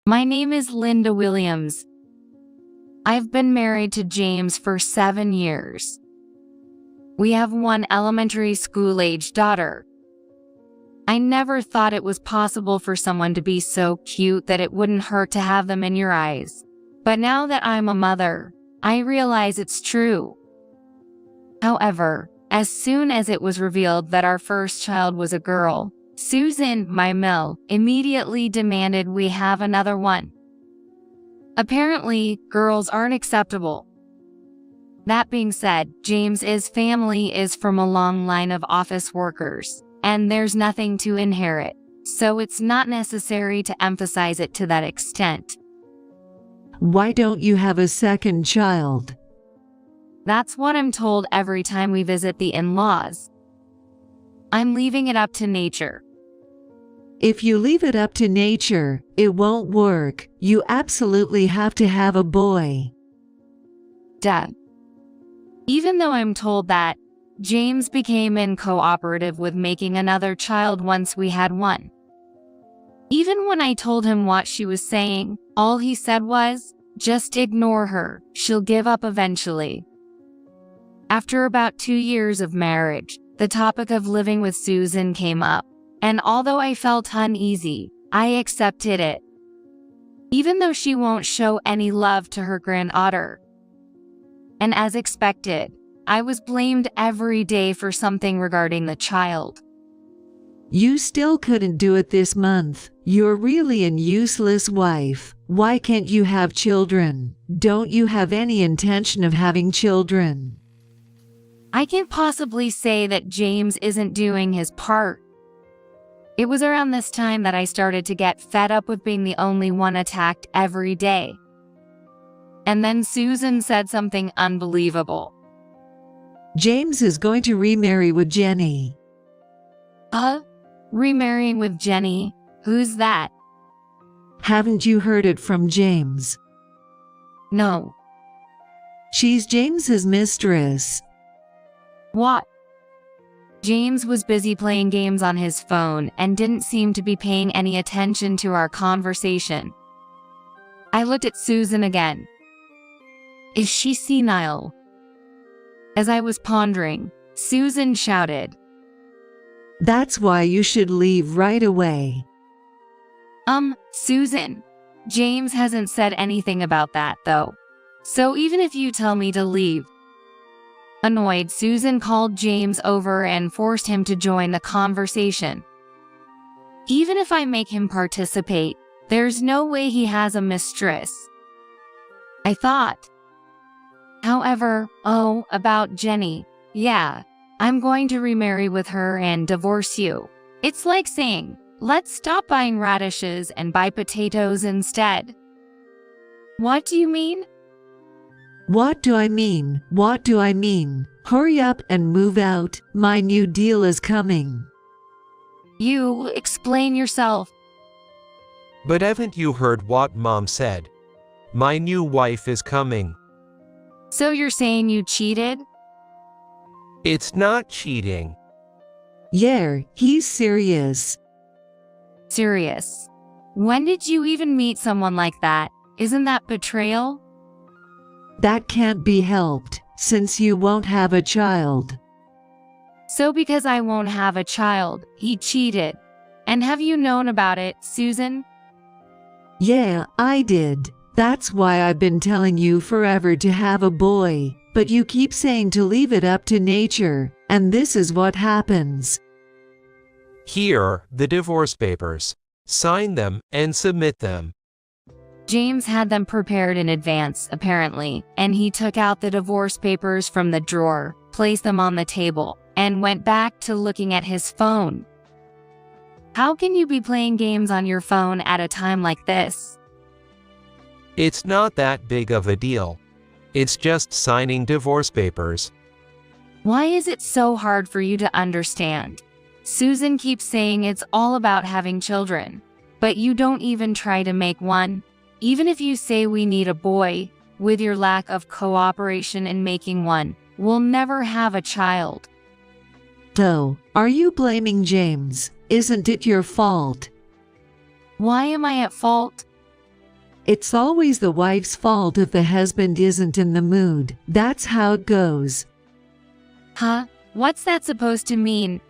My name is Linda Williams. I've been married to James for 7 years. We have one elementary school-aged daughter. I never thought it was possible for someone to be so cute that it wouldn't hurt to have them in your eyes. But now that I'm a mother, I realize it's true. However, as soon as it was revealed that our first child was a girl, Susan, my mill, immediately demanded we have another one. Apparently, girls aren't acceptable. That being said, James's family is from a long line of office workers, and there's nothing to inherit, so it's not necessary to emphasize it to that extent. Why don't you have a second child? That's what I'm told every time we visit the in-laws. I'm leaving it up to nature. If you leave it up to nature, it won't work. You absolutely have to have a boy. Duh. Even though I'm told that, James became uncooperative with making another child once we had one. Even when I told him what she was saying, all he said was, "Just ignore her, she'll give up eventually." After about 2 years of marriage, the topic of living with Susan came up, and although I felt uneasy, I accepted it. Even though she won't show any love to her granddaughter. And as expected, I was blamed every day for something regarding the child. You still couldn't do it this month. You're really an useless wife. Why can't you have children? Don't you have any intention of having children? I can't possibly say that James isn't doing his part. It was around this time that I started to get fed up with being the only one attacked every day. And then Susan said something unbelievable. James is going to remarry with Jenny. Remarrying with Jenny? Who's that? Haven't you heard it from James? No. She's James's mistress. What? James was busy playing games on his phone and didn't seem to be paying any attention to our conversation. I looked at Susan again. Is she senile? As I was pondering, Susan shouted, That's why you should leave right away. Susan, James hasn't said anything about that though. So even if you tell me to leave. Annoyed, Susan called James over and forced him to join the conversation. Even if I make him participate, there's no way he has a mistress, I thought. However, about Jenny, yeah, I'm going to remarry with her and divorce you. It's like saying, let's stop buying radishes and buy potatoes instead. What do you mean? What do I mean? What do I mean? Hurry up and move out. My new deal is coming. You explain yourself. But haven't you heard what Mom said? My new wife is coming. So you're saying you cheated? It's not cheating. Yeah, he's serious. Serious? When did you even meet someone like that? Isn't that betrayal? That can't be helped, since you won't have a child. So because I won't have a child, he cheated. And have you known about it, Susan? Yeah, I did. That's why I've been telling you forever to have a boy, but you keep saying to leave it up to nature, and this is what happens. Here, the divorce papers. Sign them and submit them. James had them prepared in advance, apparently, and he took out the divorce papers from the drawer, placed them on the table, and went back to looking at his phone. How can you be playing games on your phone at a time like this? It's not that big of a deal. It's just signing divorce papers. Why is it so hard for you to understand? Susan keeps saying it's all about having children, but you don't even try to make one. Even if you say we need a boy, with your lack of cooperation in making one, we'll never have a child. So, are you blaming James? Isn't it your fault? Why am I at fault? It's always the wife's fault if the husband isn't in the mood. That's how it goes. Huh? What's that supposed to mean?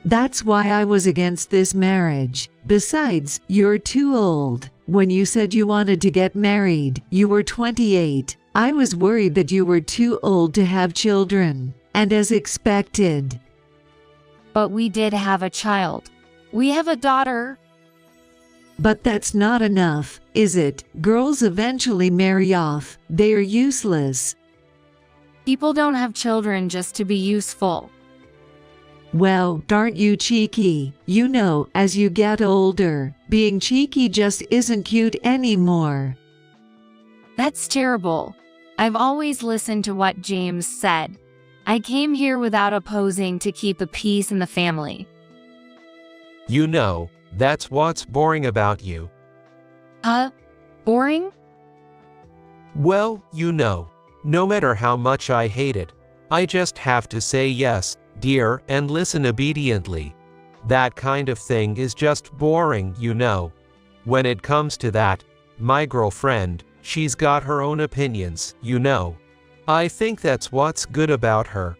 That's why I was against this marriage. Besides, you're too old. When you said you wanted to get married, you were 28. I was worried that you were too old to have children. And as expected. But we did have a child. We have a daughter. But that's not enough, is it? Girls eventually marry off. They are useless. People don't have children just to be useful. Well, aren't you cheeky? You know, as you get older, being cheeky just isn't cute anymore. That's terrible. I've always listened to what James said. I came here without opposing to keep the peace in the family. You know, that's what's boring about you. Boring? Well, you know, no matter how much I hate it, I just have to say yes, dear, and listen obediently. That kind of thing is just boring, you know. When it comes to that, my girlfriend, she's got her own opinions, you know. I think that's what's good about her.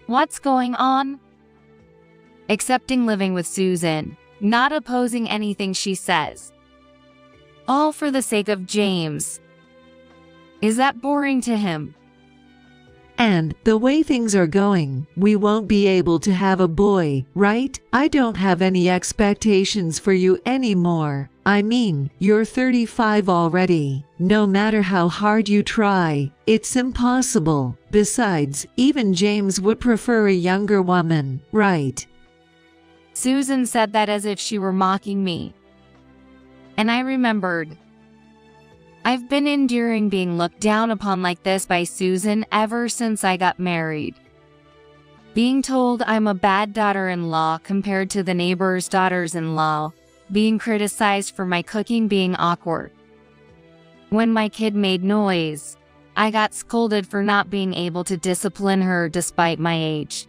What's going on? Accepting living with Susan, not opposing anything she says. All for the sake of James. Is that boring to him? And the way things are going, we won't be able to have a boy, right? I don't have any expectations for you anymore. I mean, you're 35 already. No matter how hard you try, it's impossible. Besides, even James would prefer a younger woman, right? Susan said that as if she were mocking me. And I remembered. I've been enduring being looked down upon like this by Susan ever since I got married. Being told I'm a bad daughter-in-law compared to the neighbor's daughters-in-law, being criticized for my cooking being awkward. When my kid made noise, I got scolded for not being able to discipline her despite my age.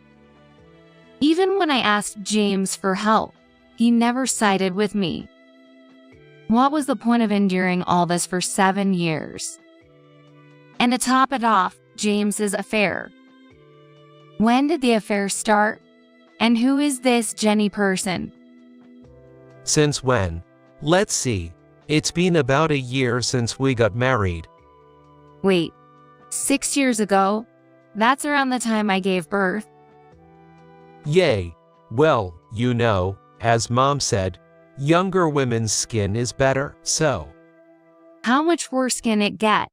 Even when I asked James for help, he never sided with me. What was the point of enduring all this for 7 years? And to top it off, James's affair. When did the affair start? And who is this Jenny person? Since when? Let's see. It's been about a year since we got married. Wait, 6 years ago? That's around the time I gave birth. Yay. Well, you know, as Mom said, younger women's skin is better, so. How much worse can it get?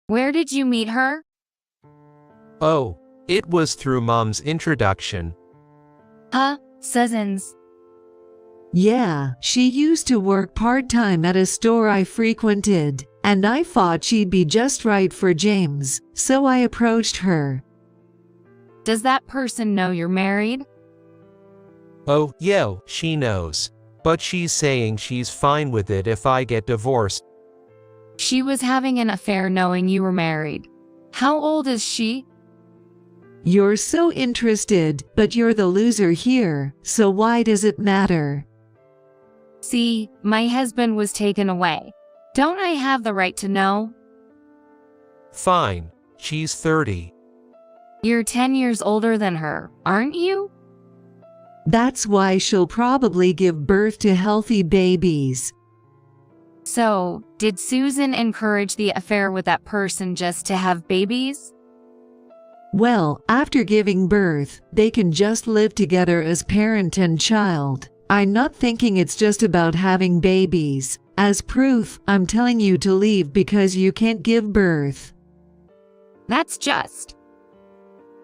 Where did you meet her? Oh, it was through Mom's introduction. Cousins. Yeah, she used to work part-time at a store I frequented, and I thought she'd be just right for James, so I approached her. Does that person know you're married? Oh, yeah, she knows. But she's saying she's fine with it if I get divorced. She was having an affair knowing you were married. How old is she? You're so interested, but you're the loser here, so why does it matter? See, my husband was taken away. Don't I have the right to know? Fine, she's 30. You're 10 years older than her, aren't you? That's why she'll probably give birth to healthy babies. So, did Susan encourage the affair with that person just to have babies? Well, after giving birth, they can just live together as parent and child. I'm not thinking it's just about having babies. As proof, I'm telling you to leave because you can't give birth. That's just.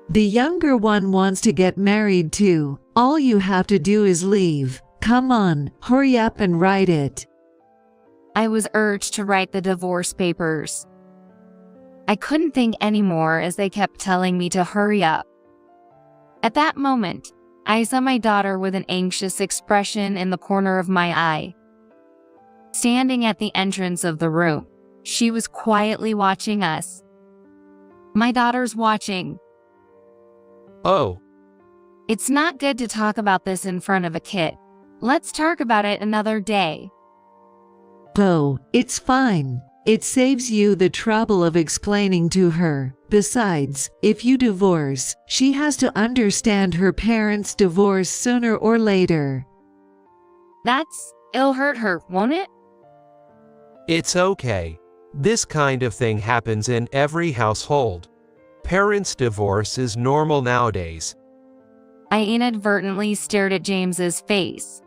The younger one wants to get married too. All you have to do is leave. Come on, hurry up and write it. I was urged to write the divorce papers. I couldn't think anymore as they kept telling me to hurry up. At that moment, I saw my daughter with an anxious expression in the corner of my eye. Standing at the entrance of the room, she was quietly watching us. My daughter's watching. Oh. It's not good to talk about this in front of a kid. Let's talk about it another day. Oh, it's fine. It saves you the trouble of explaining to her. Besides, if you divorce, she has to understand her parents' divorce sooner or later. It'll hurt her, won't it? It's okay. This kind of thing happens in every household. Parents' divorce is normal nowadays. I inadvertently stared at James's face.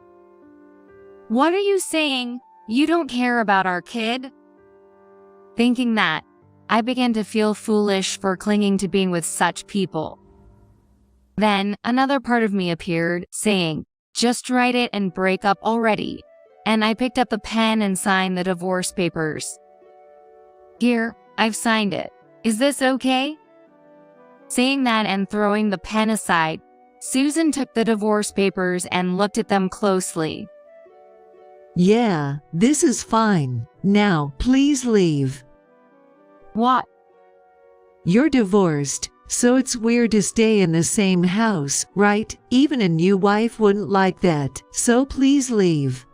What are you saying? You don't care about our kid? Thinking that, I began to feel foolish for clinging to being with such people. Then, another part of me appeared, saying, just write it and break up already. And I picked up a pen and signed the divorce papers. Here, I've signed it. Is this okay? Saying that and throwing the pen aside, Susan took the divorce papers and looked at them closely. Yeah, this is fine. Now, please leave. What? You're divorced, so it's weird to stay in the same house, right? Even a new wife wouldn't like that, so please leave.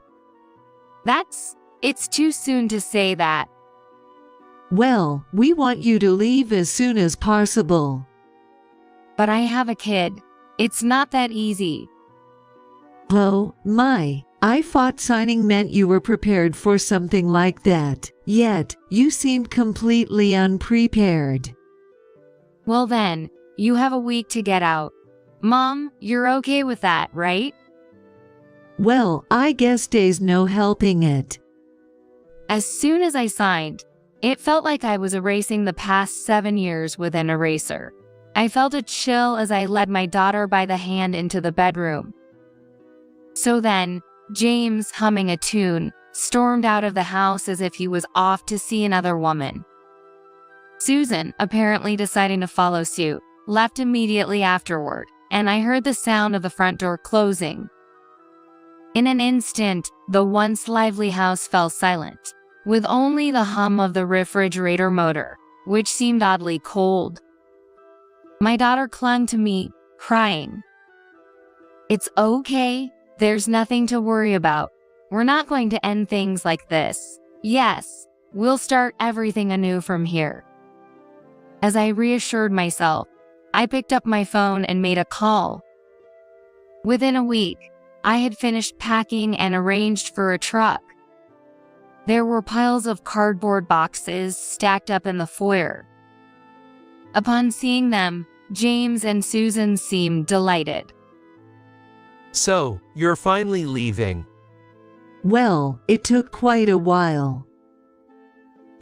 It's too soon to say that. Well, we want you to leave as soon as possible. But I have a kid. It's not that easy. Oh, my. I thought signing meant you were prepared for something like that. Yet, you seemed completely unprepared. Well then, you have a week to get out. Mom, you're okay with that, right? Well, I guess there's no helping it. As soon as I signed, it felt like I was erasing the past 7 years with an eraser. I felt a chill as I led my daughter by the hand into the bedroom. So then, James, humming a tune, stormed out of the house as if he was off to see another woman. Susan, apparently deciding to follow suit, left immediately afterward, and I heard the sound of the front door closing. In an instant, the once lively house fell silent, with only the hum of the refrigerator motor, which seemed oddly cold. My daughter clung to me, crying. It's okay. There's nothing to worry about. We're not going to end things like this. Yes, we'll start everything anew from here. As I reassured myself, I picked up my phone and made a call. Within a week, I had finished packing and arranged for a truck. There were piles of cardboard boxes stacked up in the foyer. Upon seeing them, James and Susan seemed delighted. So, you're finally leaving. Well, it took quite a while.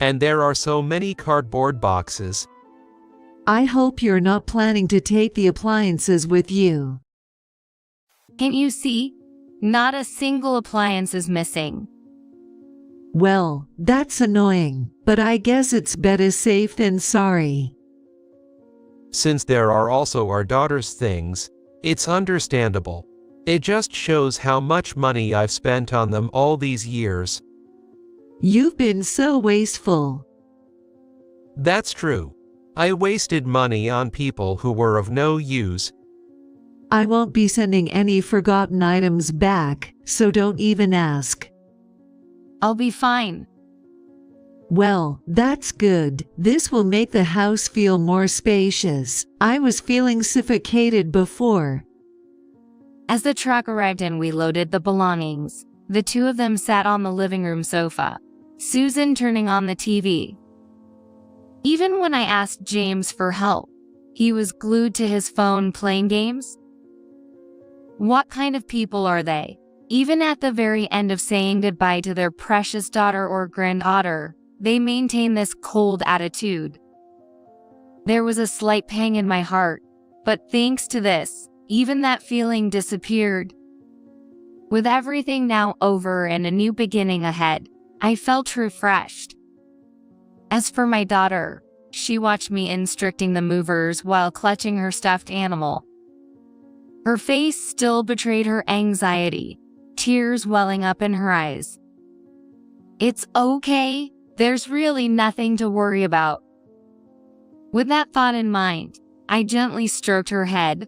And there are so many cardboard boxes. I hope you're not planning to take the appliances with you. Can't you see? Not a single appliance is missing. Well, that's annoying, but I guess it's better safe than sorry. Since there are also our daughter's things, it's understandable. It just shows how much money I've spent on them all these years. You've been so wasteful. That's true. I wasted money on people who were of no use. I won't be sending any forgotten items back, so don't even ask. I'll be fine. Well, that's good. This will make the house feel more spacious. I was feeling suffocated before. As the truck arrived and we loaded the belongings, the two of them sat on the living room sofa, Susan turning on the TV. Even when I asked James for help, he was glued to his phone playing games. What kind of people are they? Even at the very end of saying goodbye to their precious daughter or granddaughter, they maintain this cold attitude. There was a slight pang in my heart, but thanks to this, even that feeling disappeared. With everything now over and a new beginning ahead, I felt refreshed. As for my daughter, she watched me instructing the movers while clutching her stuffed animal. Her face still betrayed her anxiety, tears welling up in her eyes. It's okay, there's really nothing to worry about. With that thought in mind, I gently stroked her head.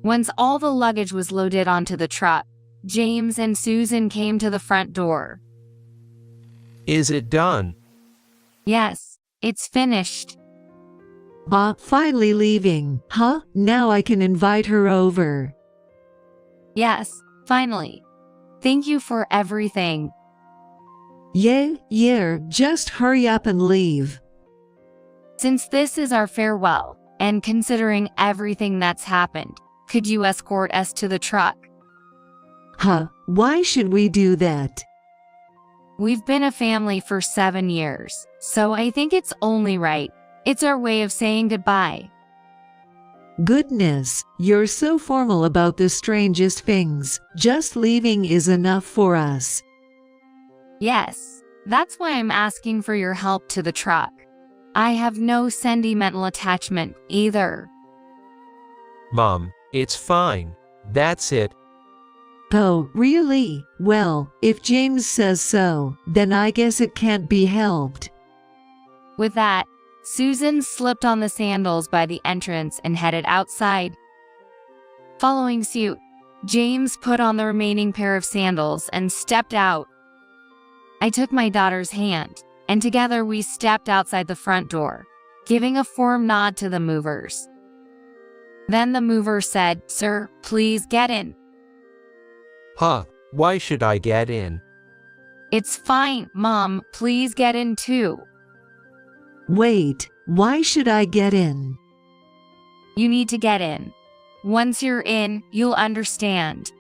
Once all the luggage was loaded onto the truck, James and Susan came to the front door. Is it done? Yes, it's finished. Finally leaving, huh? Now I can invite her over. Yes, finally. Thank you for everything. Yeah, just hurry up and leave. Since this is our farewell, and considering everything that's happened, could you escort us to the truck? Huh, why should we do that? We've been a family for 7 years, so I think it's only right. It's our way of saying goodbye. Goodness, you're so formal about the strangest things. Just leaving is enough for us. Yes, that's why I'm asking for your help to the truck. I have no sentimental attachment either. Mom, it's fine. That's it. Oh, really? Well, if James says so, then I guess it can't be helped. With that, Susan slipped on the sandals by the entrance and headed outside. Following suit, James put on the remaining pair of sandals and stepped out. I took my daughter's hand, and together we stepped outside the front door, giving a firm nod to the movers. Then the mover said, "Sir, please get in." Huh, why should I get in? "It's fine, Mom, please get in too." Wait, why should I get in? "You need to get in. Once you're in, you'll understand."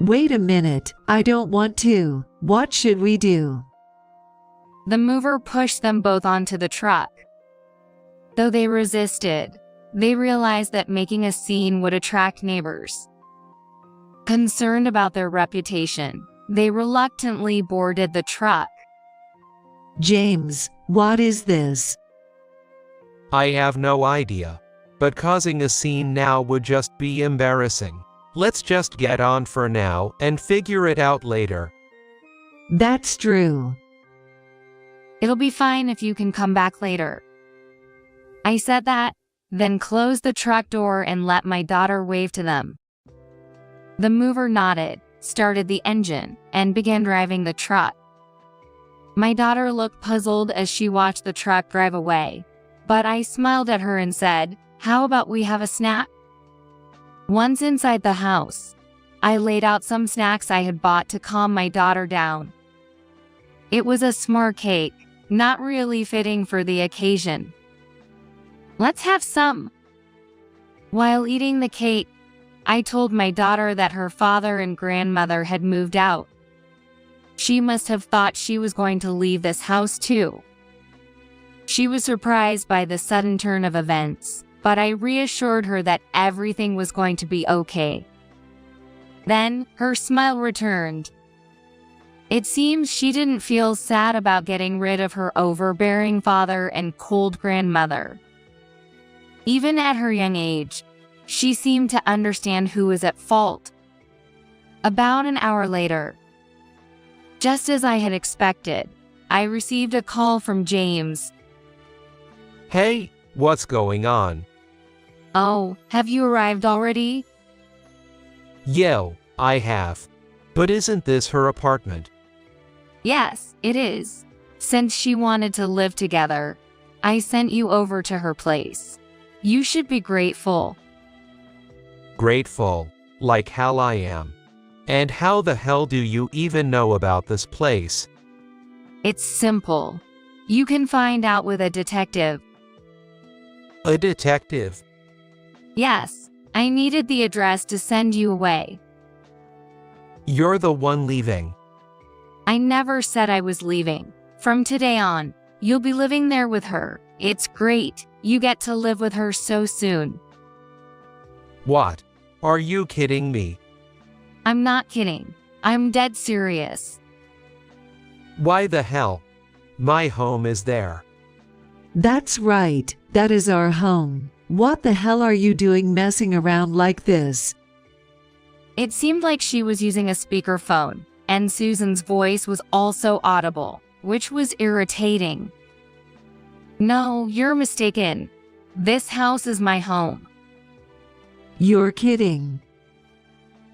Wait a minute, I don't want to. What should we do? The mover pushed them both onto the truck. Though they resisted, they realized that making a scene would attract neighbors. Concerned about their reputation, they reluctantly boarded the truck. James, what is this? I have no idea. But causing a scene now would just be embarrassing. Let's just get on for now and figure it out later. That's true. "It'll be fine if you can come back later." I said that, then closed the truck door and let my daughter wave to them. The mover nodded, started the engine, and began driving the truck. My daughter looked puzzled as she watched the truck drive away, but I smiled at her and said, "How about we have a snack?" Once inside the house, I laid out some snacks I had bought to calm my daughter down. It was a s'more cake, not really fitting for the occasion. "Let's have some." While eating the cake, I told my daughter that her father and grandmother had moved out. She must have thought she was going to leave this house too. She was surprised by the sudden turn of events, but I reassured her that everything was going to be okay. Then, her smile returned. It seems she didn't feel sad about getting rid of her overbearing father and cold grandmother. Even at her young age, she seemed to understand who was at fault. About an hour later, just as I had expected, I received a call from James. Hey, what's going on? "Oh, have you arrived already?" Yo, I have. But isn't this her apartment? "Yes, it is. Since she wanted to live together, I sent you over to her place. You should be grateful." Grateful, like hell I am. And how the hell do you even know about this place? It's simple. You can find out with a detective. A detective? Yes, I needed the address to send you away. You're the one leaving. I never said I was leaving. From today on, you'll be living there with her. It's great. You get to live with her so soon. What? Are you kidding me? I'm not kidding. I'm dead serious. Why the hell? My home is there. That's right, that is our home. What the hell are you doing messing around like this? It seemed like she was using a speakerphone, and Susan's voice was also audible, which was irritating. "No, you're mistaken. This house is my home." You're kidding.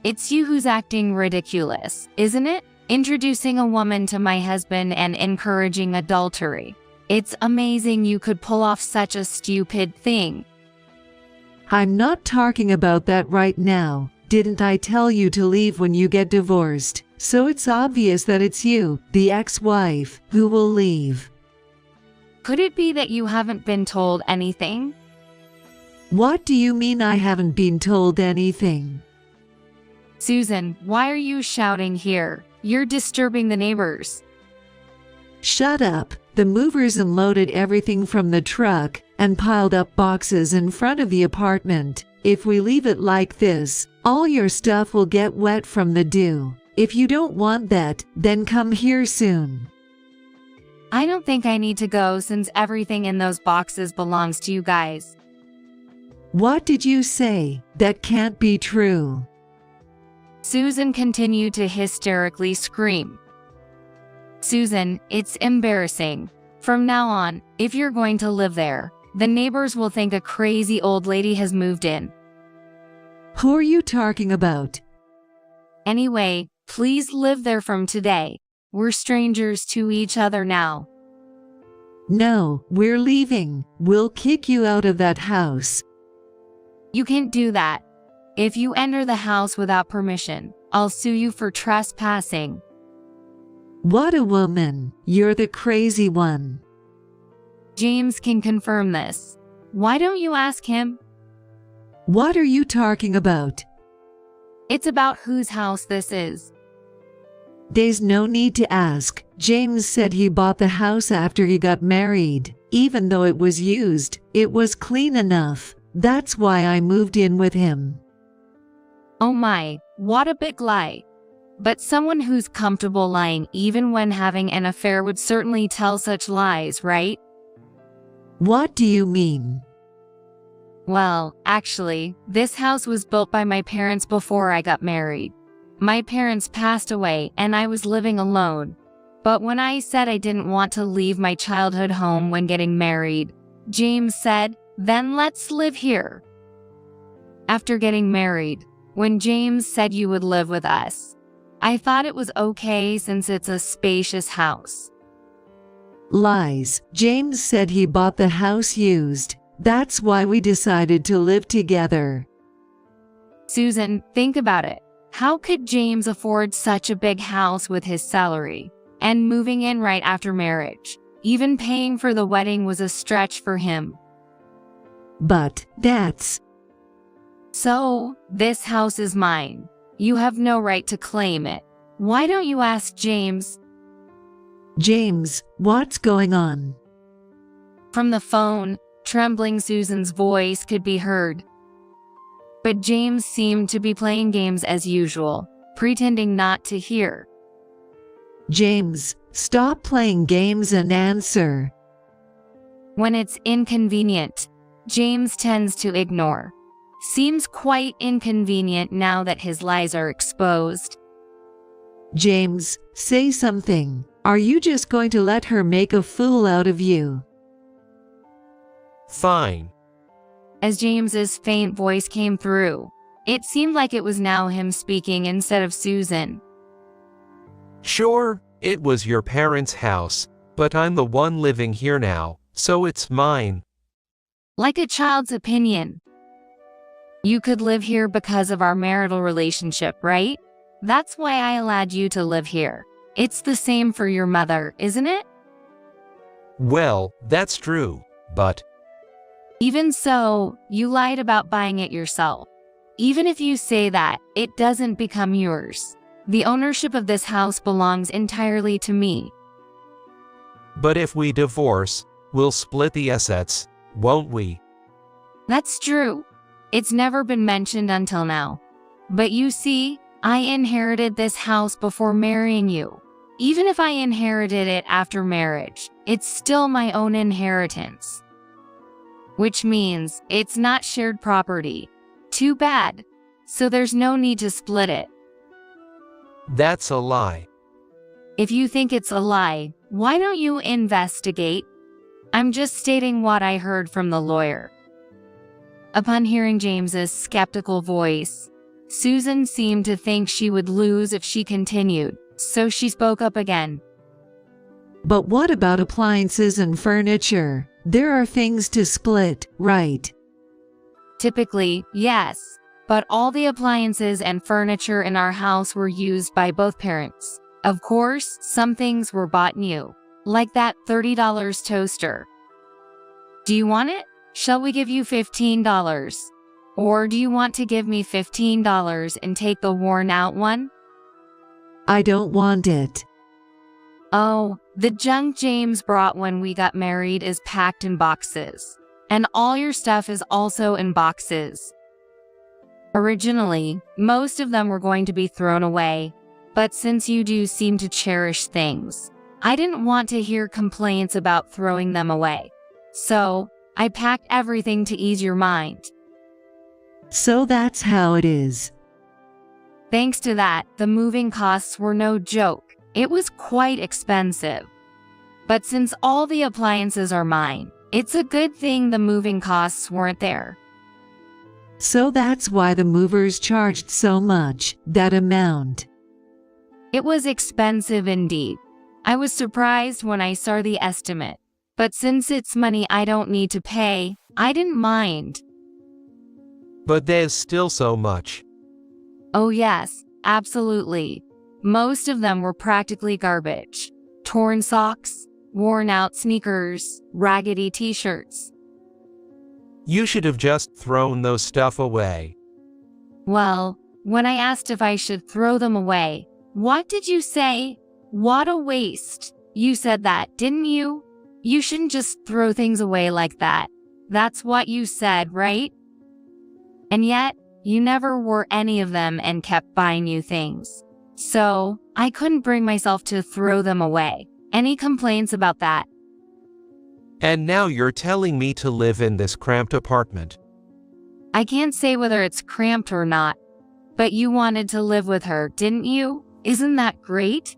"It's you who's acting ridiculous, isn't it?" introducing a woman to my husband and encouraging adultery. It's amazing you could pull off such a stupid thing. I'm not talking about that right now. Didn't I tell you to leave when you get divorced? So it's obvious that it's you, the ex-wife, who will leave. Could it be that you haven't been told anything? What do you mean I haven't been told anything? Susan, why are you shouting here? You're disturbing the neighbors. Shut up. The movers unloaded everything from the truck and piled up boxes in front of the apartment. If we leave it like this, all your stuff will get wet from the dew. If you don't want that, then come here soon. I don't think I need to go since everything in those boxes belongs to you guys. What did you say? That can't be true. Susan continued to hysterically scream. Susan, it's embarrassing. From now on, if you're going to live there, the neighbors will think a crazy old lady has moved in. Who are you talking about? Anyway, please live there from today. We're strangers to each other now. No, we're leaving. We'll kick you out of that house. You can't do that. If you enter the house without permission, I'll sue you for trespassing. What a woman. You're the crazy one. James can confirm this. Why don't you ask him? What are you talking about? It's about whose house this is. There's no need to ask. James said he bought the house after he got married. Even though it was used, it was clean enough. That's why I moved in with him. Oh my, what a big lie. But someone who's comfortable lying even when having an affair would certainly tell such lies, right? What do you mean? Well, actually, this house was built by my parents before I got married. My parents passed away and I was living alone. But when I said I didn't want to leave my childhood home when getting married, James said, "Then let's live here." After getting married, when James said you would live with us, I thought it was okay since it's a spacious house. Lies. James said he bought the house used. That's why we decided to live together. Susan, think about it. How could James afford such a big house with his salary? And moving in right after marriage. Even paying for the wedding was a stretch for him. But that's... So, this house is mine. You have no right to claim it. Why don't you ask James? James, what's going on? From the phone, trembling Susan's voice could be heard. But James seemed to be playing games as usual, pretending not to hear. James, stop playing games and answer. When it's inconvenient, James tends to ignore. Seems quite inconvenient now that his lies are exposed. James, say something. Are you just going to let her make a fool out of you? Fine. As James's faint voice came through, it seemed like it was now him speaking instead of Susan. Sure, it was your parents' house, but I'm the one living here now, so it's mine. Like a child's opinion. You could live here because of our marital relationship, right? That's why I allowed you to live here. It's the same for your mother, isn't it? Well, that's true, but... Even so, you lied about buying it yourself. Even if you say that, it doesn't become yours. The ownership of this house belongs entirely to me. But if we divorce, we'll split the assets, won't we? That's true. It's never been mentioned until now. But you see, I inherited this house before marrying you. Even if I inherited it after marriage, it's still my own inheritance. Which means it's not shared property. Too bad. So there's no need to split it. That's a lie. If you think it's a lie, why don't you investigate? I'm just stating what I heard from the lawyer. Upon hearing James's skeptical voice, Susan seemed to think she would lose if she continued, So she spoke up again. But what about appliances and furniture? There are things to split, right? Typically, yes. But all the appliances and furniture in our house were used by both parents. Of course, some things were bought new, like that $30 toaster. Do you want it? Shall we give you $15? Or do you want to give me $15 and take the worn out one? I don't want it. Oh, the junk James brought when we got married is packed in boxes. And all your stuff is also in boxes. Originally, most of them were going to be thrown away, but since you do seem to cherish things, I didn't want to hear complaints about throwing them away. So, I packed everything to ease your mind. So that's how it is. Thanks to that, the moving costs were no joke. It was quite expensive. But since all the appliances are mine, it's a good thing the moving costs weren't there. So that's why the movers charged so much, that amount. It was expensive indeed. I was surprised when I saw the estimate. But since it's money I don't need to pay, I didn't mind. But there's still so much. Oh yes, absolutely. Most of them were practically garbage. Torn socks, worn out sneakers, raggedy t-shirts. You should have just thrown those stuff away. Well, when I asked if I should throw them away, what did you say? What a waste. You said that, didn't you? You shouldn't just throw things away like that. That's what you said, right? And yet, you never wore any of them and kept buying new things. So, I couldn't bring myself to throw them away. Any complaints about that? And now you're telling me to live in this cramped apartment. I can't say whether it's cramped or not. But you wanted to live with her, didn't you? Isn't that great?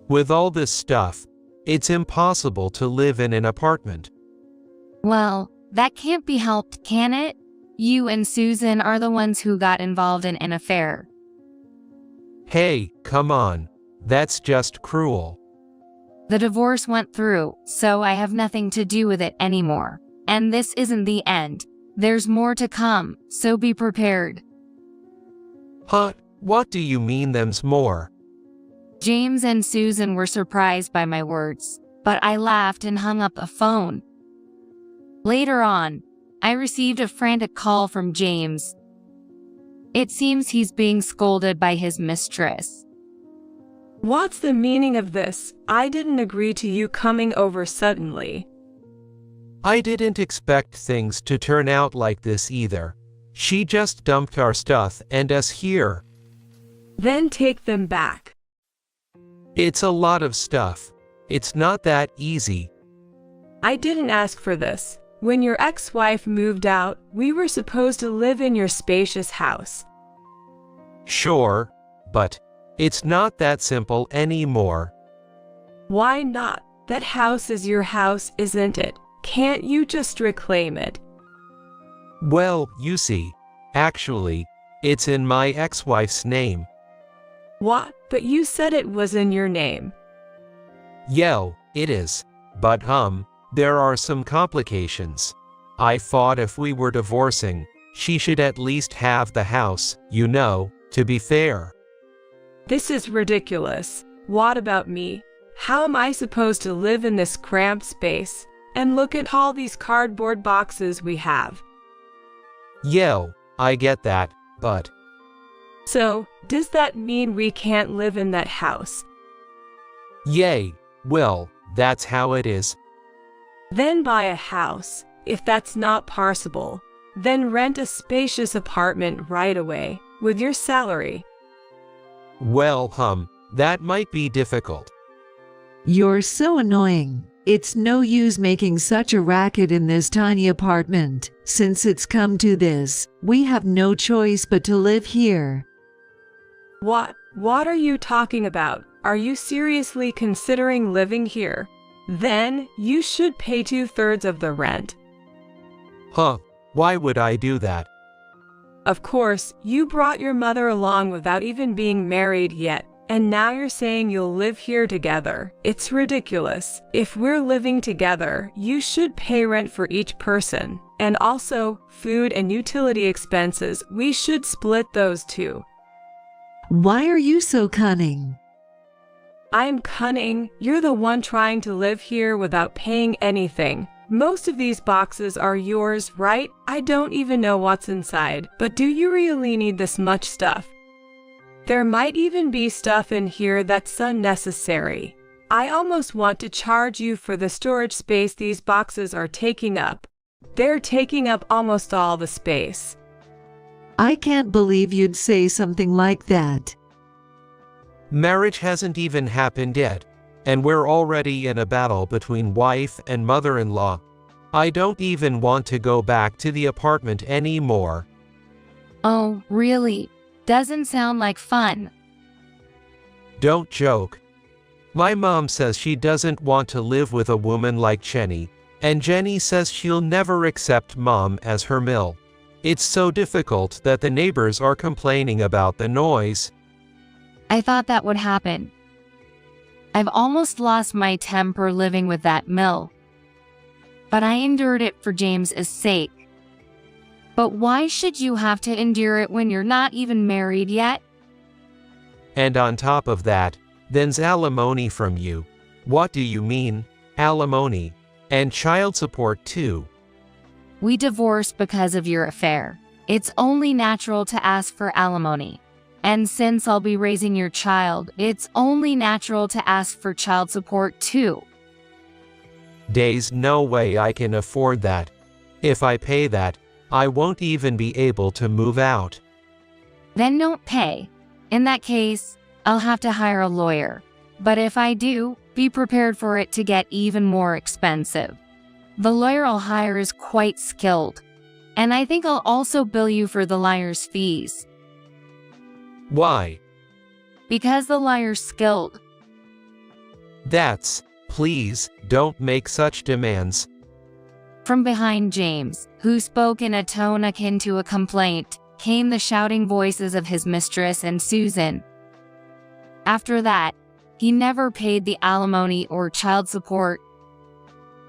With all this stuff, it's impossible to live in an apartment. Well, that can't be helped, can it? You and Susan are the ones who got involved in an affair. Hey, come on. That's just cruel. The divorce went through, so I have nothing to do with it anymore. And this isn't the end. There's more to come, so be prepared. Huh? What do you mean them's more? James and Susan were surprised by my words, but I laughed and hung up the phone. Later on, I received a frantic call from James. It seems he's being scolded by his mistress. What's the meaning of this? I didn't agree to you coming over suddenly. I didn't expect things to turn out like this either. She just dumped our stuff and us here. Then take them back. It's a lot of stuff. It's not that easy. I didn't ask for this. When your ex-wife moved out, we were supposed to live in your spacious house. Sure, but it's not that simple anymore. Why not? That house is your house, isn't it? Can't you just reclaim it? Well, you see, actually, it's in my ex-wife's name. What? But you said it was in your name. Yeah, it is. But there are some complications. I thought if we were divorcing, she should at least have the house, you know, to be fair. This is ridiculous. What about me? How am I supposed to live in this cramped space? And look at all these cardboard boxes we have. Yeah, I get that, but... So, does that mean we can't live in that house? Yay, well, that's how it is. Then buy a house. If that's not possible, then rent a spacious apartment right away, with your salary. Well, that might be difficult. You're so annoying. It's no use making such a racket in this tiny apartment. Since it's come to this, we have no choice but to live here. What are you talking about? Are you seriously considering living here? Then you should pay 2/3 of the rent. Huh, why would I do that? Of course, you brought your mother along without even being married yet. And now you're saying you'll live here together. It's ridiculous. If we're living together, you should pay rent for each person. And also, food and utility expenses, we should split those too. Why are you so cunning? I'm cunning. You're the one trying to live here without paying anything. Most of these boxes are yours, right? I don't even know what's inside. But do you really need this much stuff? There might even be stuff in here that's unnecessary. I almost want to charge you for the storage space these boxes are taking up. They're taking up almost all the space. I can't believe you'd say something like that. Marriage hasn't even happened yet, and we're already in a battle between wife and mother-in-law. I don't even want to go back to the apartment anymore. Oh, really? Doesn't sound like fun. Don't joke. My mom says she doesn't want to live with a woman like Jenny, and Jenny says she'll never accept Mom as her mill. It's so difficult that the neighbors are complaining about the noise. I thought that would happen. I've almost lost my temper living with that mill. But I endured it for James's sake. But why should you have to endure it when you're not even married yet? And on top of that, then's alimony from you. What do you mean, alimony? And child support too. We divorced because of your affair. It's only natural to ask for alimony. And since I'll be raising your child, it's only natural to ask for child support too. There's no way I can afford that. If I pay that, I won't even be able to move out. Then don't pay. In that case, I'll have to hire a lawyer. But if I do, be prepared for it to get even more expensive. The lawyer I'll hire is quite skilled. And I think I'll also bill you for the lawyer's fees. Why? Because the lawyer's skilled. Please, don't make such demands. From behind James, who spoke in a tone akin to a complaint, came the shouting voices of his mistress and Susan. After that, he never paid the alimony or child support.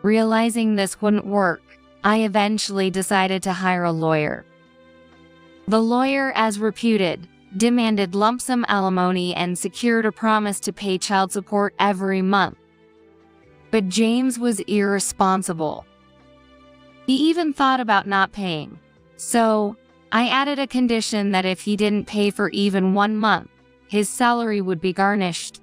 Realizing this wouldn't work, I eventually decided to hire a lawyer. The lawyer, as reputed, demanded lump sum alimony and secured a promise to pay child support every month. But James was irresponsible. He even thought about not paying. So, I added a condition that if he didn't pay for even 1 month, his salary would be garnished.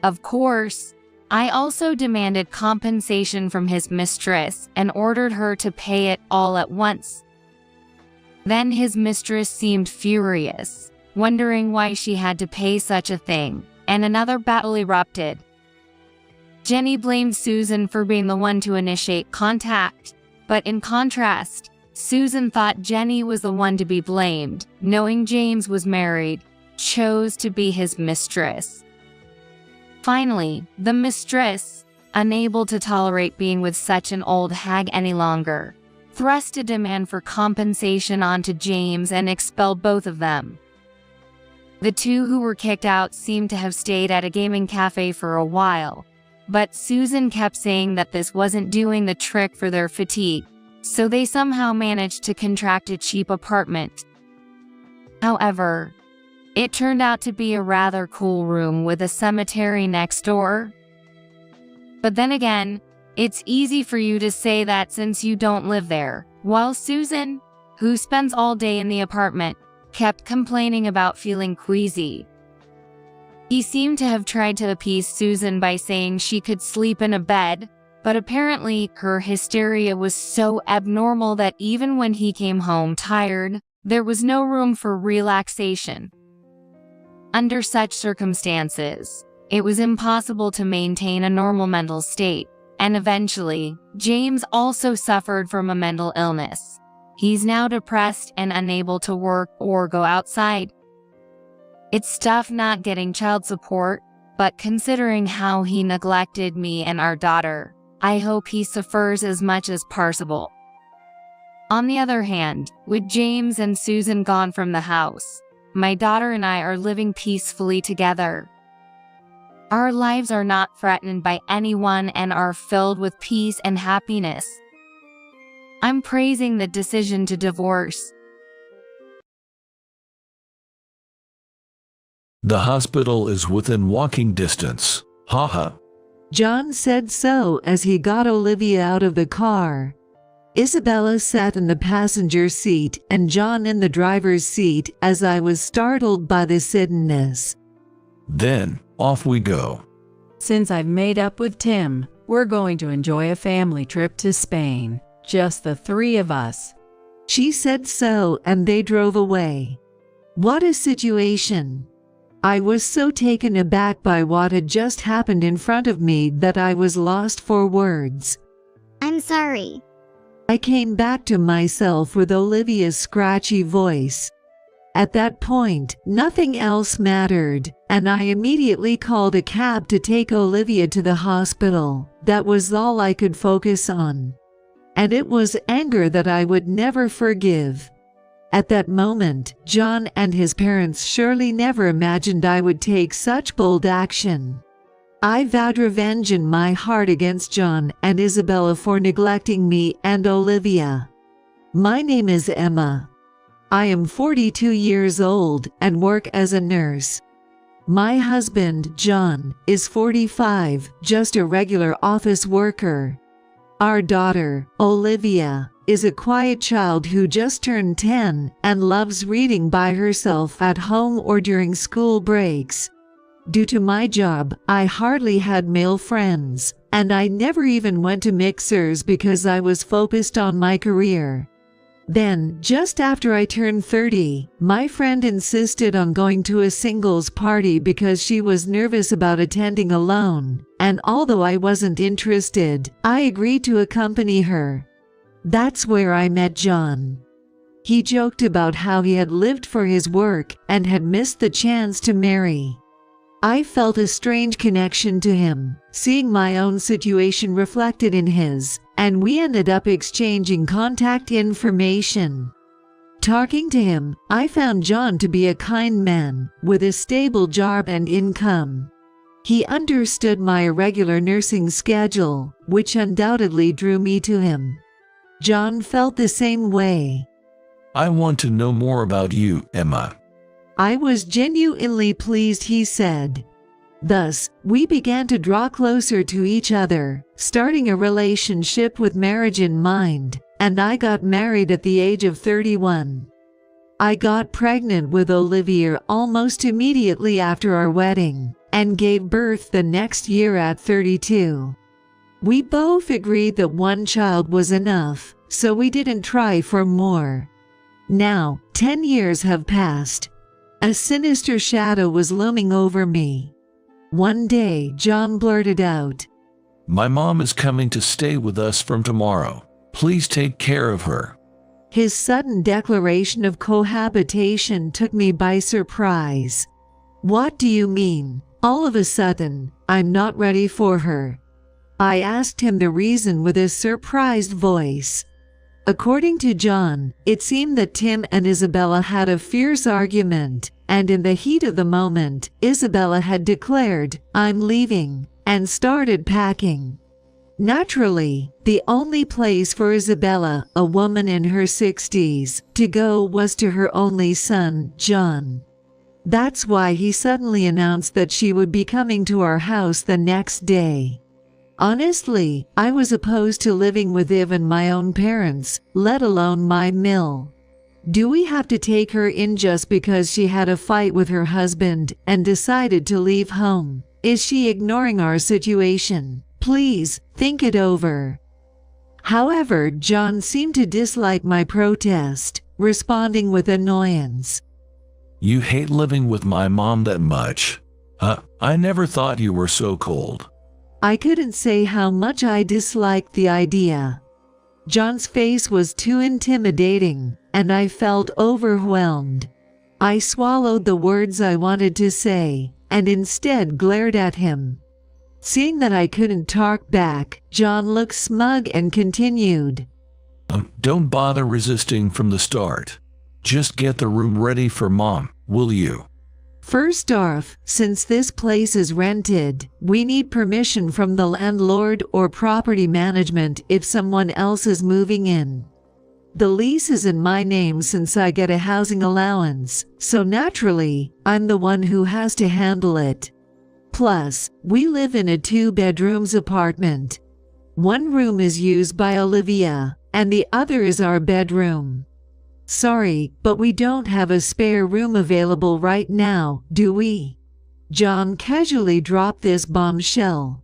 Of course, I also demanded compensation from his mistress and ordered her to pay it all at once. Then his mistress seemed furious, wondering why she had to pay such a thing, and another battle erupted. Jenny blamed Susan for being the one to initiate contact, but in contrast, Susan thought Jenny was the one to be blamed, knowing James was married, chose to be his mistress. Finally, the mistress, unable to tolerate being with such an old hag any longer, thrust a demand for compensation onto James and expelled both of them. The two who were kicked out seemed to have stayed at a gaming cafe for a while, but Susan kept saying that this wasn't doing the trick for their fatigue, so they somehow managed to contract a cheap apartment. However, it turned out to be a rather cool room with a cemetery next door. But then again, it's easy for you to say that since you don't live there, while Susan, who spends all day in the apartment, kept complaining about feeling queasy. He seemed to have tried to appease Susan by saying she could sleep in a bed, but apparently her hysteria was so abnormal that even when he came home tired, there was no room for relaxation. Under such circumstances, it was impossible to maintain a normal mental state, and eventually, James also suffered from a mental illness. He's now depressed and unable to work or go outside. It's tough not getting child support, but considering how he neglected me and our daughter, I hope he suffers as much as possible. On the other hand, with James and Susan gone from the house, my daughter and I are living peacefully together. Our lives are not threatened by anyone and are filled with peace and happiness. I'm praising the decision to divorce. The hospital is within walking distance. Haha. John said so as he got Olivia out of the car. Isabella sat in the passenger seat and John in the driver's seat as I was startled by the suddenness. Then, off we go. Since I've made up with Tim, we're going to enjoy a family trip to Spain. Just the three of us. She said so and they drove away. What a situation! I was so taken aback by what had just happened in front of me that I was lost for words. I'm sorry. I came back to myself with Olivia's scratchy voice. At that point, nothing else mattered, and I immediately called a cab to take Olivia to the hospital. That was all I could focus on. And it was anger that I would never forgive. At that moment, John and his parents surely never imagined I would take such bold action. I vowed revenge in my heart against John and Isabella for neglecting me and Olivia. My name is Emma. I am 42 years old and work as a nurse. My husband, John, is 45, just a regular office worker. Our daughter, Olivia, is a quiet child who just turned 10 and loves reading by herself at home or during school breaks. Due to my job, I hardly had male friends, and I never even went to mixers because I was focused on my career. Then, just after I turned 30, my friend insisted on going to a singles party because she was nervous about attending alone, and although I wasn't interested, I agreed to accompany her. That's where I met John. He joked about how he had lived for his work and had missed the chance to marry. I felt a strange connection to him, seeing my own situation reflected in his, and we ended up exchanging contact information. Talking to him, I found John to be a kind man, with a stable job and income. He understood my irregular nursing schedule, which undoubtedly drew me to him. John felt the same way. I want to know more about you, Emma. I was genuinely pleased, he said. Thus, we began to draw closer to each other, starting a relationship with marriage in mind, and I got married at the age of 31. I got pregnant with Olivia almost immediately after our wedding, and gave birth the next year at 32. We both agreed that one child was enough, so we didn't try for more. Now, 10 years have passed. A sinister shadow was looming over me. One day, John blurted out, My mom is coming to stay with us from tomorrow. Please take care of her. His sudden declaration of cohabitation took me by surprise. What do you mean? All of a sudden, I'm not ready for her. I asked him the reason with a surprised voice. According to John, it seemed that Tim and Isabella had a fierce argument, and in the heat of the moment, Isabella had declared, I'm leaving, and started packing. Naturally, the only place for Isabella, a woman in her 60s, to go was to her only son, John. That's why he suddenly announced that she would be coming to our house the next day. Honestly, I was opposed to living with even my own parents, let alone my mill. Do we have to take her in just because she had a fight with her husband and decided to leave home? Is she ignoring our situation? Please, think it over. However, John seemed to dislike my protest, responding with annoyance. You hate living with my mom that much? I never thought you were so cold. I couldn't say how much I disliked the idea. John's face was too intimidating, and I felt overwhelmed. I swallowed the words I wanted to say, and instead glared at him. Seeing that I couldn't talk back, John looked smug and continued. Don't bother resisting from the start. Just get the room ready for Mom, will you? First off, since this place is rented, we need permission from the landlord or property management if someone else is moving in. The lease is in my name since I get a housing allowance, so naturally, I'm the one who has to handle it. Plus, we live in a 2-bedrooms apartment. One room is used by Olivia, and the other is our bedroom. Sorry, but we don't have a spare room available right now, do we? John casually dropped this bombshell.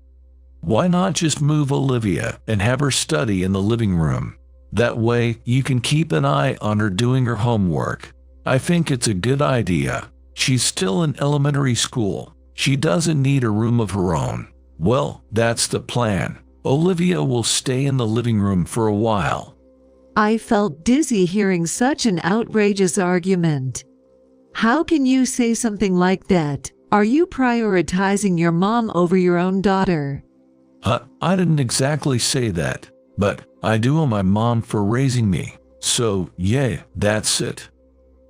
Why not just move Olivia and have her study in the living room? That way, you can keep an eye on her doing her homework. I think it's a good idea. She's still in elementary school. She doesn't need a room of her own. Well, that's the plan. Olivia will stay in the living room for a while. I felt dizzy hearing such an outrageous argument. How can you say something like that? Are you prioritizing your mom over your own daughter? I didn't exactly say that, but I do owe my mom for raising me. So, yeah, that's it.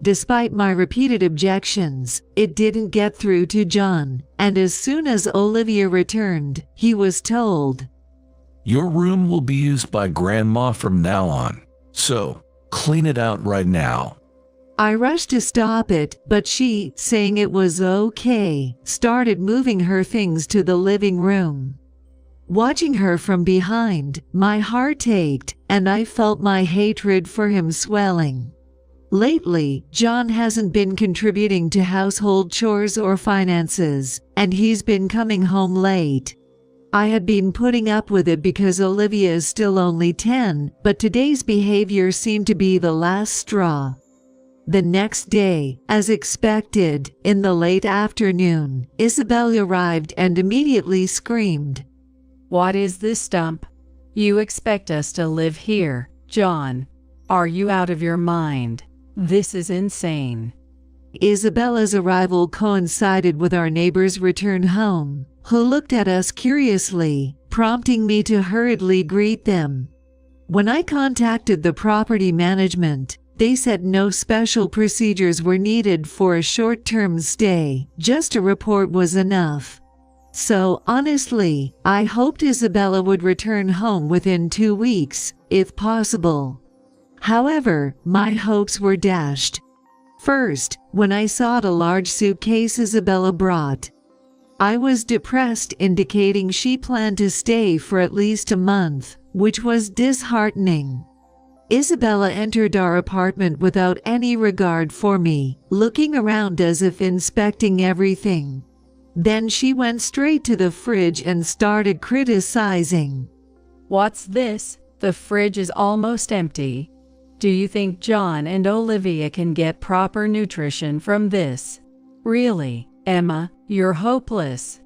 Despite my repeated objections, it didn't get through to John, and as soon as Olivia returned, he was told, "Your room will be used by Grandma from now on, so clean it out right now." I rushed to stop it, but she, saying it was okay, started moving her things to the living room. Watching her from behind, my heart ached, and I felt my hatred for him swelling. Lately, John hasn't been contributing to household chores or finances, and he's been coming home late. I had been putting up with it because Olivia is still only 10, but today's behavior seemed to be the last straw. The next day, as expected, in the late afternoon, Isabel arrived and immediately screamed, What is this stump? You expect us to live here, John? Are you out of your mind? This is insane. Isabella's arrival coincided with our neighbor's return home, who looked at us curiously, prompting me to hurriedly greet them. When I contacted the property management, they said no special procedures were needed for a short-term stay, just a report was enough. So, honestly, I hoped Isabella would return home within 2 weeks, if possible. However, my hopes were dashed. First, when I saw the large suitcase Isabella brought, I was depressed, indicating she planned to stay for at least a month, which was disheartening. Isabella entered our apartment without any regard for me, looking around as if inspecting everything. Then she went straight to the fridge and started criticizing. What's this? The fridge is almost empty. Do you think John and Olivia can get proper nutrition from this? Really, Emma, you're hopeless.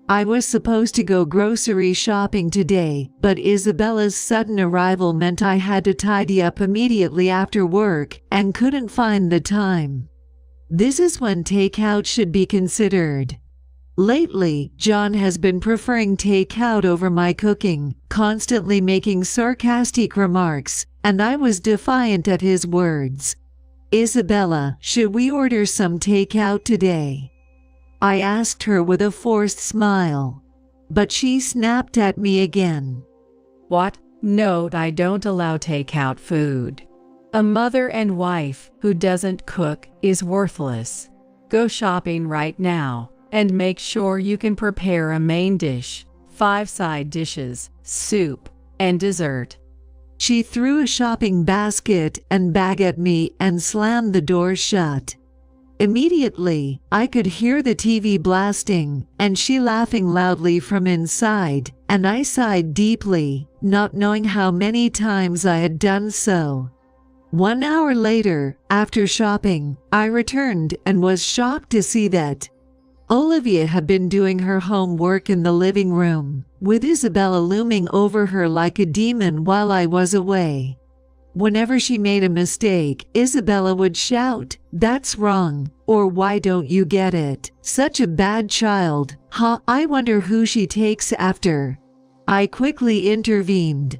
I was supposed to go grocery shopping today, but Isabella's sudden arrival meant I had to tidy up immediately after work and couldn't find the time. This is when takeout should be considered. Lately, John has been preferring takeout over my cooking, constantly making sarcastic remarks, and I was defiant at his words. Isabella, should we order some takeout today? I asked her with a forced smile, but she snapped at me again. What? No, I don't allow takeout food. A mother and wife who doesn't cook is worthless. Go shopping right now and make sure you can prepare a main dish, 5 side dishes, soup, and dessert. She threw a shopping basket and bag at me and slammed the door shut. Immediately, I could hear the TV blasting and she laughing loudly from inside, and I sighed deeply, not knowing how many times I had done so. 1 hour later, after shopping, I returned and was shocked to see that Olivia had been doing her homework in the living room, with Isabella looming over her like a demon while I was away. Whenever she made a mistake, Isabella would shout, "That's wrong," or "Why don't you get it? Such a bad child. I wonder who she takes after." I quickly intervened.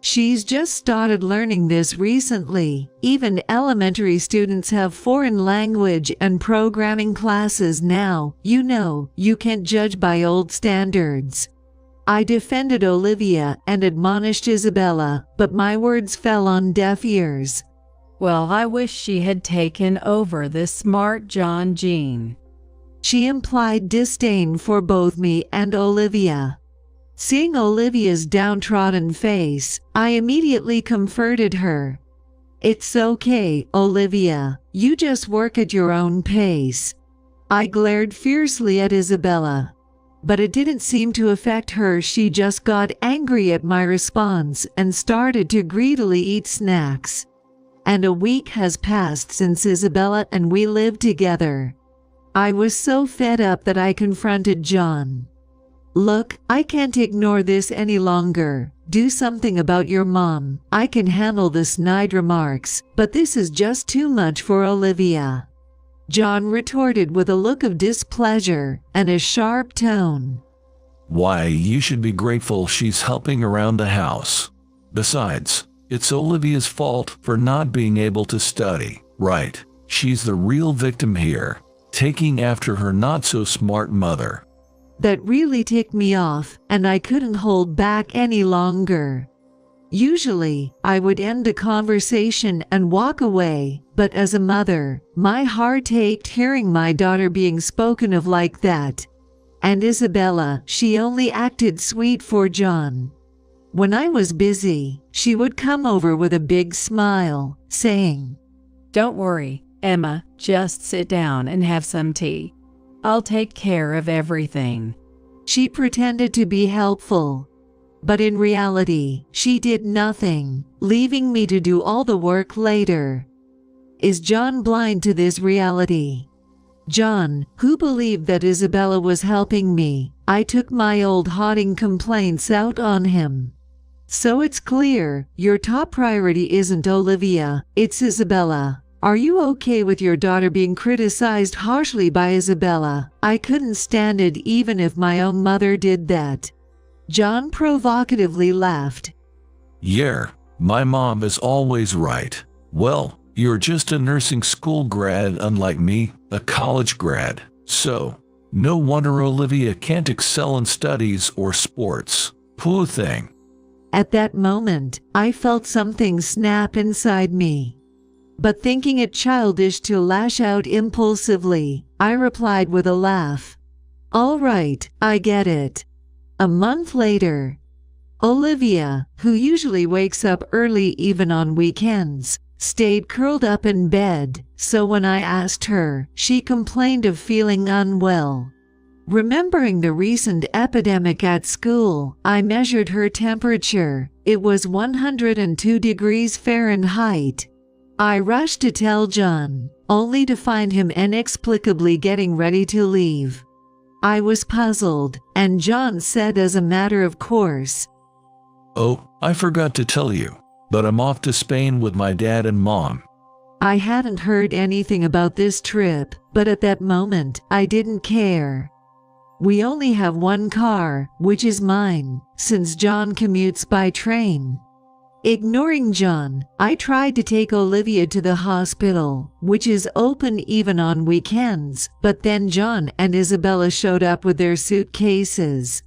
She's just started learning this recently. Even elementary students have foreign language and programming classes now. You can't judge by old standards. I defended Olivia and admonished Isabella, but my words fell on deaf ears. Well, I wish she had taken over this smart John gene. She implied disdain for both me and Olivia. Seeing Olivia's downtrodden face, I immediately comforted her. It's okay, Olivia. You just work at your own pace. I glared fiercely at Isabella, but it didn't seem to affect her. She just got angry at my response and started to greedily eat snacks. And a week has passed since Isabella and we lived together. I was so fed up that I confronted John. Look, I can't ignore this any longer. Do something about your mom. I can handle the snide remarks, but this is just too much for Olivia. John retorted with a look of displeasure and a sharp tone. Why, you should be grateful she's helping around the house. Besides, it's Olivia's fault for not being able to study, right? She's the real victim here, taking after her not-so-smart mother. That really ticked me off, and I couldn't hold back any longer. Usually, I would end the conversation and walk away, but as a mother, my heart ached hearing my daughter being spoken of like that. And Isabella, she only acted sweet for John. When I was busy, she would come over with a big smile, saying, Don't worry, Emma, just sit down and have some tea. I'll take care of everything. She pretended to be helpful, but in reality, she did nothing, leaving me to do all the work later. Is John blind to this reality? John, who believed that Isabella was helping me, I took my old haunting complaints out on him. So it's clear, your top priority isn't Olivia, it's Isabella. Are you okay with your daughter being criticized harshly by Isabella? I couldn't stand it even if my own mother did that. John provocatively laughed. Yeah, my mom is always right. Well, you're just a nursing school grad unlike me, a college grad. So, no wonder Olivia can't excel in studies or sports. Poor thing. At that moment, I felt something snap inside me. But thinking it childish to lash out impulsively, I replied with a laugh. All right, I get it. A month later, Olivia, who usually wakes up early even on weekends, stayed curled up in bed, so when I asked her, she complained of feeling unwell. Remembering the recent epidemic at school, I measured her temperature. It was 102 degrees Fahrenheit. I rushed to tell John, only to find him inexplicably getting ready to leave. I was puzzled, and John said as a matter of course, Oh, I forgot to tell you, but I'm off to Spain with my dad and mom. I hadn't heard anything about this trip, but at that moment, I didn't care. We only have one car, which is mine, since John commutes by train. Ignoring John, I tried to take Olivia to the hospital, which is open even on weekends, but then John and Isabella showed up with their suitcases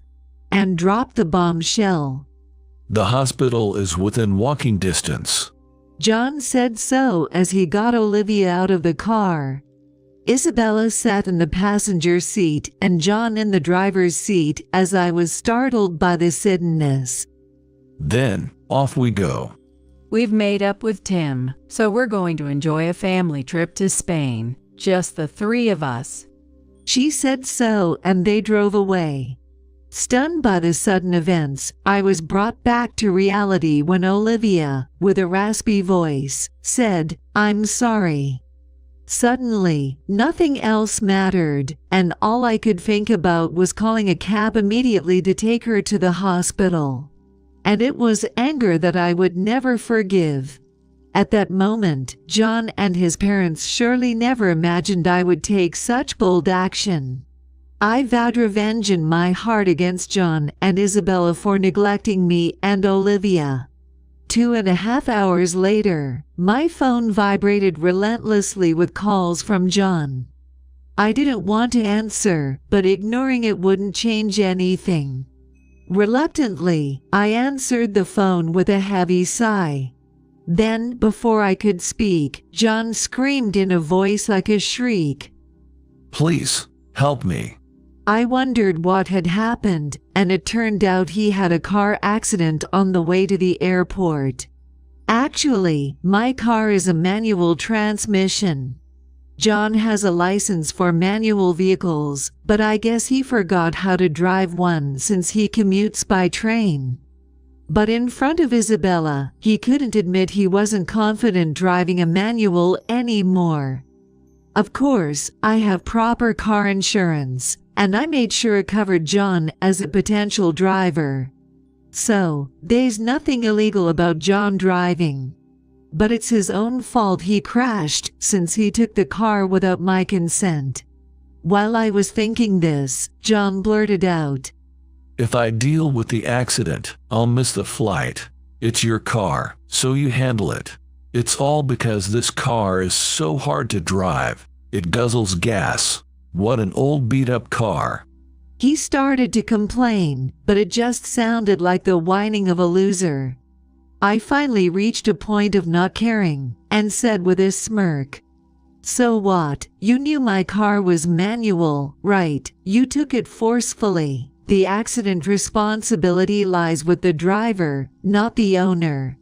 and dropped the bombshell. The hospital is within walking distance. John said so as he got Olivia out of the car. Isabella sat in the passenger seat and John in the driver's seat as I was startled by the suddenness. Then, off we go. We've made up with Tim, so we're going to enjoy a family trip to Spain, just the three of us. She said so, and they drove away. Stunned by the sudden events, I was brought back to reality when Olivia, with a raspy voice, said, I'm sorry. Suddenly, nothing else mattered, and all I could think about was calling a cab immediately to take her to the hospital. And it was anger that I would never forgive. At that moment, John and his parents surely never imagined I would take such bold action. I vowed revenge in my heart against John and Isabella for neglecting me and Olivia. 2.5 hours later, my phone vibrated relentlessly with calls from John. I didn't want to answer, but ignoring it wouldn't change anything. Reluctantly, I answered the phone with a heavy sigh. Then, before I could speak, John screamed in a voice like a shriek. Please, help me. I wondered what had happened, and it turned out he had a car accident on the way to the airport. Actually, my car is a manual transmission. John has a license for manual vehicles, but I guess he forgot how to drive one since he commutes by train. But in front of Isabella, he couldn't admit he wasn't confident driving a manual anymore. Of course, I have proper car insurance, and I made sure it covered John as a potential driver. So, there's nothing illegal about John driving. But it's his own fault he crashed since he took the car without my consent. While I was thinking this, John blurted out, If I deal with the accident, I'll miss the flight. It's your car, so you handle it. It's all because this car is so hard to drive. It guzzles gas. What an old beat-up car. He started to complain, but it just sounded like the whining of a loser. I finally reached a point of not caring, and said with a smirk, So what? You knew my car was manual, right? You took it forcefully. The accident responsibility lies with the driver, not the owner.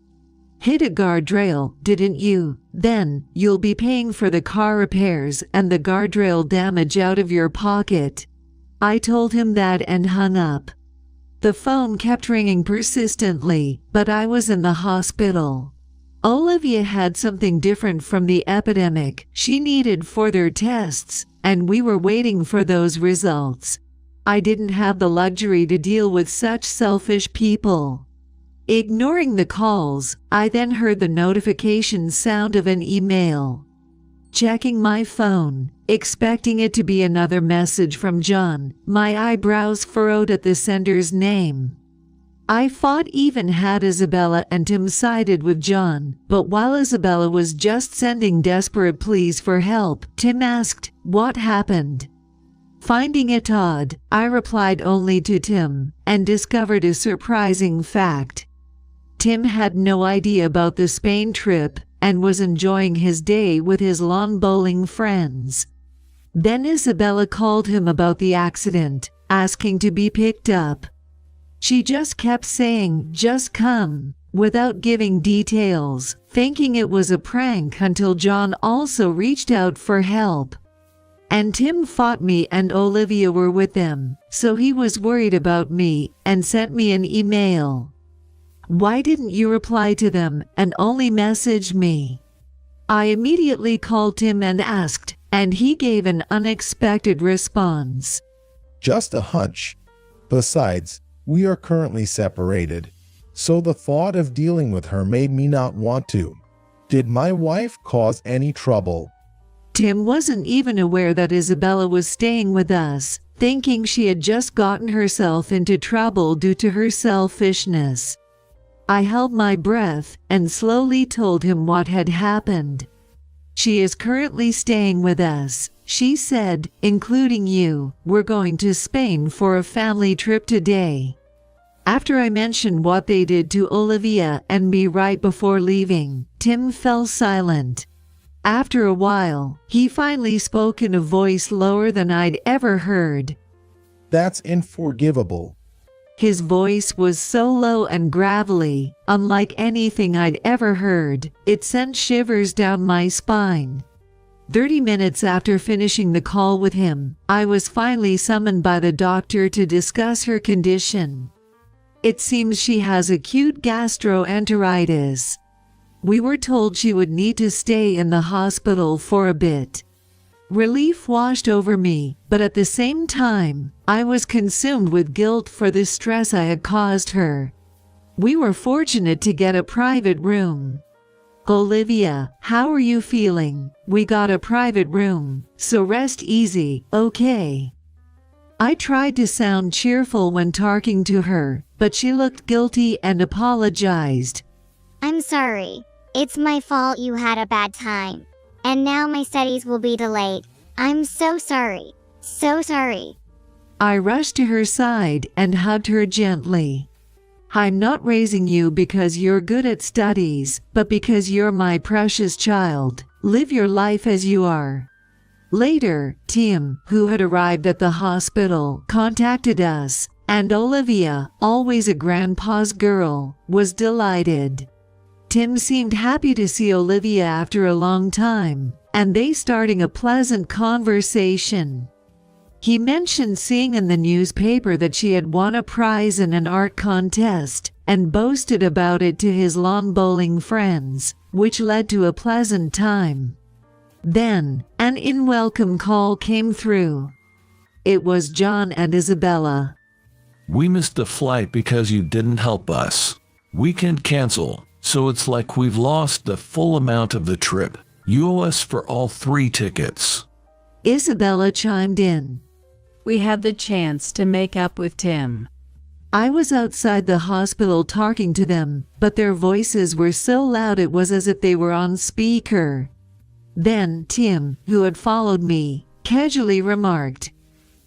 Hit a guardrail, didn't you? Then, you'll be paying for the car repairs and the guardrail damage out of your pocket. I told him that and hung up. The phone kept ringing persistently, but I was in the hospital. Olivia had something different from the epidemic she needed further tests, and we were waiting for those results. I didn't have the luxury to deal with such selfish people. Ignoring the calls, I then heard the notification sound of an email. Checking my phone, expecting it to be another message from John, my eyebrows furrowed at the sender's name. I thought even had Isabella and Tim sided with John, but while Isabella was just sending desperate pleas for help, Tim asked, What happened? Finding it odd, I replied only to Tim, and discovered a surprising fact. Tim had no idea about the Spain trip, and was enjoying his day with his lawn bowling friends. Then Isabella called him about the accident, asking to be picked up. She just kept saying, Just come, without giving details, thinking it was a prank until John also reached out for help. And Tim thought me and Olivia were with them, so he was worried about me and sent me an email. Why didn't you reply to them and only message me? I immediately called him and asked, and he gave an unexpected response. Just a hunch. Besides, we are currently separated, so the thought of dealing with her made me not want to. Did my wife cause any trouble? Tim wasn't even aware that Isabella was staying with us, thinking she had just gotten herself into trouble due to her selfishness. I held my breath and slowly told him what had happened. She is currently staying with us, she said, including you. We're going to Spain for a family trip today. After I mentioned what they did to Olivia and me right before leaving, Tim fell silent. After a while, he finally spoke in a voice lower than I'd ever heard. That's unforgivable. His voice was so low and gravelly, unlike anything I'd ever heard. It sent shivers down my spine. 30 minutes after finishing the call with him, I was finally summoned by the doctor to discuss her condition. It seems she has acute gastroenteritis. We were told she would need to stay in the hospital for a bit. Relief washed over me, but at the same time, I was consumed with guilt for the stress I had caused her. We were fortunate to get a private room. Olivia, how are you feeling? We got a private room, so rest easy, okay? I tried to sound cheerful when talking to her, but she looked guilty and apologized. I'm sorry. It's my fault you had a bad time. And now my studies will be delayed. I'm so sorry. So sorry. I rushed to her side and hugged her gently. I'm not raising you because you're good at studies, but because you're my precious child. Live your life as you are. Later, Tim, who had arrived at the hospital, contacted us, and Olivia, always a grandpa's girl, was delighted. Tim seemed happy to see Olivia after a long time, and they starting a pleasant conversation. He mentioned seeing in the newspaper that she had won a prize in an art contest, and boasted about it to his lawn bowling friends, which led to a pleasant time. Then, an unwelcome call came through. It was John and Isabella. We missed the flight because you didn't help us. We can't cancel, so it's like we've lost the full amount of the trip. You owe us for all 3 tickets. Isabella chimed in. We had the chance to make up with Tim. I was outside the hospital talking to them, but their voices were so loud it was as if they were on speaker. Then Tim, who had followed me, casually remarked,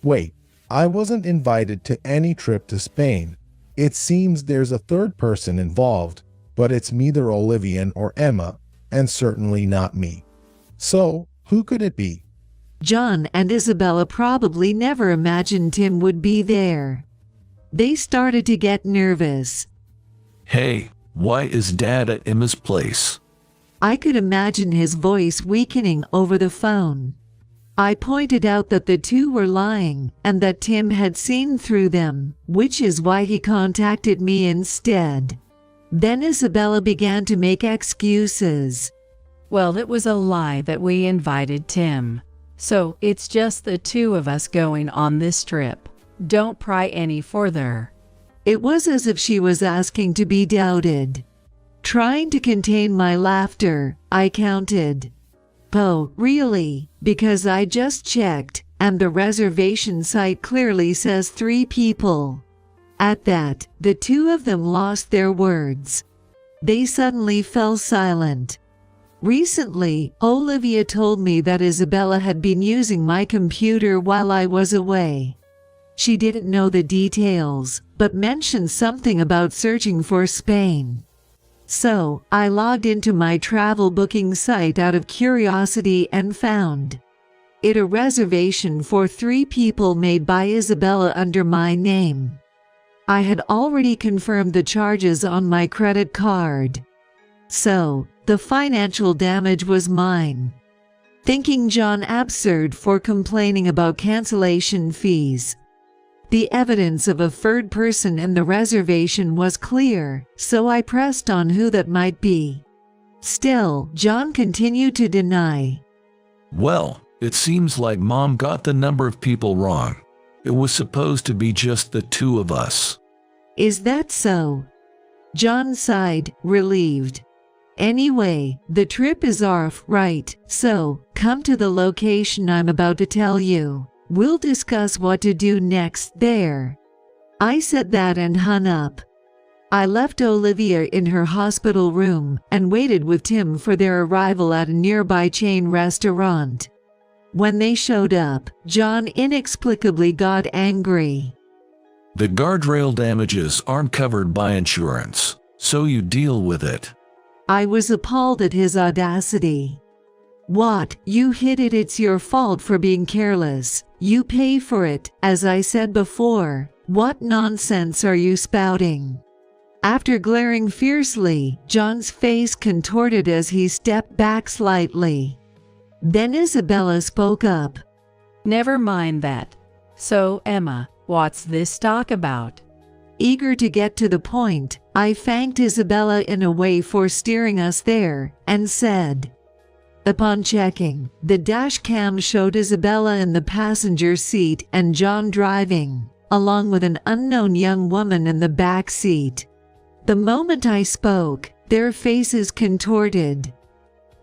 Wait, I wasn't invited to any trip to Spain. It seems there's a third person involved, but it's neither Olivia or Emma, and certainly not me. So, who could it be? John and Isabella probably never imagined Tim would be there. They started to get nervous. Hey, why is Dad at Emma's place? I could imagine his voice weakening over the phone. I pointed out that the two were lying and that Tim had seen through them, which is why he contacted me instead. Then Isabella began to make excuses. Well, it was a lie that we invited Tim. So it's just the 2 of us going on this trip. Don't pry any further. It was as if she was asking to be doubted. Trying to contain my laughter, I counted. Oh, really? Because I just checked, and the reservation site clearly says 3 people. At that, the 2 of them lost their words. They suddenly fell silent. Recently, Olivia told me that Isabella had been using my computer while I was away. She didn't know the details, but mentioned something about searching for Spain. So, I logged into my travel booking site out of curiosity and found it a reservation for 3 people made by Isabella under my name. I had already confirmed the charges on my credit card. So, the financial damage was mine. Thinking John absurd for complaining about cancellation fees. The evidence of a third person in the reservation was clear, so I pressed on who that might be. Still, John continued to deny. Well, it seems like Mom got the number of people wrong. It was supposed to be just the 2 of us. Is that so? John sighed, relieved. Anyway, the trip is off, right? So, come to the location I'm about to tell you. We'll discuss what to do next there. I said that and hung up. I left Olivia in her hospital room and waited with Tim for their arrival at a nearby chain restaurant. When they showed up, John inexplicably got angry. The guardrail damages aren't covered by insurance, so you deal with it. I was appalled at his audacity. What? You hit it, it's your fault for being careless. You pay for it, as I said before. What nonsense are you spouting? After glaring fiercely, John's face contorted as he stepped back slightly. Then Isabella spoke up. Never mind that. So, Emma, what's this talk about? Eager to get to the point, I thanked Isabella in a way for steering us there, and said, upon checking, the dash cam showed Isabella in the passenger seat and John driving, along with an unknown young woman in the back seat. The moment I spoke, their faces contorted.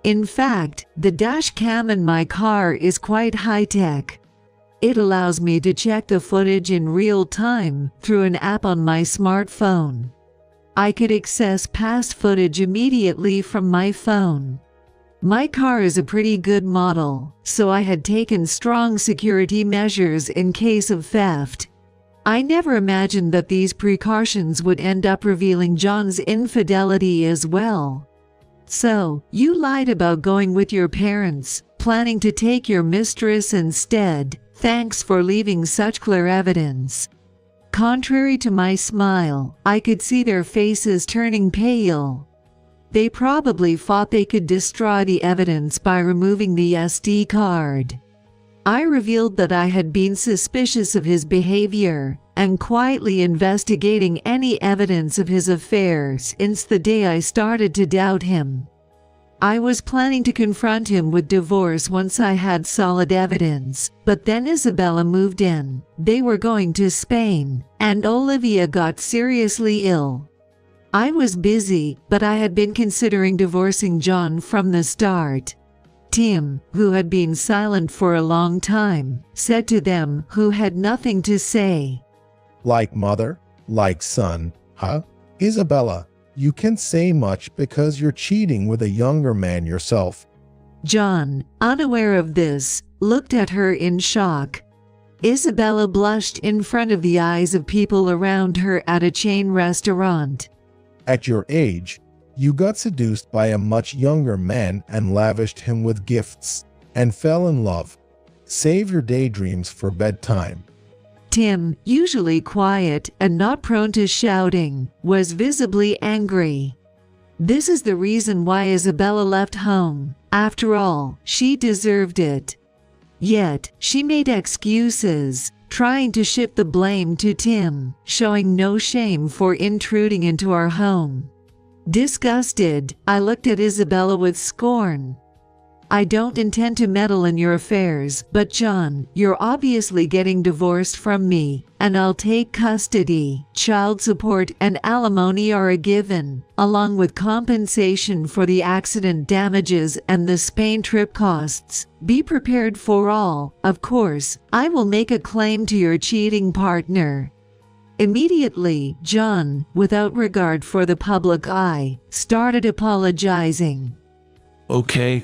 In fact, the dash cam in my car is quite high-tech. It allows me to check the footage in real time through an app on my smartphone. I could access past footage immediately from my phone. My car is a pretty good model, so I had taken strong security measures in case of theft. I never imagined that these precautions would end up revealing John's infidelity as well. So, you lied about going with your parents, planning to take your mistress instead. Thanks for leaving such clear evidence. Contrary to my smile, I could see their faces turning pale. They probably thought they could destroy the evidence by removing the SD card. I revealed that I had been suspicious of his behavior and quietly investigating any evidence of his affairs since the day I started to doubt him. I was planning to confront him with divorce once I had solid evidence, but then Isabella moved in. They were going to Spain, and Olivia got seriously ill. I was busy, but I had been considering divorcing John from the start. Tim, who had been silent for a long time, said to them who had nothing to say, Like mother, like son, huh? Isabella, you can say much because you're cheating with a younger man yourself. John, unaware of this, looked at her in shock. Isabella blushed in front of the eyes of people around her at a chain restaurant. At your age, you got seduced by a much younger man and lavished him with gifts, and fell in love. Save your daydreams for bedtime. Tim, usually quiet and not prone to shouting, was visibly angry. This is the reason why Isabella left home. After all, she deserved it. Yet, she made excuses, trying to shift the blame to Tim, showing no shame for intruding into our home. Disgusted, I looked at Isabella with scorn. I don't intend to meddle in your affairs, but John, you're obviously getting divorced from me, and I'll take custody. Child support and alimony are a given, along with compensation for the accident damages and the Spain trip costs. Be prepared for all. Of course, I will make a claim to your cheating partner. Immediately, John, without regard for the public eye, started apologizing. Okay,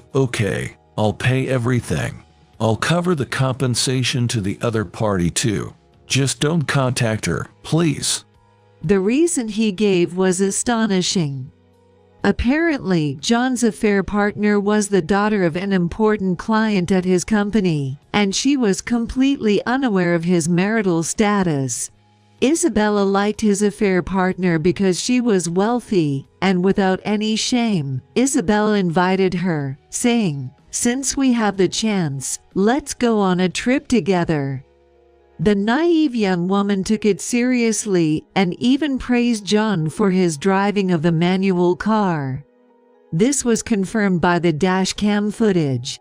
I'll pay everything. I'll cover the compensation to the other party too. Just don't contact her, please. The reason he gave was astonishing. Apparently, John's affair partner was the daughter of an important client at his company, and she was completely unaware of his marital status. Isabella liked his affair partner because she was wealthy, and without any shame, Isabella invited her, saying, "Since we have the chance, let's go on a trip together." The naive young woman took it seriously and even praised John for his driving of the manual car. This was confirmed by the dashcam footage.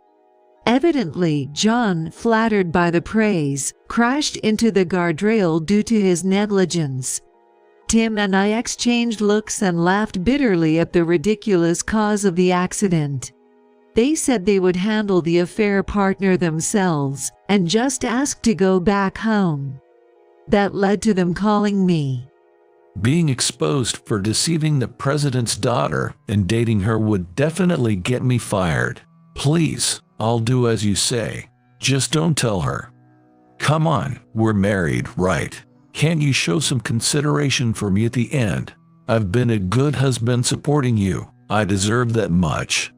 Evidently, John, flattered by the praise, crashed into the guardrail due to his negligence. Tim and I exchanged looks and laughed bitterly at the ridiculous cause of the accident. They said they would handle the affair partner themselves and just asked to go back home. That led to them calling me. Being exposed for deceiving the president's daughter and dating her would definitely get me fired. Please, I'll do as you say. Just don't tell her. Come on, we're married, right? Can't you show some consideration for me at the end? I've been a good husband supporting you. I deserve that much.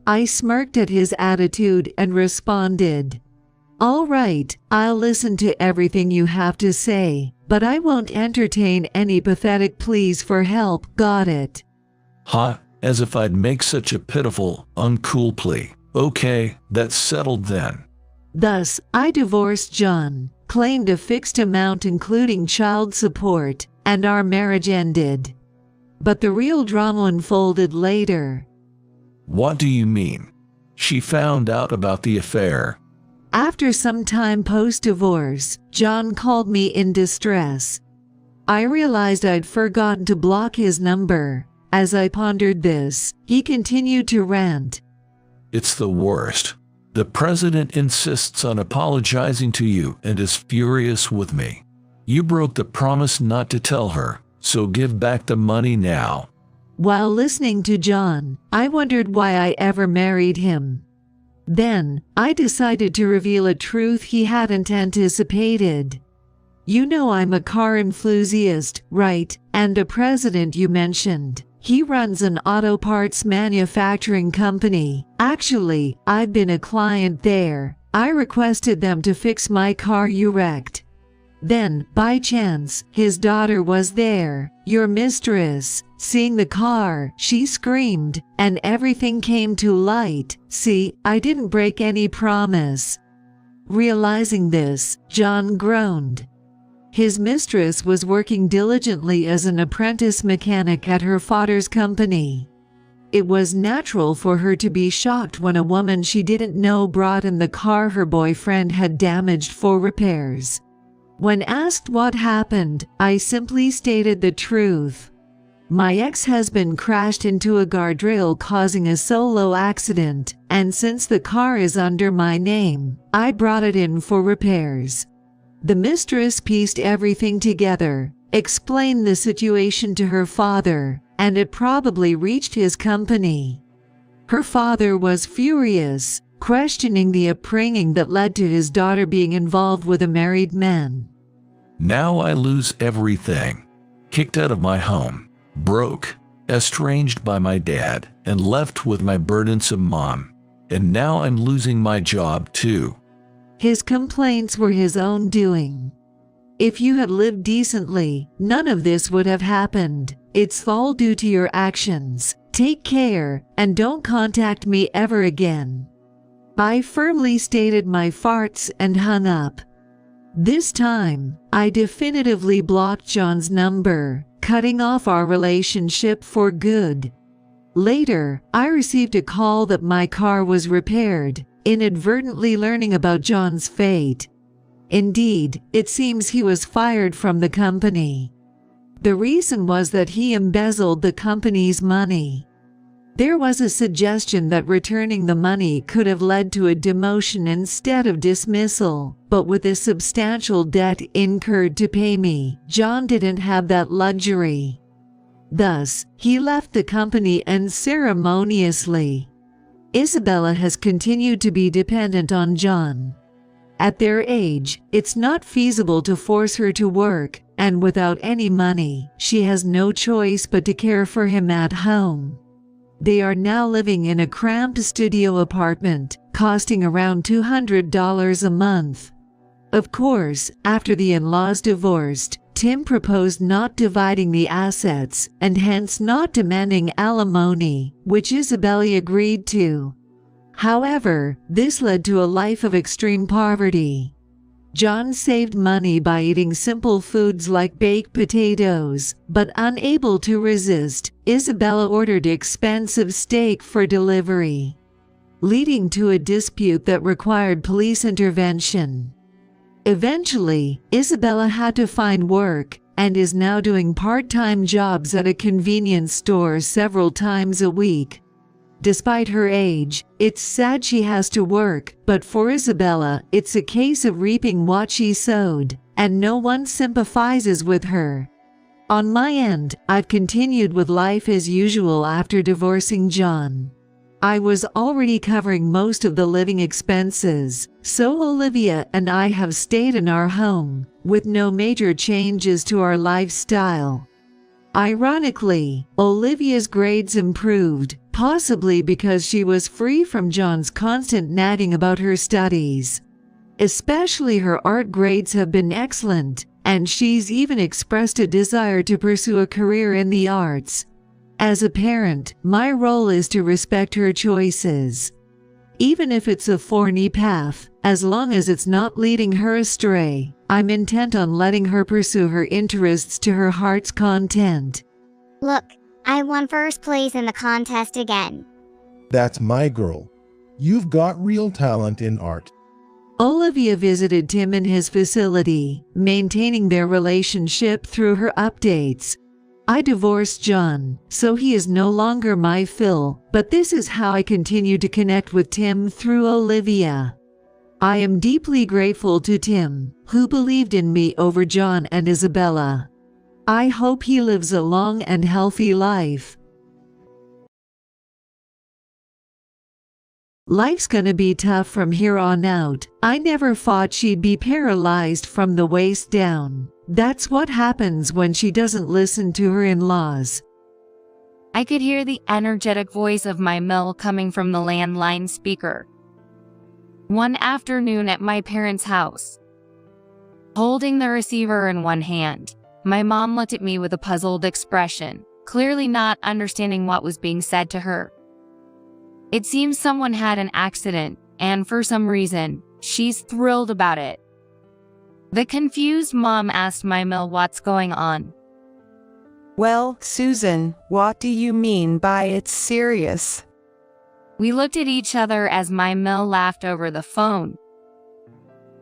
I smirked at his attitude and responded, "All right, I'll listen to everything you have to say, but I won't entertain any pathetic pleas for help, got it?" Huh? As if I'd make such a pitiful, uncool plea. Okay, that's settled then. Thus, I divorced John, claimed a fixed amount including child support, and our marriage ended. But the real drama unfolded later. What do you mean? She found out about the affair. After some time post-divorce, John called me in distress. I realized I'd forgotten to block his number. As I pondered this, he continued to rant. It's the worst. The president insists on apologizing to you and is furious with me. You broke the promise not to tell her. so give back the money now. While listening to John, I wondered why I ever married him. Then, I decided to reveal a truth he hadn't anticipated. You know I'm a car enthusiast, right? And the president you mentioned. He runs an auto parts manufacturing company. Actually, I've been a client there. I requested them to fix my car you wrecked. Then, by chance, his daughter was there, your mistress. Seeing the car, she screamed, and everything came to light. See, I didn't break any promise. Realizing this, John groaned. His mistress was working diligently as an apprentice mechanic at her father's company. It was natural for her to be shocked when a woman she didn't know brought in the car her boyfriend had damaged for repairs. When asked what happened, I simply stated the truth. My ex-husband crashed into a guardrail causing a solo accident, and since the car is under my name, I brought it in for repairs. The mistress pieced everything together, explained the situation to her father, and it probably reached his company. Her father was furious, questioning the upbringing that led to his daughter being involved with a married man. Now I lose everything. Kicked out of my home, broke, estranged by my dad, and left with my burdensome mom. And now I'm losing my job too. His complaints were his own doing. If you had lived decently, none of this would have happened. It's all due to your actions. Take care, and don't contact me ever again. I firmly stated my farts and hung up. This time, I definitively blocked John's number, cutting off our relationship for good. Later, I received a call that my car was repaired, inadvertently learning about John's fate. Indeed, it seems he was fired from the company. The reason was that he embezzled the company's money. There was a suggestion that returning the money could have led to a demotion instead of dismissal, but with a substantial debt incurred to pay me, John didn't have that luxury. Thus, he left the company unceremoniously. Isabella has continued to be dependent on John. At their age, it's not feasible to force her to work, and without any money, she has no choice but to care for him at home. They are now living in a cramped studio apartment, costing around $200 a month. Of course, after the in-laws divorced, Tim proposed not dividing the assets, and hence not demanding alimony, which Isabella agreed to. However, this led to a life of extreme poverty. John saved money by eating simple foods like baked potatoes, but unable to resist, Isabella ordered expensive steak for delivery, leading to a dispute that required police intervention. Eventually, Isabella had to find work, and is now doing part-time jobs at a convenience store several times a week. Despite her age, it's sad she has to work, but for Isabella, it's a case of reaping what she sowed, and no one sympathizes with her. On my end, I've continued with life as usual after divorcing John. I was already covering most of the living expenses, so Olivia and I have stayed in our home, with no major changes to our lifestyle. Ironically, Olivia's grades improved, possibly because she was free from John's constant nagging about her studies. Especially her art grades have been excellent, and she's even expressed a desire to pursue a career in the arts. As a parent, my role is to respect her choices. Even if it's a thorny path, as long as it's not leading her astray, I'm intent on letting her pursue her interests to her heart's content. Look, I won first place in the contest again. That's my girl. You've got real talent in art. Olivia visited Tim in his facility, maintaining their relationship through her updates. I divorced John, so he is no longer my Phil, but this is how I continue to connect with Tim through Olivia. I am deeply grateful to Tim, who believed in me over John and Isabella. I hope he lives a long and healthy life. Life's gonna be tough from here on out. I never thought she'd be paralyzed from the waist down. That's what happens when she doesn't listen to her in-laws. I could hear the energetic voice of my mill coming from the landline speaker. One afternoon at my parents' house, holding the receiver in one hand, my mom looked at me with a puzzled expression, clearly not understanding what was being said to her. It seems someone had an accident, and for some reason, she's thrilled about it. The confused mom asked my mill what's going on. Well, Susan, what do you mean by it's serious? We looked at each other as my mill laughed over the phone.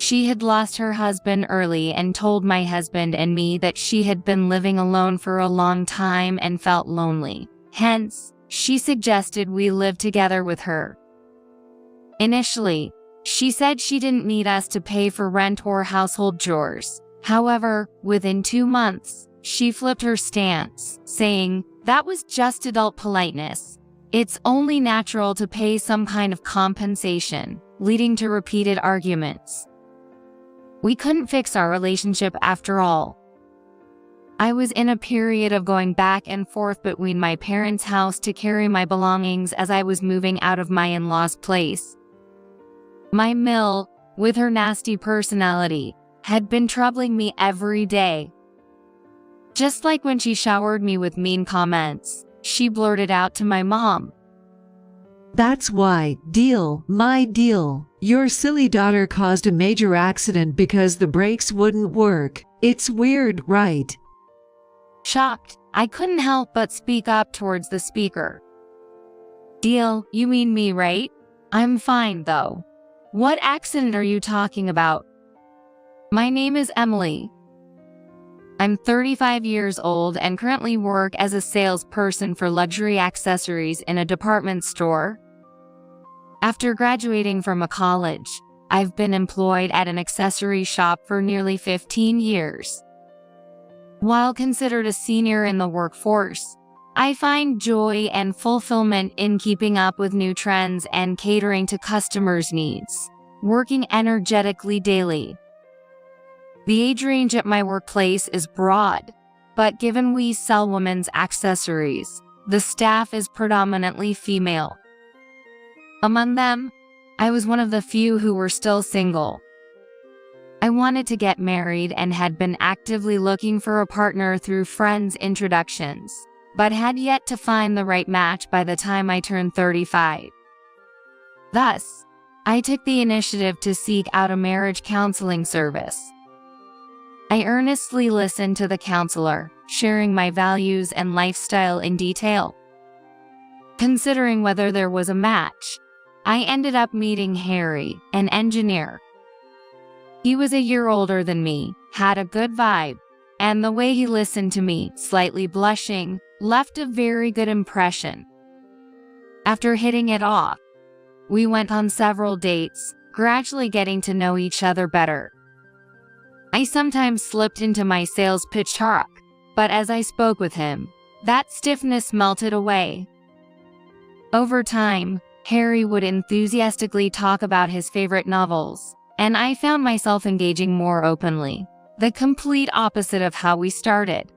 She had lost her husband early and told my husband and me that she had been living alone for a long time and felt lonely. Hence, she suggested we live together with her. Initially, she said she didn't need us to pay for rent or household chores. However, within 2 months, she flipped her stance, saying, "That was just adult politeness. It's only natural to pay some kind of compensation," leading to repeated arguments. We couldn't fix our relationship after all. I was in a period of going back and forth between my parents' house to carry my belongings as I was moving out of my in-laws' place. My mill, with her nasty personality, had been troubling me every day. Just like when she showered me with mean comments, she blurted out to my mom, "That's why, my deal. Your silly daughter caused a major accident because the brakes wouldn't work. It's weird, right?" Shocked, I couldn't help but speak up towards the speaker. "Deal, you mean me, right? I'm fine, though. What accident are you talking about?" "My name is Emily. I'm 35 years old and currently work as a salesperson for luxury accessories in a department store. After graduating from a college, I've been employed at an accessory shop for nearly 15 years. While considered a senior in the workforce, I find joy and fulfillment in keeping up with new trends and catering to customers' needs, working energetically daily. The age range at my workplace is broad, but given we sell women's accessories, the staff is predominantly female. Among them, I was one of the few who were still single. I wanted to get married and had been actively looking for a partner through friends' introductions, but had yet to find the right match by the time I turned 35. Thus, I took the initiative to seek out a marriage counseling service. I earnestly listened to the counselor, sharing my values and lifestyle in detail. Considering whether there was a match, I ended up meeting Harry, an engineer. He was a year older than me, had a good vibe, and the way he listened to me, slightly blushing, left a very good impression. After hitting it off, we went on several dates, gradually getting to know each other better. I sometimes slipped into my sales pitch talk, but as I spoke with him, that stiffness melted away. Over time, Harry would enthusiastically talk about his favorite novels, and I found myself engaging more openly, the complete opposite of how we started.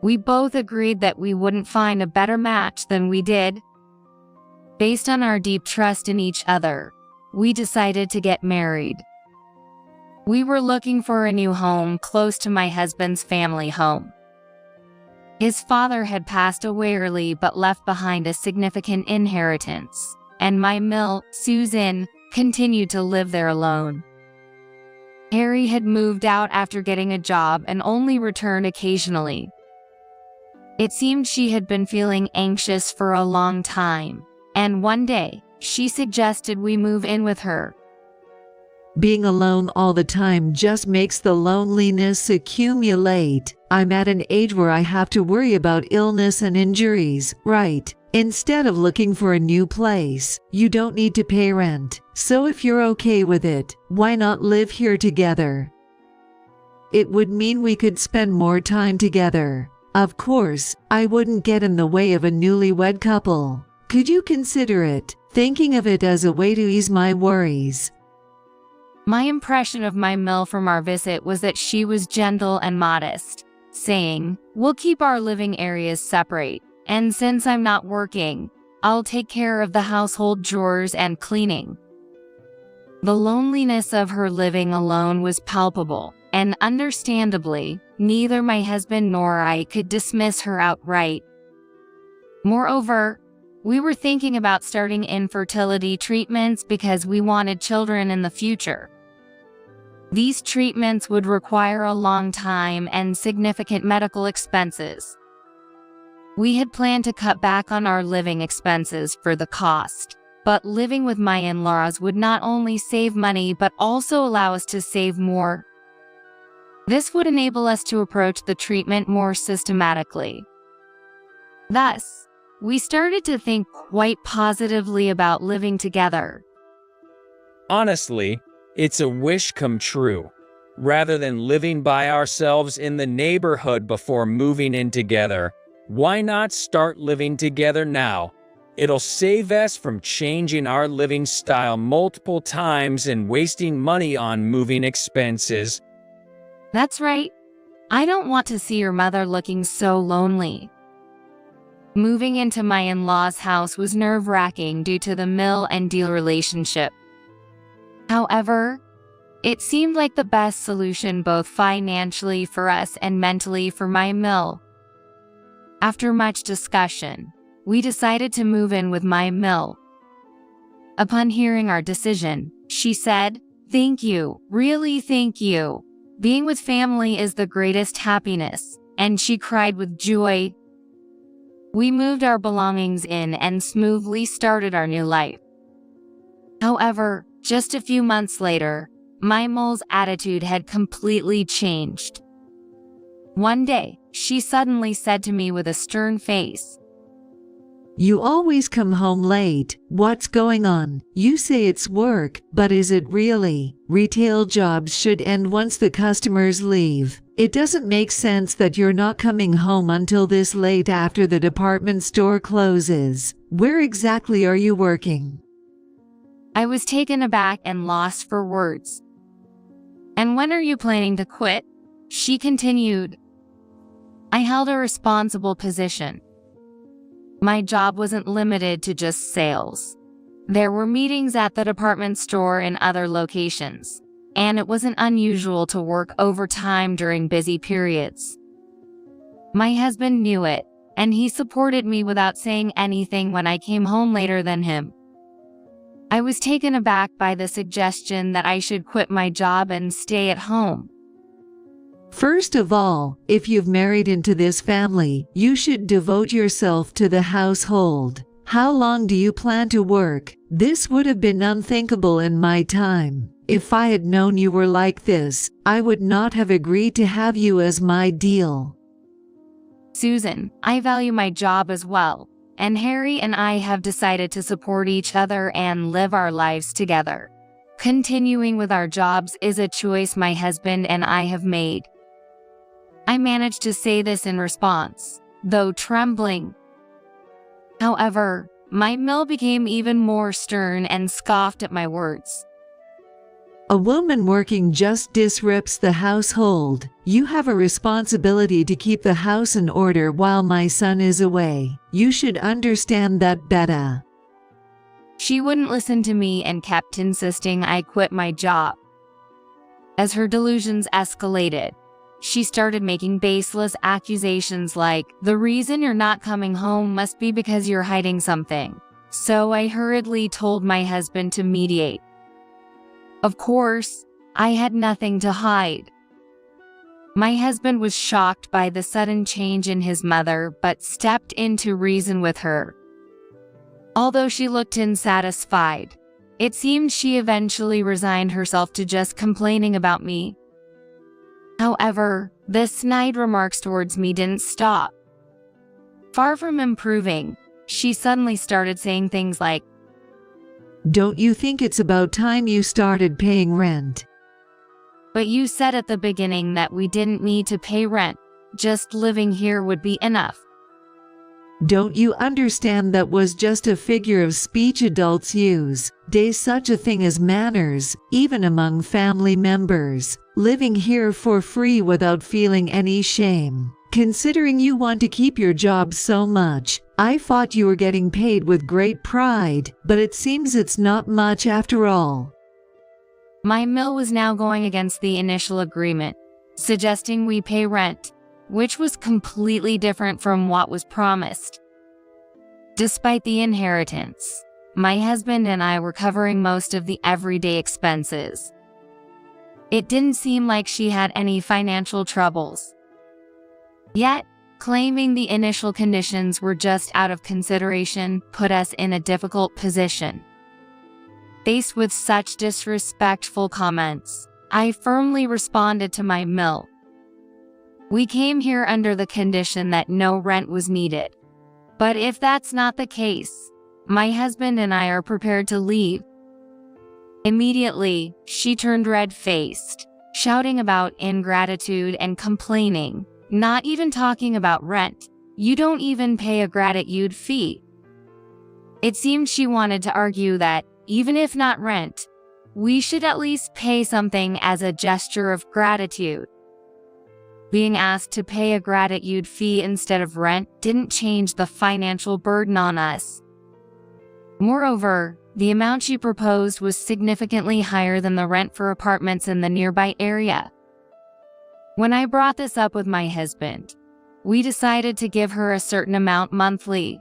We both agreed that we wouldn't find a better match than we did. Based on our deep trust in each other, we decided to get married. We were looking for a new home close to my husband's family home. His father had passed away early but left behind a significant inheritance, and my mill, Susan, continued to live there alone. Harry had moved out after getting a job and only returned occasionally. It seemed she had been feeling anxious for a long time, and one day, she suggested we move in with her. Being alone all the time just makes the loneliness accumulate. I'm at an age where I have to worry about illness and injuries, right? Instead of looking for a new place, you don't need to pay rent. So if you're okay with it, why not live here together? It would mean we could spend more time together. Of course, I wouldn't get in the way of a newlywed couple. Could you consider it, thinking of it as a way to ease my worries? My impression of my mill from our visit was that she was gentle and modest, saying, "We'll keep our living areas separate, and since I'm not working, I'll take care of the household chores and cleaning." The loneliness of her living alone was palpable, and understandably, neither my husband nor I could dismiss her outright. Moreover, we were thinking about starting infertility treatments because we wanted children in the future. These treatments would require a long time and significant medical expenses. We had planned to cut back on our living expenses for the cost, but living with my in-laws would not only save money but also allow us to save more. This would enable us to approach the treatment more systematically. Thus, we started to think quite positively about living together. Honestly, it's a wish come true. Rather than living by ourselves in the neighborhood before moving in together, why not start living together now? It'll save us from changing our living style multiple times and wasting money on moving expenses. That's right. I don't want to see your mother looking so lonely. Moving into my in-laws' house was nerve-wracking due to the mill and deal relationship. However, it seemed like the best solution both financially for us and mentally for my mill. After much discussion, we decided to move in with my mill. Upon hearing our decision, she said, "Thank you, really thank you. Being with family is the greatest happiness," and she cried with joy. We moved our belongings in and smoothly started our new life. However, just a few months later, my mole's attitude had completely changed. One day, she suddenly said to me with a stern face, "You always come home late. What's going on? You say it's work, but is it really? Retail jobs should end once the customers leave. It doesn't make sense that you're not coming home until this late after the department store closes. Where exactly are you working?" I was taken aback and lost for words. "And when are you planning to quit?" she continued. I held a responsible position. My job wasn't limited to just sales. There were meetings at the department store and other locations, and it wasn't unusual to work overtime during busy periods. My husband knew it, and he supported me without saying anything when I came home later than him. I was taken aback by the suggestion that I should quit my job and stay at home. First of all, if you've married into this family, you should devote yourself to the household. How long do you plan to work? This would have been unthinkable in my time. If I had known you were like this, I would not have agreed to have you as my deal. Susan, I value my job as well, and Harry and I have decided to support each other and live our lives together. Continuing with our jobs is a choice my husband and I have made. I managed to say this in response, though trembling. However, my mill became even more stern and scoffed at my words. A woman working just disrupts the household. You have a responsibility to keep the house in order while my son is away. You should understand that better. She wouldn't listen to me and kept insisting I quit my job. As her delusions escalated, she started making baseless accusations like, "The reason you're not coming home must be because you're hiding something." So I hurriedly told my husband to mediate. Of course, I had nothing to hide. My husband was shocked by the sudden change in his mother but stepped in to reason with her. Although she looked unsatisfied, it seemed she eventually resigned herself to just complaining about me. However, the snide remarks towards me didn't stop. Far from improving, she suddenly started saying things like, "Don't you think it's about time you started paying rent?" But you said at the beginning that we didn't need to pay rent, just living here would be enough. Don't you understand that was just a figure of speech adults use? There's such a thing as manners, even among family members. Living here for free without feeling any shame. Considering you want to keep your job so much, I thought you were getting paid with great pride, but it seems it's not much after all. My mill was now going against the initial agreement, suggesting we pay rent, which was completely different from what was promised. Despite the inheritance, my husband and I were covering most of the everyday expenses. It didn't seem like she had any financial troubles. Yet, claiming the initial conditions were just out of consideration put us in a difficult position. Faced with such disrespectful comments, I firmly responded to my mill. We came here under the condition that no rent was needed. But if that's not the case, my husband and I are prepared to leave. Immediately, she turned red-faced, shouting about ingratitude and complaining, not even talking about rent. You don't even pay a gratitude fee. It seemed she wanted to argue that, even if not rent, we should at least pay something as a gesture of gratitude. Being asked to pay a gratitude fee instead of rent didn't change the financial burden on us. Moreover, the amount she proposed was significantly higher than the rent for apartments in the nearby area. When I brought this up with my husband, we decided to give her a certain amount monthly.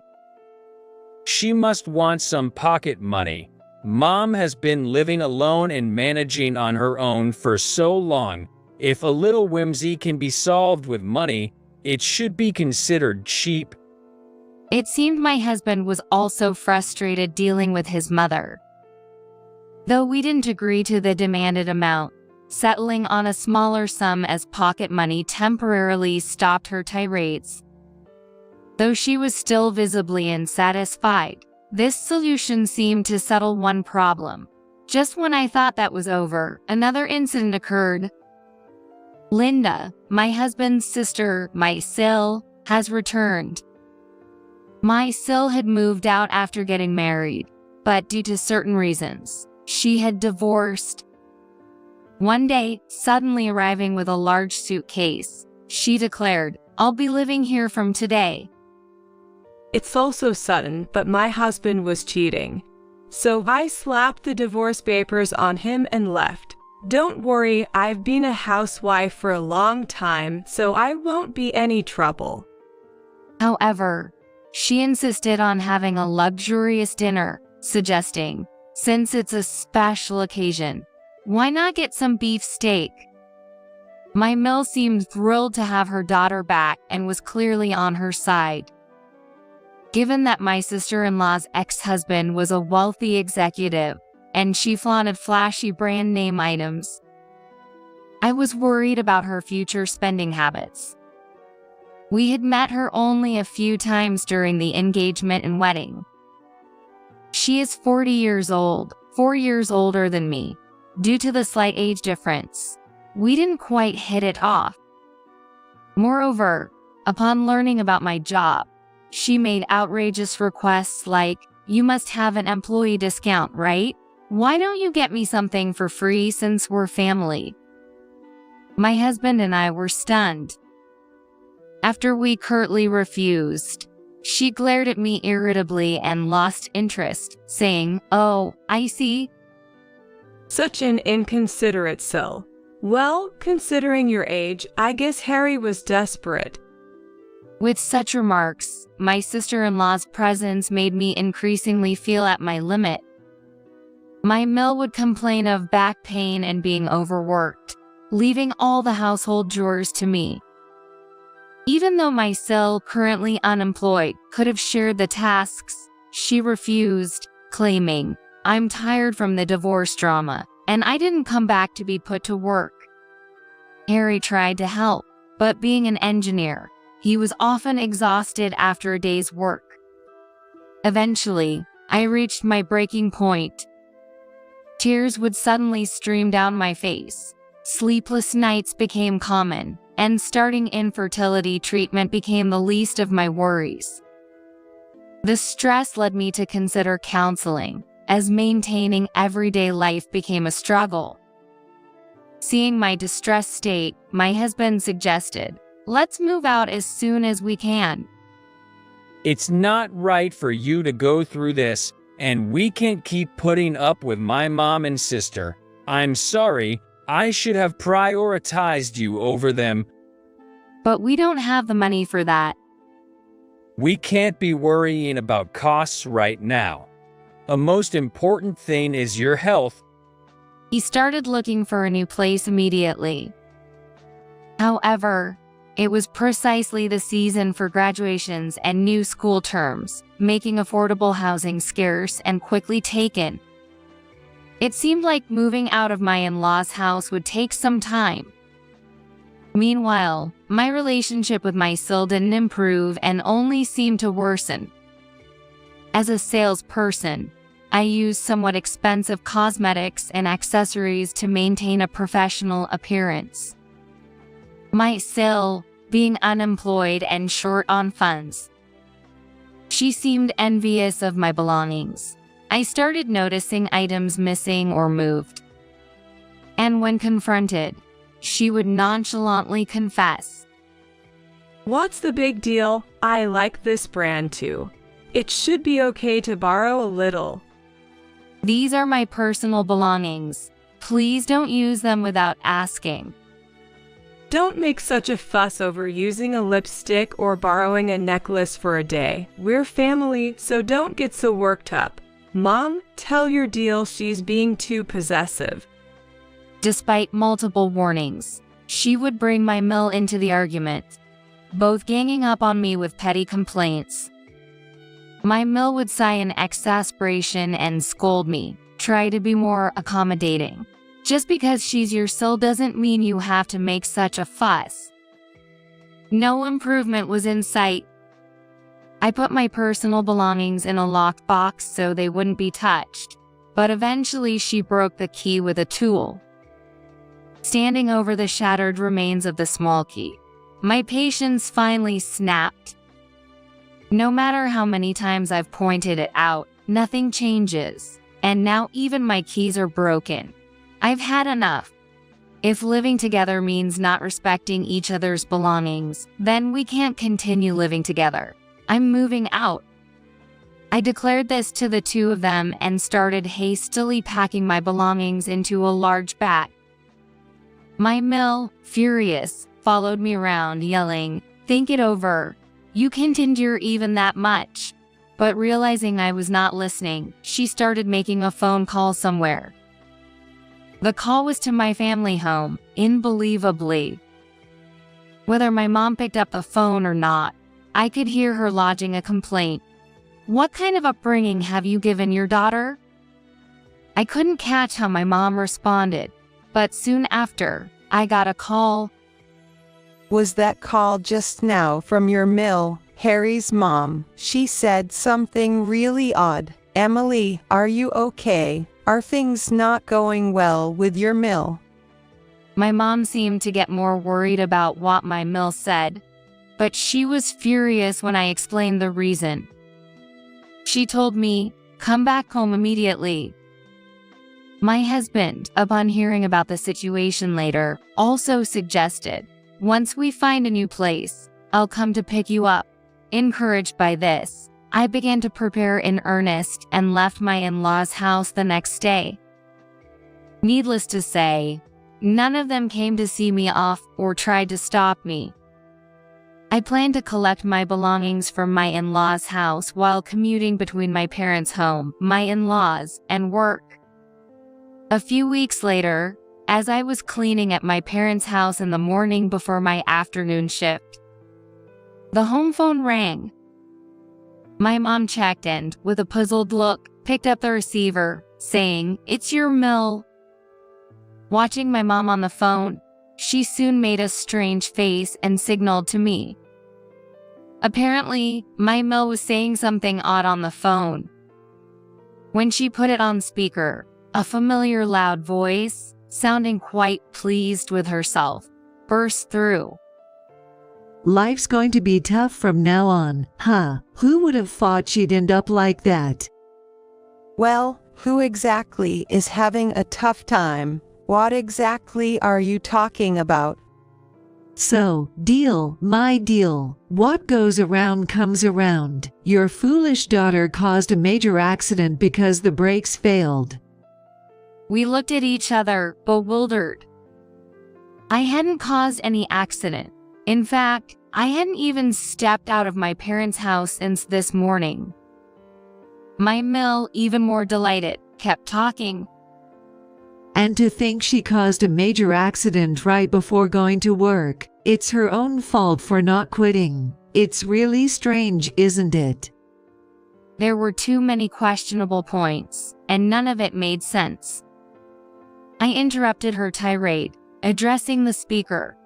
She must want some pocket money. Mom has been living alone and managing on her own for so long. If a little whimsy can be solved with money, it should be considered cheap. It seemed my husband was also frustrated dealing with his mother. Though we didn't agree to the demanded amount, settling on a smaller sum as pocket money temporarily stopped her tirades. Though she was still visibly unsatisfied, this solution seemed to settle one problem. Just when I thought that was over, another incident occurred. Linda, my husband's sister, my Sil, has returned. My Sil had moved out after getting married, but due to certain reasons, she had divorced. One day, suddenly arriving with a large suitcase, she declared, "I'll be living here from today." It's also sudden, but my husband was cheating. So I slapped the divorce papers on him and left. Don't worry, I've been a housewife for a long time, so I won't be any trouble. However, she insisted on having a luxurious dinner, suggesting, since it's a special occasion, why not get some beef steak? My mill seemed thrilled to have her daughter back and was clearly on her side. Given that my sister-in-law's ex-husband was a wealthy executive, and she flaunted flashy brand name items, I was worried about her future spending habits. We had met her only a few times during the engagement and wedding. She is 40 years old, 4 years older than me. Due to the slight age difference, we didn't quite hit it off. Moreover, upon learning about my job, she made outrageous requests like, "You must have an employee discount, right? Why don't you get me something for free since we're family?" My husband and I were stunned. After we curtly refused, she glared at me irritably and lost interest, saying, "Oh, I see." Such an inconsiderate Sil. Well, considering your age, I guess Harry was desperate. With such remarks, my sister-in-law's presence made me increasingly feel at my limit. My mill would complain of back pain and being overworked, leaving all the household chores to me. Even though my Sil, currently unemployed, could have shared the tasks, she refused, claiming, "I'm tired from the divorce drama, and I didn't come back to be put to work." Harry tried to help, but being an engineer, he was often exhausted after a day's work. Eventually, I reached my breaking point. Tears would suddenly stream down my face. Sleepless nights became common, and starting infertility treatment became the least of my worries. The stress led me to consider counseling, as maintaining everyday life became a struggle. Seeing my distressed state, my husband suggested, "Let's move out as soon as we can." It's not right for you to go through this, and we can't keep putting up with my mom and sister. I'm sorry, I should have prioritized you over them. But we don't have the money for that. We can't be worrying about costs right now. A most important thing is your health. He started looking for a new place immediately. However, it was precisely the season for graduations and new school terms, making affordable housing scarce and quickly taken. It seemed like moving out of my in-laws' house would take some time. Meanwhile, my relationship with my SIL didn't improve and only seemed to worsen. As a salesperson, I used somewhat expensive cosmetics and accessories to maintain a professional appearance. My SIL, being unemployed and short on funds, she seemed envious of my belongings. I started noticing items missing or moved. And when confronted, she would nonchalantly confess, What's the big deal? I like this brand too. It should be okay to borrow a little. "These are my personal belongings. Please don't use them without asking." Don't make such a fuss over using a lipstick or borrowing a necklace for a day. We're family, so don't get so worked up. Mom, tell your deal she's being too possessive. Despite multiple warnings, she would bring my mill into the argument, both ganging up on me with petty complaints. My mill would sigh in exasperation and scold me, try to be more accommodating. Just because she's your SIL doesn't mean you have to make such a fuss. No improvement was in sight. I put my personal belongings in a locked box so they wouldn't be touched, but eventually she broke the key with a tool. Standing over the shattered remains of the small key, my patience finally snapped. No matter how many times I've pointed it out, nothing changes, and now even my keys are broken. I've had enough. If living together means not respecting each other's belongings, then we can't continue living together. I'm moving out. I declared this to the two of them and started hastily packing my belongings into a large bag. My mill, furious, followed me around, yelling, "Think it over. You can't endure even that much." But realizing I was not listening, she started making a phone call somewhere. The call was to my family home, unbelievably. Whether my mom picked up the phone or not, I could hear her lodging a complaint. "What kind of upbringing have you given your daughter?" I couldn't catch how my mom responded, but soon after, I got a call. Was that call just now from your mill, Harry's mom? She said something really odd. Emily, are you okay? Are things not going well with your mill? My mom seemed to get more worried about what my mill said, but she was furious when I explained the reason. She told me, "Come back home immediately." My husband, upon hearing about the situation later, also suggested, "Once we find a new place, I'll come to pick you up." Encouraged by this, I began to prepare in earnest and left my in-laws' house the next day. Needless to say, none of them came to see me off or tried to stop me. I planned to collect my belongings from my in-laws' house while commuting between my parents' home, my in-laws, and work. A few weeks later, as I was cleaning at my parents' house in the morning before my afternoon shift, the home phone rang. My mom checked and, with a puzzled look, picked up the receiver, saying, "It's your mill." Watching my mom on the phone, she soon made a strange face and signaled to me. Apparently, my mill was saying something odd on the phone. When she put it on speaker, a familiar loud voice, sounding quite pleased with herself, burst through. Life's going to be tough from now on, huh? Who would have thought she'd end up like that? Well, who exactly is having a tough time? What exactly are you talking about? So, deal, my deal. What goes around comes around. Your foolish daughter caused a major accident because the brakes failed. We looked at each other, bewildered. I hadn't caused any accident. In fact, I hadn't even stepped out of my parents' house since this morning. My Mill, even more delighted, kept talking. And to think she caused a major accident right before going to work. It's her own fault for not quitting. It's really strange, isn't it? There were too many questionable points, and none of it made sense. I interrupted her tirade, addressing the speaker.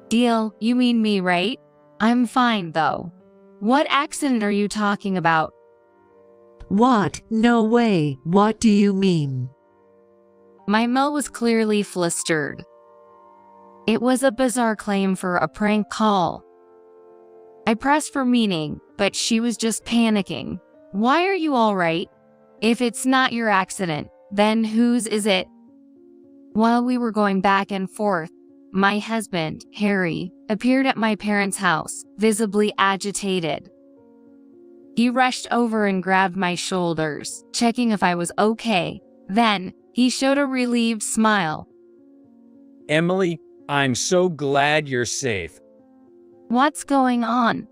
Deal, you mean me, right? I'm fine, though. What accident are you talking about? What? No way. What do you mean? My Mill was clearly flustered. It was a bizarre claim for a prank call. I pressed for meaning, but she was just panicking. Why are you all right? If it's not your accident, then whose is it? While we were going back and forth, my husband, Harry, appeared at my parents' house, visibly agitated. He rushed over and grabbed my shoulders, checking if I was okay. Then, he showed a relieved smile. Emily, I'm so glad you're safe. What's going on?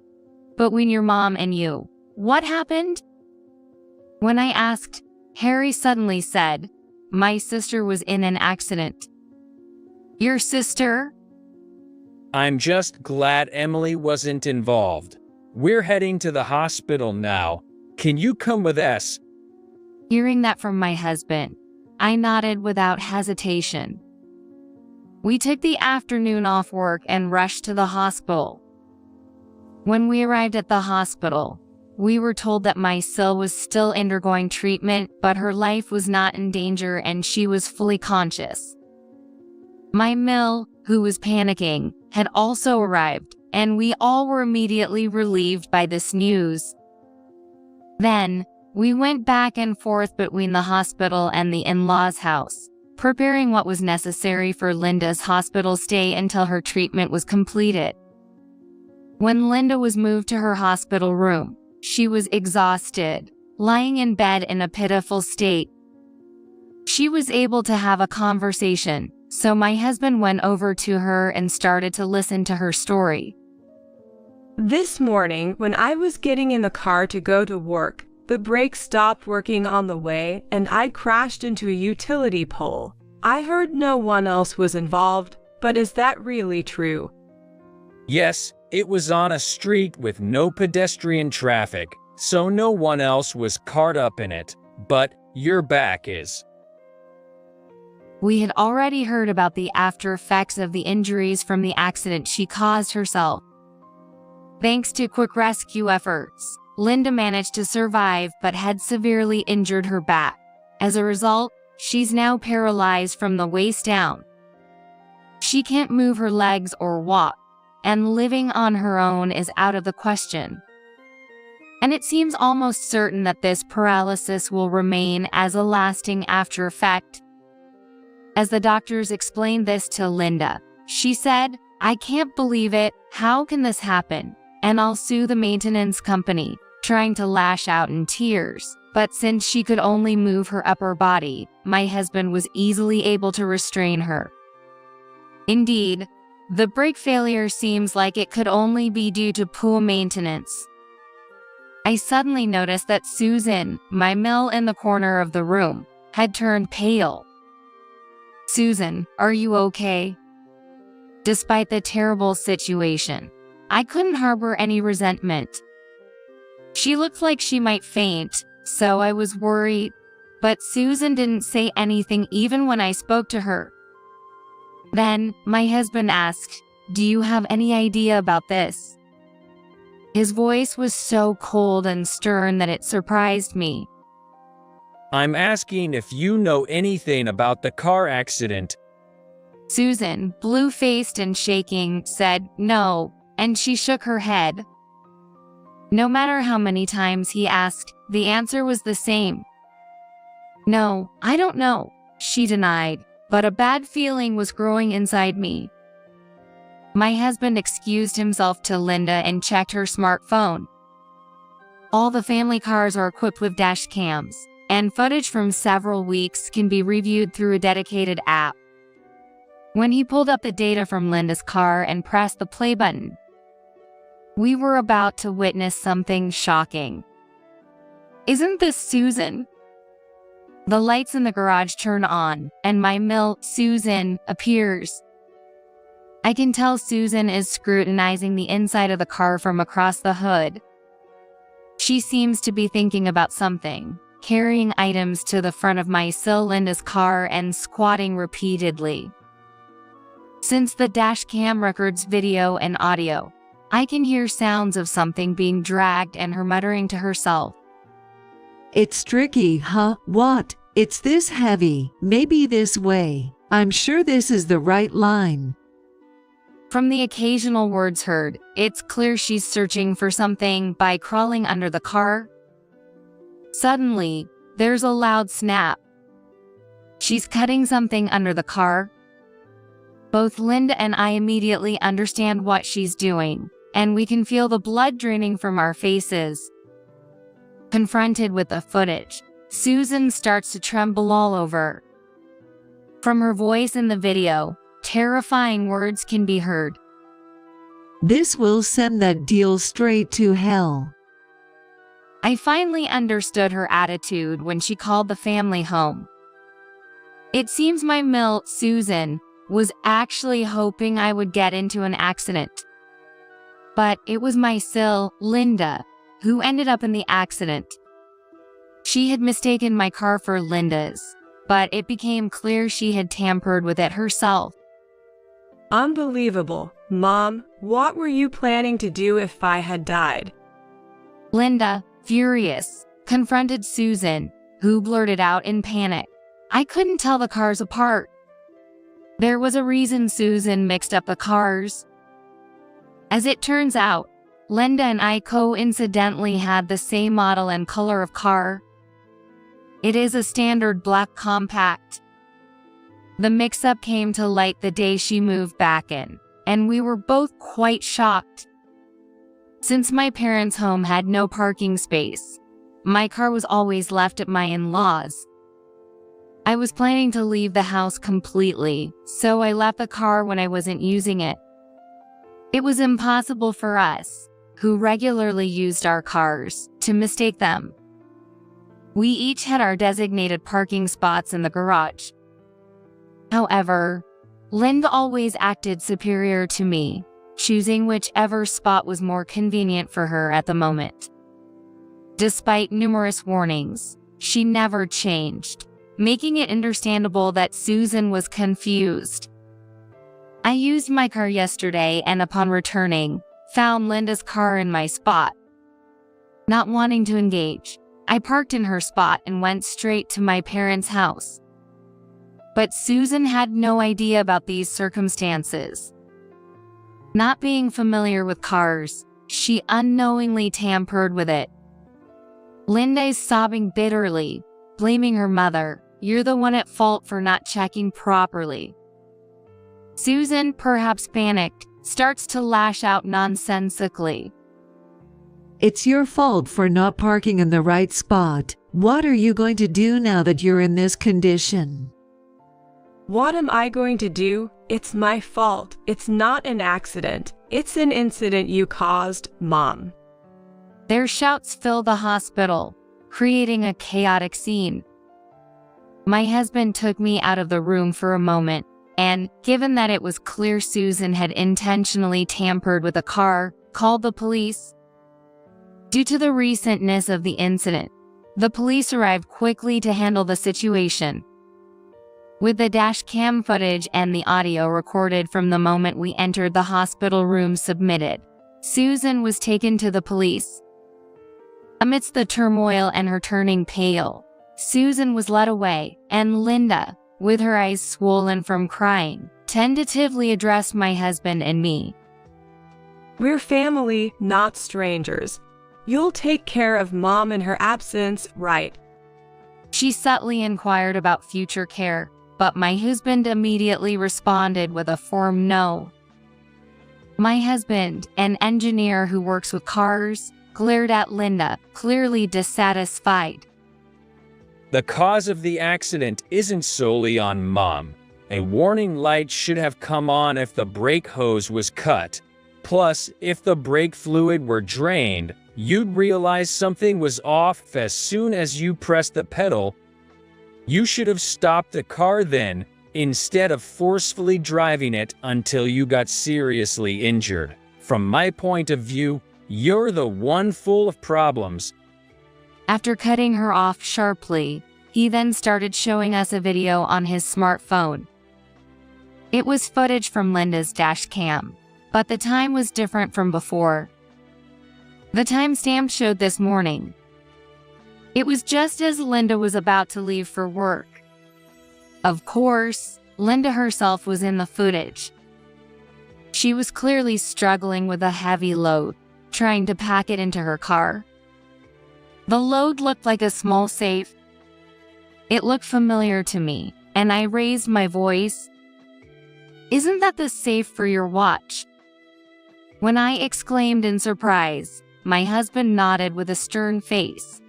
Between your mom and you, what happened? When I asked, Harry suddenly said, my sister was in an accident. Your sister? I'm just glad Emily wasn't involved. We're heading to the hospital now. Can you come with us? Hearing that from my husband, I nodded without hesitation. We took the afternoon off work and rushed to the hospital. When we arrived at the hospital, we were told that my Sil was still undergoing treatment, but her life was not in danger and she was fully conscious. My Mill, who was panicking, had also arrived, and we all were immediately relieved by this news. Then, we went back and forth between the hospital and the in-laws' house, preparing what was necessary for Linda's hospital stay until her treatment was completed. When Linda was moved to her hospital room, she was exhausted, lying in bed in a pitiful state. She was able to have a conversation, so my husband went over to her and started to listen to her story. This morning, when I was getting in the car to go to work, the brakes stopped working on the way and I crashed into a utility pole. I heard no one else was involved, but is that really true? Yes, it was on a street with no pedestrian traffic, so no one else was caught up in it, but your back is. We had already heard about the after effects of the injuries from the accident she caused herself. Thanks to quick rescue efforts, Linda managed to survive but had severely injured her back. As a result, she's now paralyzed from the waist down. She can't move her legs or walk, and living on her own is out of the question. And it seems almost certain that this paralysis will remain as a lasting after effect. As the doctors explained this to Linda, she said, I can't believe it, how can this happen? And I'll sue the maintenance company, trying to lash out in tears. But since she could only move her upper body, my husband was easily able to restrain her. Indeed, the brake failure seems like it could only be due to poor maintenance. I suddenly noticed that Susan, my Mill in the corner of the room, had turned pale. Susan, are you okay? Despite the terrible situation, I couldn't harbor any resentment. She looked like she might faint, so I was worried, but Susan didn't say anything even when I spoke to her. Then, my husband asked, do you have any idea about this? His voice was so cold and stern that it surprised me. I'm asking if you know anything about the car accident. Susan, blue-faced and shaking, said no, and she shook her head. No matter how many times he asked, the answer was the same. No, I don't know, she denied, but a bad feeling was growing inside me. My husband excused himself to Linda and checked her smartphone. All the family cars are equipped with dash cams, and footage from several weeks can be reviewed through a dedicated app. When he pulled up the data from Linda's car and pressed the play button, we were about to witness something shocking. Isn't this Susan? The lights in the garage turn on, and my Susan appears. I can tell Susan is scrutinizing the inside of the car from across the hood. She seems to be thinking about something, carrying items to the front of my Linda's car and squatting repeatedly. Since the dash cam records video and audio, I can hear sounds of something being dragged and her muttering to herself. It's tricky, huh? What? It's this heavy, maybe this way. I'm sure this is the right line. From the occasional words heard, it's clear she's searching for something by crawling under the car. Suddenly, there's a loud snap. She's cutting something under the car. Both Linda and I immediately understand what she's doing, and we can feel the blood draining from our faces. Confronted with the footage, Susan starts to tremble all over. From her voice in the video, terrifying words can be heard. This will send that deal straight to hell. I finally understood her attitude when she called the family home. It seems my Susan was actually hoping I would get into an accident. But it was my Linda, who ended up in the accident. She had mistaken my car for Linda's, but it became clear she had tampered with it herself. Unbelievable. Mom, what were you planning to do if I had died? Linda, furious, confronted Susan, who blurted out in panic, I couldn't tell the cars apart. There was a reason Susan mixed up the cars. As it turns out, Linda and I coincidentally had the same model and color of car. It is a standard black compact. The mix-up came to light the day she moved back in, and we were both quite shocked. Since my parents' home had no parking space, my car was always left at my in-laws. I was planning to leave the house completely, so I left the car when I wasn't using it. It was impossible for us, who regularly used our cars, to mistake them. We each had our designated parking spots in the garage. However, Linda always acted superior to me, choosing whichever spot was more convenient for her at the moment. Despite numerous warnings, she never changed, making it understandable that Susan was confused. I used my car yesterday and upon returning, found Linda's car in my spot. Not wanting to engage, I parked in her spot and went straight to my parents' house. But Susan had no idea about these circumstances. Not being familiar with cars, she unknowingly tampered with it. Linda is sobbing bitterly, blaming her mother. You're the one at fault for not checking properly. Susan, perhaps panicked, starts to lash out nonsensically. It's your fault for not parking in the right spot. What are you going to do now that you're in this condition? What am I going to do? It's my fault. It's not an accident. It's an incident you caused, Mom. Their shouts fill the hospital, creating a chaotic scene. My husband took me out of the room for a moment, and, given that it was clear Susan had intentionally tampered with a car, called the police. Due to the recentness of the incident, the police arrived quickly to handle the situation. With the dash cam footage and the audio recorded from the moment we entered the hospital room submitted, Susan was taken to the police. Amidst the turmoil and her turning pale, Susan was led away, and Linda, with her eyes swollen from crying, tentatively addressed my husband and me. We're family, not strangers. You'll take care of Mom in her absence, right? She subtly inquired about future care, but my husband immediately responded with a firm no. My husband, an engineer who works with cars, glared at Linda, clearly dissatisfied. The cause of the accident isn't solely on Mom. A warning light should have come on if the brake hose was cut. Plus, if the brake fluid were drained, you'd realize something was off as soon as you pressed the pedal. You should have stopped the car then, instead of forcefully driving it until you got seriously injured. From my point of view, you're the one full of problems. After cutting her off sharply, he then started showing us a video on his smartphone. It was footage from Linda's dash cam, but the time was different from before. The timestamp showed this morning. It was just as Linda was about to leave for work. Of course, Linda herself was in the footage. She was clearly struggling with a heavy load, trying to pack it into her car. The load looked like a small safe. It looked familiar to me, and I raised my voice. "Isn't that the safe for your watch?" When I exclaimed in surprise, my husband nodded with a stern face.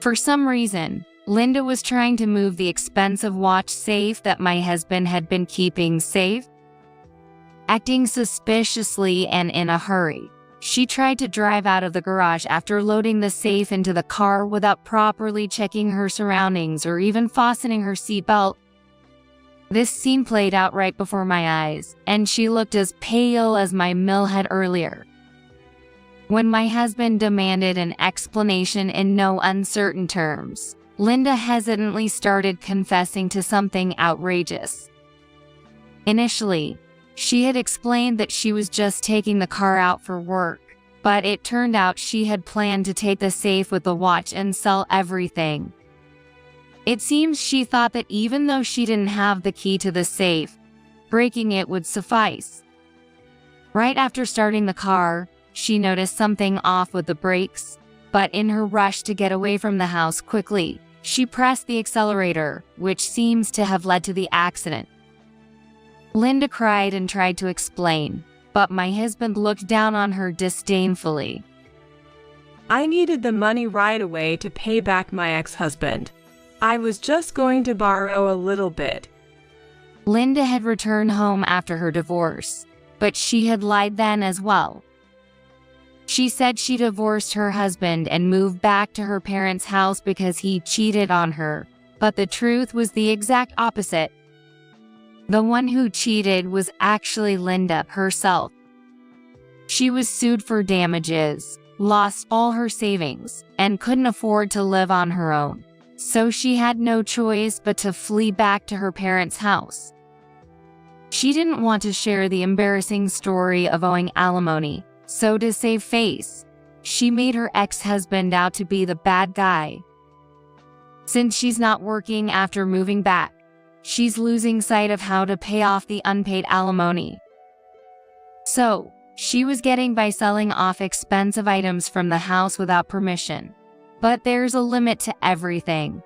For some reason, Linda was trying to move the expensive watch safe that my husband had been keeping safe. Acting suspiciously and in a hurry, she tried to drive out of the garage after loading the safe into the car without properly checking her surroundings or even fastening her seatbelt. This scene played out right before my eyes, and she looked as pale as my mill had earlier. When my husband demanded an explanation in no uncertain terms, Linda hesitantly started confessing to something outrageous. Initially, she had explained that she was just taking the car out for work, but it turned out she had planned to take the safe with the watch and sell everything. It seems she thought that even though she didn't have the key to the safe, breaking it would suffice. Right after starting the car, she noticed something off with the brakes, but in her rush to get away from the house quickly, she pressed the accelerator, which seems to have led to the accident. Linda cried and tried to explain, but my husband looked down on her disdainfully. I needed the money right away to pay back my ex-husband. I was just going to borrow a little bit. Linda had returned home after her divorce, but she had lied then as well. She said she divorced her husband and moved back to her parents' house because he cheated on her, but the truth was the exact opposite. The one who cheated was actually Linda herself. She was sued for damages, lost all her savings, and couldn't afford to live on her own, so she had no choice but to flee back to her parents' house. She didn't want to share the embarrassing story of owing alimony, so to save face, she made her ex-husband out to be the bad guy. Since she's not working after moving back, she's losing sight of how to pay off the unpaid alimony. So, she was getting by selling off expensive items from the house without permission. But there's a limit to everything.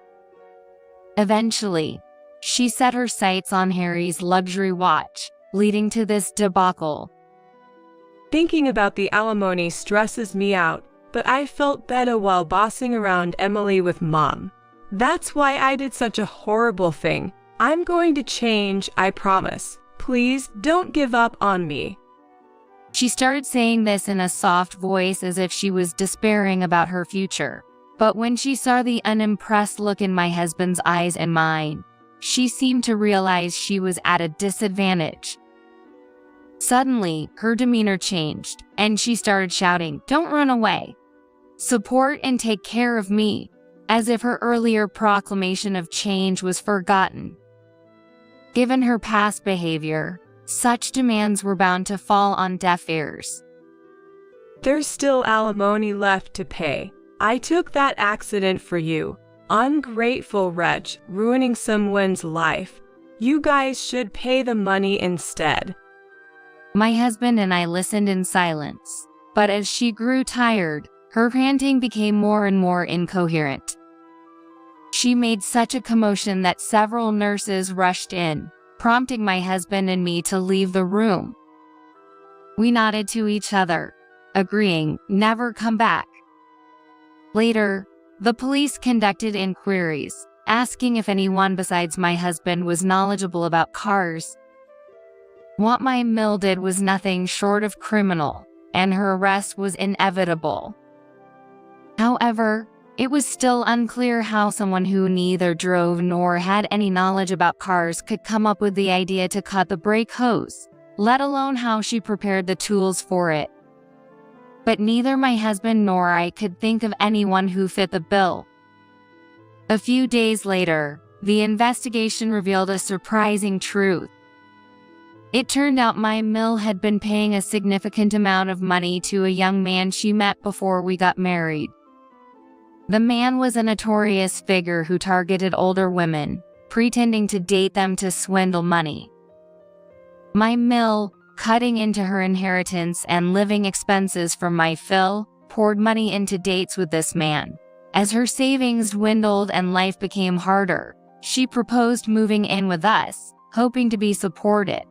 Eventually, she set her sights on Harry's luxury watch, leading to this debacle. Thinking about the alimony stresses me out, but I felt better while bossing around Emily with Mom. That's why I did such a horrible thing. I'm going to change, I promise. Please don't give up on me. She started saying this in a soft voice as if she was despairing about her future. But when she saw the unimpressed look in my husband's eyes and mine, she seemed to realize she was at a disadvantage. Suddenly, her demeanor changed, and she started shouting, "Don't run away. Support and take care of me," as if her earlier proclamation of change was forgotten. Given her past behavior, such demands were bound to fall on deaf ears. There's still alimony left to pay. I took that accident for you. Ungrateful wretch, ruining someone's life. You guys should pay the money instead. My husband and I listened in silence, but as she grew tired, her panting became more and more incoherent. She made such a commotion that several nurses rushed in, prompting my husband and me to leave the room. We nodded to each other, agreeing never come back. Later, the police conducted inquiries, asking if anyone besides my husband was knowledgeable about cars. What my mill did was nothing short of criminal, and her arrest was inevitable. However, it was still unclear how someone who neither drove nor had any knowledge about cars could come up with the idea to cut the brake hose, let alone how she prepared the tools for it. But neither my husband nor I could think of anyone who fit the bill. A few days later, the investigation revealed a surprising truth. It turned out my mill had been paying a significant amount of money to a young man she met before we got married. The man was a notorious figure who targeted older women, pretending to date them to swindle money. My mill, cutting into her inheritance and living expenses from my fill, poured money into dates with this man. As her savings dwindled and life became harder, she proposed moving in with us, hoping to be supported.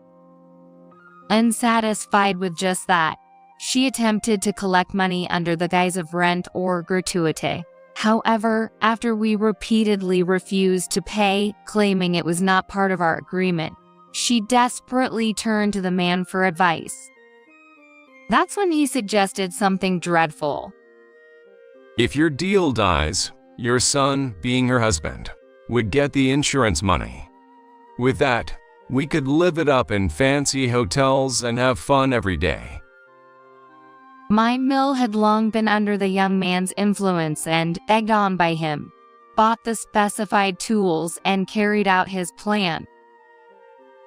Unsatisfied with just that, she attempted to collect money under the guise of rent or gratuity. However, after we repeatedly refused to pay, claiming it was not part of our agreement, she desperately turned to the man for advice. That's when he suggested something dreadful. If your deal dies, your son, being her husband, would get the insurance money. With that, we could live it up in fancy hotels and have fun every day. My mill had long been under the young man's influence and, egged on by him, bought the specified tools and carried out his plan.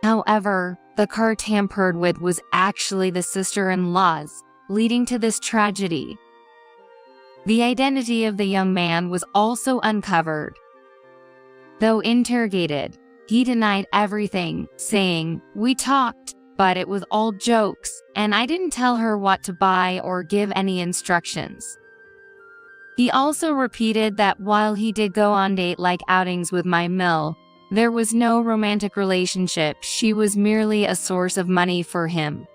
However, the car tampered with was actually the sister-in-law's, leading to this tragedy. The identity of the young man was also uncovered. Though interrogated, he denied everything, saying, "We talked, but it was all jokes, and I didn't tell her what to buy or give any instructions." He also repeated that while he did go on date-like outings with my mill, there was no romantic relationship. She was merely a source of money for him.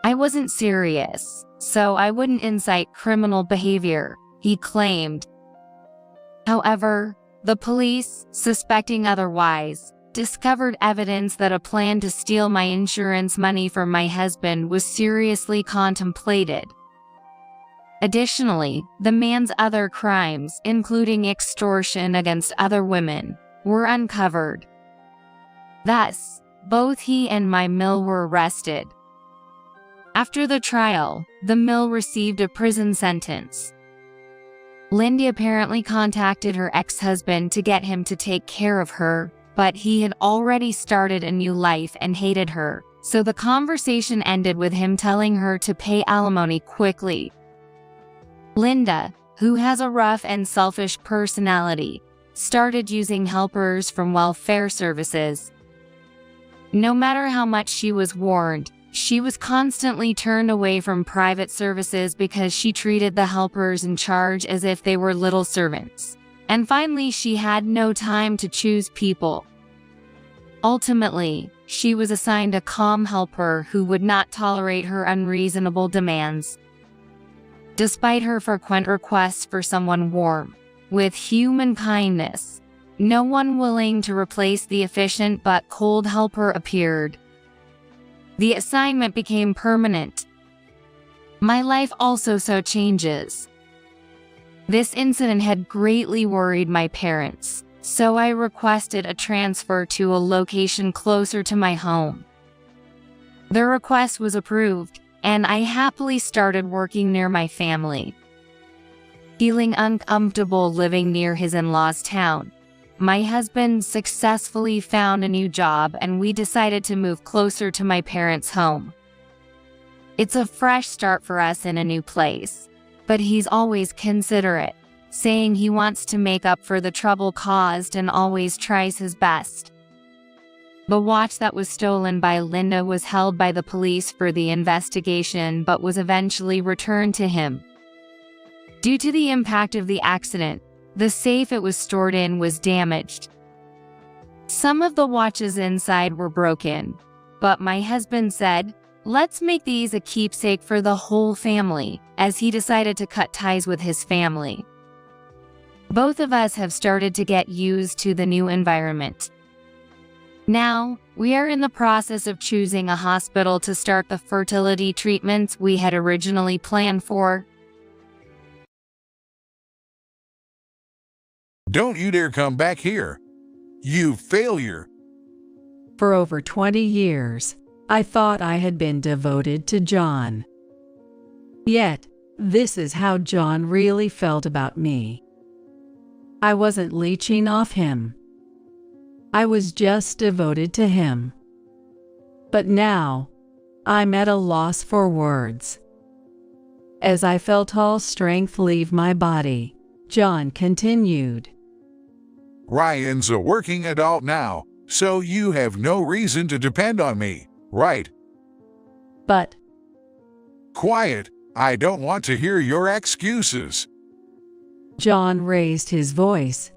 I wasn't serious, so I wouldn't incite criminal behavior, he claimed. However, the police, suspecting otherwise, discovered evidence that a plan to steal my insurance money from my husband was seriously contemplated. Additionally, the man's other crimes, including extortion against other women, were uncovered. Thus, both he and my mill were arrested. After the trial, the mill received a prison sentence. Lindy apparently contacted her ex-husband to get him to take care of her, but he had already started a new life and hated her, so the conversation ended with him telling her to pay alimony quickly. Linda, who has a rough and selfish personality, started using helpers from welfare services. No matter how much she was warned, she was constantly turned away from private services because she treated the helpers in charge as if they were little servants. And finally, she had no time to choose people. Ultimately, she was assigned a calm helper who would not tolerate her unreasonable demands. Despite her frequent requests for someone warm, with human kindness, no one willing to replace the efficient but cold helper appeared. The assignment became permanent. My life also saw changes. This incident had greatly worried my parents, so I requested a transfer to a location closer to my home. The request was approved, and I happily started working near my family. Feeling uncomfortable living near his in-laws' town, my husband successfully found a new job and we decided to move closer to my parents' home. It's a fresh start for us in a new place, but he's always considerate, saying he wants to make up for the trouble caused and always tries his best. The watch that was stolen by Linda was held by the police for the investigation but was eventually returned to him. Due to the impact of the accident, the safe it was stored in was damaged. Some of the watches inside were broken, but my husband said, "Let's make these a keepsake for the whole family," as he decided to cut ties with his family. Both of us have started to get used to the new environment. Now, we are in the process of choosing a hospital to start the fertility treatments we had originally planned for. Don't you dare come back here. You failure. For over 20 years, I thought I had been devoted to John. Yet, this is how John really felt about me. I wasn't leeching off him. I was just devoted to him. But now, I'm at a loss for words. As I felt all strength leave my body, John continued. Ryan's a working adult now, so you have no reason to depend on me, right? But, Quiet, I don't want to hear your excuses. John raised his voice.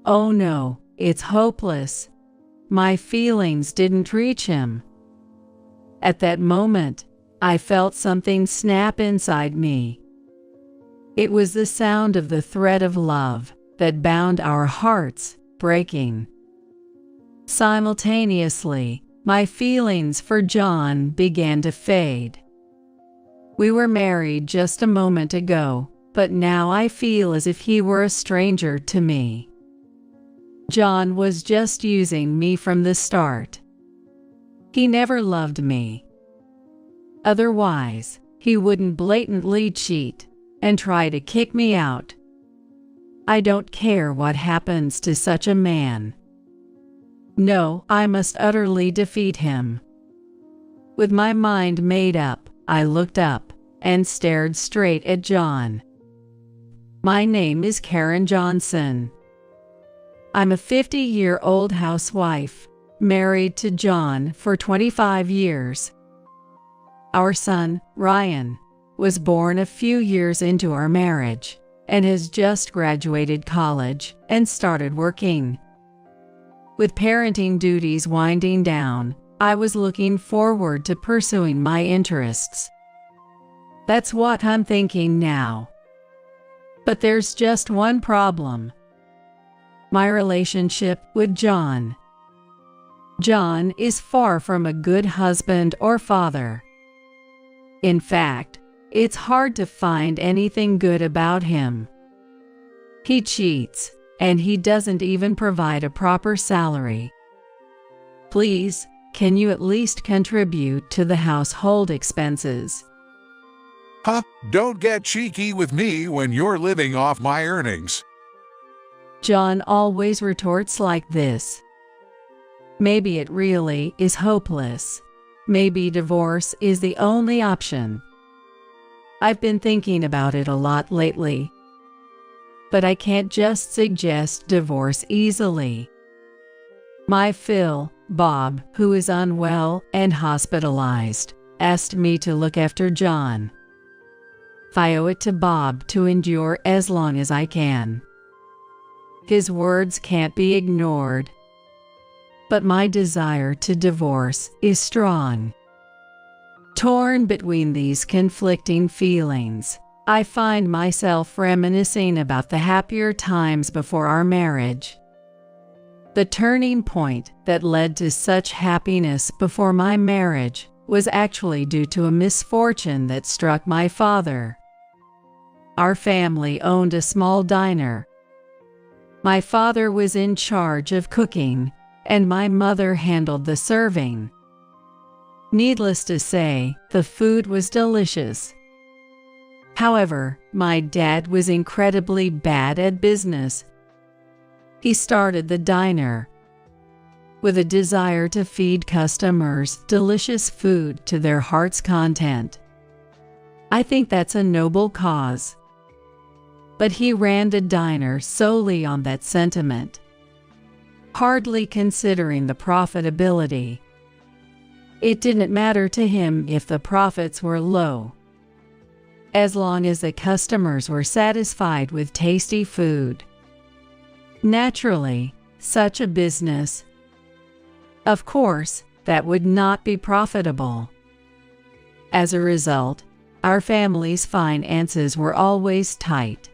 Oh no, it's hopeless. My feelings didn't reach him. At that moment, I felt something snap inside me. It was the sound of the thread of love that bound our hearts breaking. Simultaneously, my feelings for John began to fade. We were married just a moment ago, but now I feel as if he were a stranger to me. John was just using me from the start. He never loved me. Otherwise, he wouldn't blatantly cheat and try to kick me out. I don't care what happens to such a man. No, I must utterly defeat him. With my mind made up, I looked up and stared straight at John. My name is Karen Johnson. I'm a 50-year-old housewife, married to John for 25 years. Our son, Ryan, was born a few years into our marriage and has just graduated college and started working. With parenting duties winding down, I was looking forward to pursuing my interests. That's what I'm thinking now. But there's just one problem. My relationship with John. John is far from a good husband or father. In fact, it's hard to find anything good about him. He cheats, and he doesn't even provide a proper salary. Please, can you at least contribute to the household expenses? Huh? Don't get cheeky with me when you're living off my earnings. John always retorts like this. Maybe it really is hopeless. Maybe divorce is the only option. I've been thinking about it a lot lately. But I can't just suggest divorce easily. My Phil, Bob, who is unwell and hospitalized, asked me to look after John. I owe it to Bob to endure as long as I can. His words can't be ignored. But my desire to divorce is strong. Torn between these conflicting feelings, I find myself reminiscing about the happier times before our marriage. The turning point that led to such happiness before my marriage was actually due to a misfortune that struck my father. Our family owned a small diner. My father was in charge of cooking, and my mother handled the serving. Needless to say, the food was delicious. However, my dad was incredibly bad at business. He started the diner with a desire to feed customers delicious food to their heart's content. I think that's a noble cause. but he ran the diner solely on that sentiment, hardly considering the profitability. It didn't matter to him if the profits were low, as long as the customers were satisfied with tasty food. Naturally, such a business, of course, that would not be profitable. As a result, our family's finances were always tight.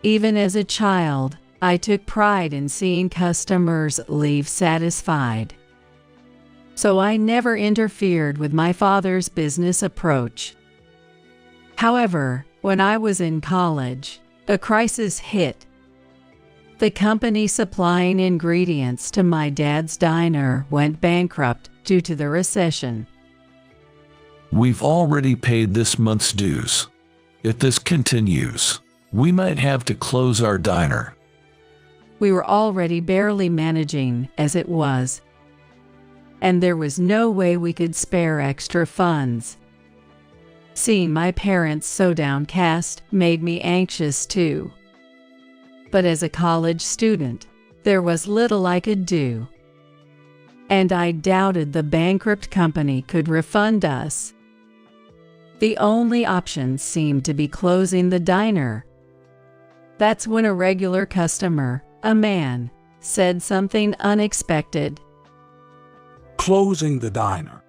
Even as a child, I took pride in seeing customers leave satisfied. So I never interfered with my father's business approach. However, when I was in college, a crisis hit. The company supplying ingredients to my dad's diner went bankrupt due to the recession. We've already paid this month's dues. If this continues, we might have to close our diner. We were already barely managing as it was, and there was no way we could spare extra funds. Seeing my parents so downcast made me anxious too. But as a college student, there was little I could do. And I doubted the bankrupt company could refund us. The only option seemed to be closing the diner. That's when a regular customer, a man, said something unexpected. Closing the diner.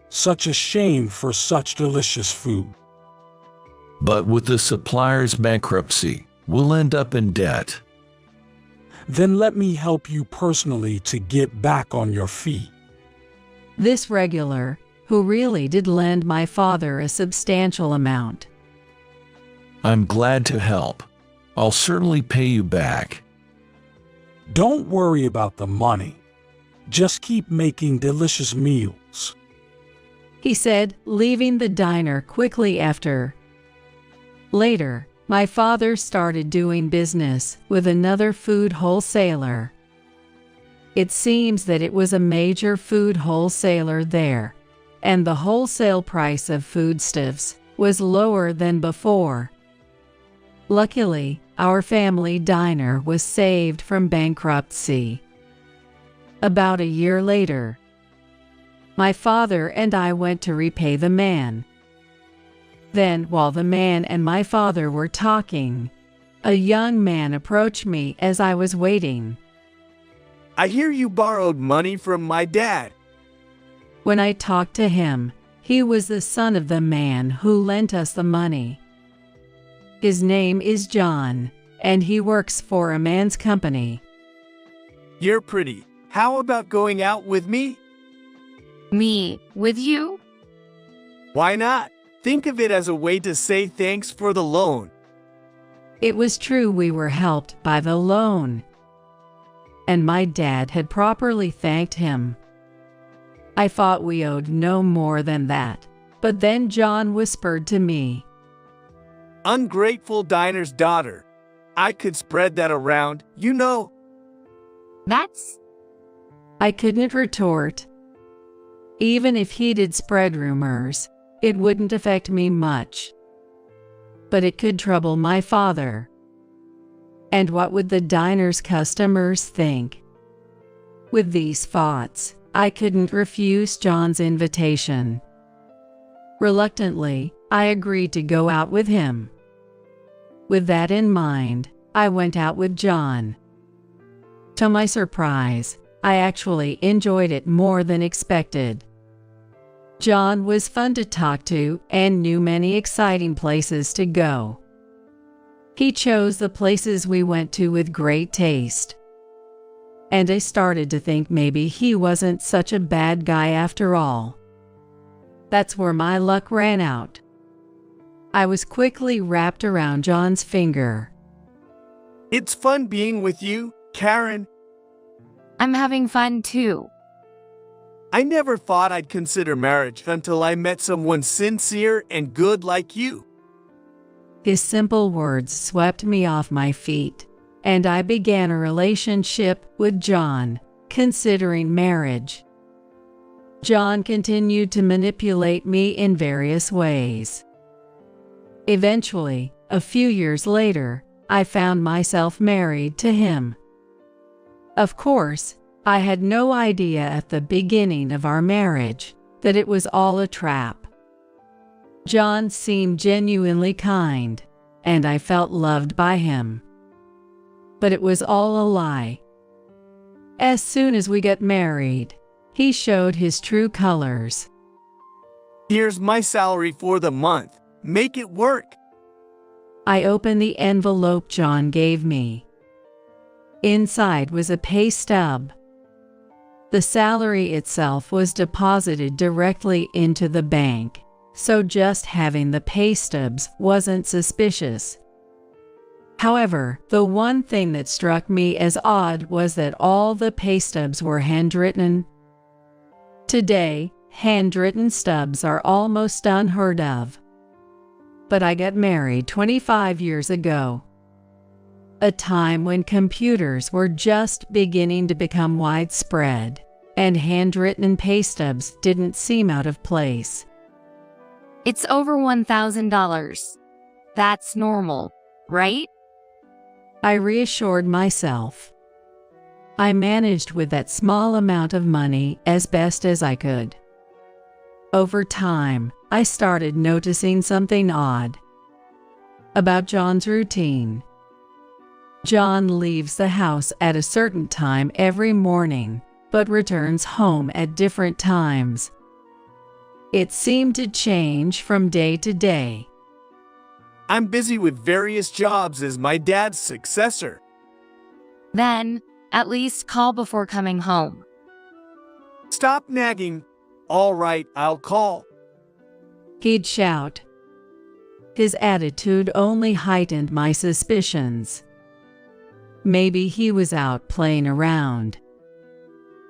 Such a shame for such delicious food. But with the supplier's bankruptcy, we'll end up in debt. Then let me help you personally to get back on your feet. This regular, who really did lend my father a substantial amount. I'm glad to help. I'll certainly pay you back. Don't worry about the money. Just keep making delicious meals, he said, leaving the diner quickly after. Later, my father started doing business with another food wholesaler. It seems that it was a major food wholesaler there, and the wholesale price of foodstuffs was lower than before. Luckily, our family diner was saved from bankruptcy. About a year later, my father and I went to repay the man. Then, while the man and my father were talking, a young man approached me as I was waiting. I hear you borrowed money from my dad. When I talked to him, he was the son of the man who lent us the money. His name is John, and he works for a man's company. You're pretty. How about going out with me? Me, with you? Why not? Think of it as a way to say thanks for the loan. It was true we were helped by the loan, and my dad had properly thanked him. I thought we owed no more than that, but then John whispered to me, Ungrateful diner's daughter. I could spread that around, you know. That's... I couldn't retort. Even if he did spread rumors, it wouldn't affect me much. But it could trouble my father. And what would the diner's customers think? With these thoughts, I couldn't refuse John's invitation. Reluctantly, I agreed to go out with him. With that in mind, I went out with John. To my surprise, I actually enjoyed it more than expected. John was fun to talk to and knew many exciting places to go. He chose the places we went to with great taste. And I started to think maybe he wasn't such a bad guy after all. That's where my luck ran out. I was quickly wrapped around John's finger. It's fun being with you, Karen. I'm having fun too. I never thought I'd consider marriage until I met someone sincere and good like you. His simple words swept me off my feet, and I began a relationship with John, considering marriage. John continued to manipulate me in various ways. Eventually, a few years later, I found myself married to him. Of course, I had no idea at the beginning of our marriage that it was all a trap. John seemed genuinely kind, and I felt loved by him. But it was all a lie. As soon as we got married, he showed his true colors. Here's my salary for the month. Make it work. I opened the envelope John gave me. Inside was a pay stub. The salary itself was deposited directly into the bank, so just having the pay stubs wasn't suspicious. However, the one thing that struck me as odd was that all the pay stubs were handwritten. Today, handwritten stubs are almost unheard of. But I got married 25 years ago, a time when computers were just beginning to become widespread, and handwritten pay stubs didn't seem out of place. It's over $1,000. That's normal, right? I reassured myself. I managed with that small amount of money as best as I could. Over time, I started noticing something odd about John's routine. John leaves the house at a certain time every morning, but returns home at different times. It seemed to change from day to day. I'm busy with various jobs as my dad's successor. Then, at least call before coming home. Stop nagging. All right, I'll call. He'd shout. His attitude only heightened my suspicions. Maybe he was out playing around.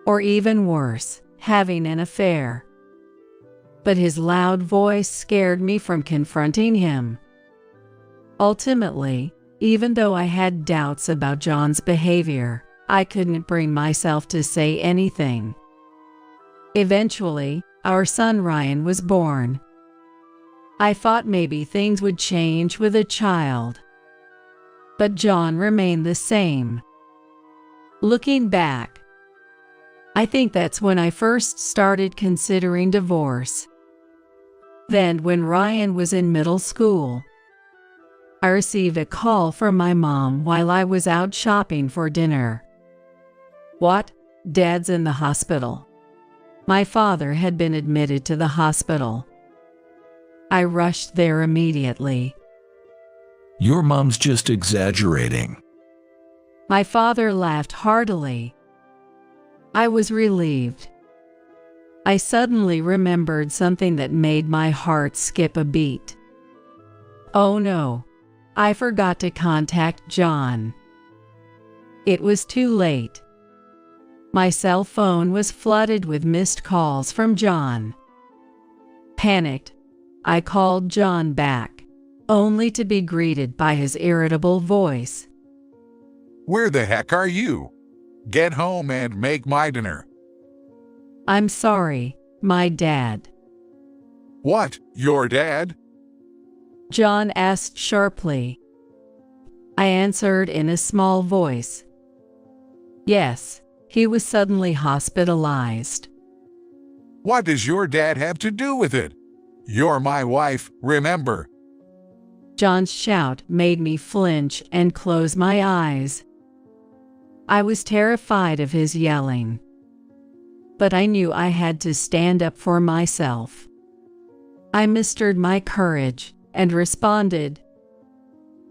Or even worse, having an affair. But his loud voice scared me from confronting him. Ultimately, even though I had doubts about John's behavior, I couldn't bring myself to say anything. Eventually, our son Ryan was born. I thought maybe things would change with a child. But John remained the same. Looking back, I think that's when I first started considering divorce. Then, when Ryan was in middle school, I received a call from my mom while I was out shopping for dinner. What? Dad's in the hospital. My father had been admitted to the hospital. I rushed there immediately. Your mom's just exaggerating. My father laughed heartily. I was relieved. I suddenly remembered something that made my heart skip a beat. Oh no, I forgot to contact John. It was too late. My cell phone was flooded with missed calls from John. Panicked, I called John back, only to be greeted by his irritable voice. Where the heck are you? Get home and make my dinner. I'm sorry, my dad. What, your dad? John asked sharply. I answered in a small voice. Yes, he was suddenly hospitalized. What does your dad have to do with it? You're my wife, remember? John's shout made me flinch and close my eyes. I was terrified of his yelling. But I knew I had to stand up for myself. I mustered my courage and responded,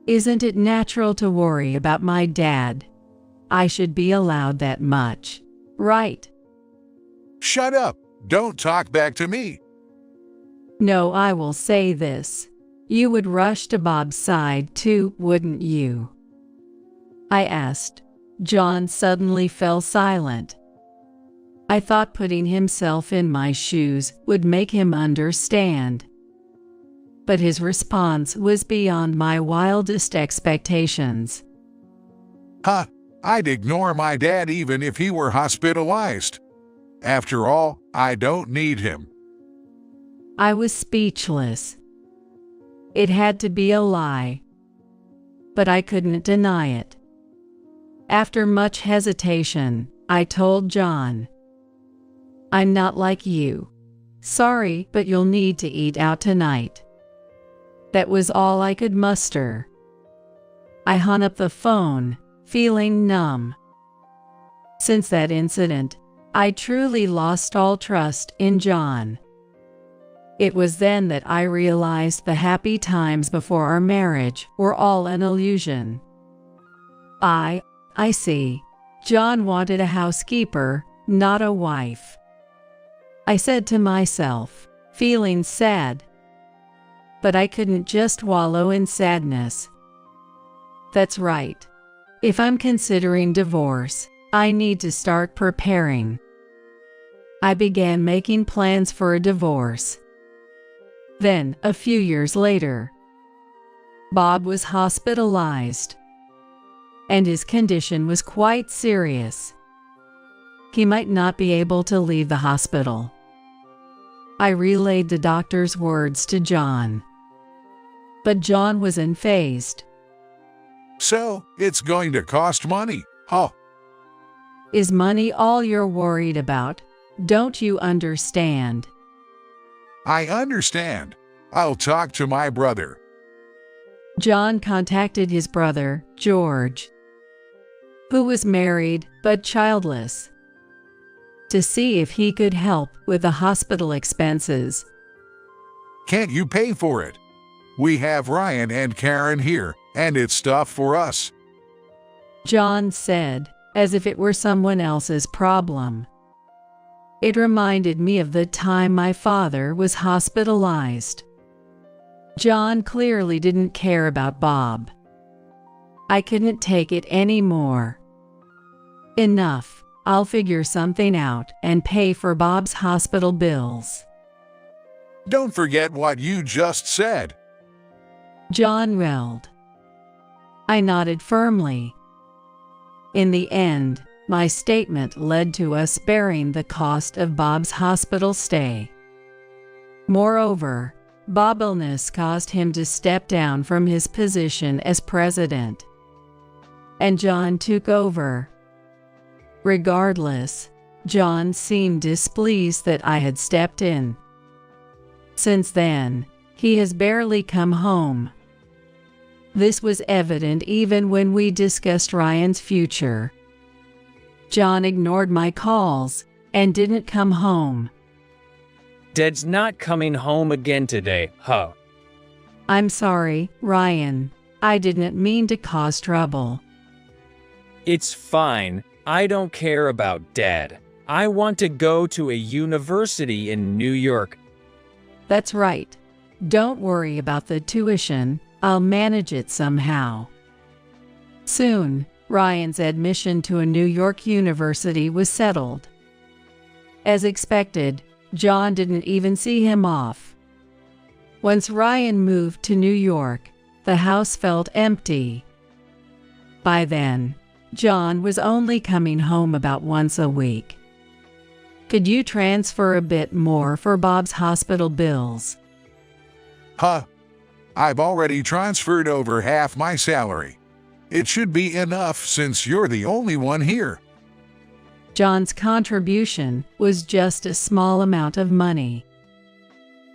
Isn't it natural to worry about my dad? I should be allowed that much, right? Shut up! Don't talk back to me! No, I will say this. You would rush to Bob's side too, wouldn't you? I asked. John suddenly fell silent. I thought putting himself in my shoes would make him understand. But his response was beyond my wildest expectations. Huh, I'd ignore my dad even if he were hospitalized. After all, I don't need him. I was speechless. It had to be a lie, but I couldn't deny it. After much hesitation, I told John, "I'm not like you. Sorry, but you'll need to eat out tonight." That was all I could muster. I hung up the phone, feeling numb. Since that incident, I truly lost all trust in John. It was then that I realized the happy times before our marriage were all an illusion. I see. John wanted a housekeeper, not a wife. I said to myself, feeling sad. But I couldn't just wallow in sadness. That's right. If I'm considering divorce, I need to start preparing. I began making plans for a divorce. Then, a few years later, Bob was hospitalized, and his condition was quite serious. He might not be able to leave the hospital. I relayed the doctor's words to John, but John was unfazed. So, it's going to cost money, huh? Is money all you're worried about? Don't you understand? I understand. I'll talk to my brother. John contacted his brother, George, who was married but childless, to see if he could help with the hospital expenses. Can't you pay for it? We have Ryan and Karen here, and it's stuff for us. John said, as if it were someone else's problem. It reminded me of the time my father was hospitalized. John clearly didn't care about Bob. I couldn't take it anymore. Enough. I'll figure something out and pay for Bob's hospital bills. Don't forget what you just said. John yelled. I nodded firmly. In the end, my statement led to us bearing the cost of Bob's hospital stay. Moreover, Bob's illness caused him to step down from his position as president, and John took over. Regardless, John seemed displeased that I had stepped in. Since then, he has barely come home. This was evident even when we discussed Ryan's future. John ignored my calls and didn't come home. Dad's not coming home again today, huh? I'm sorry, Ryan. I didn't mean to cause trouble. It's fine. I don't care about Dad. I want to go to a university in New York. That's right. Don't worry about the tuition. I'll manage it somehow. Soon, Ryan's admission to a New York university was settled. As expected, John didn't even see him off. Once Ryan moved to New York, the house felt empty. By then, John was only coming home about once a week. Could you transfer a bit more for Bob's hospital bills? Huh? I've already transferred over half my salary. It should be enough since you're the only one here. John's contribution was just a small amount of money.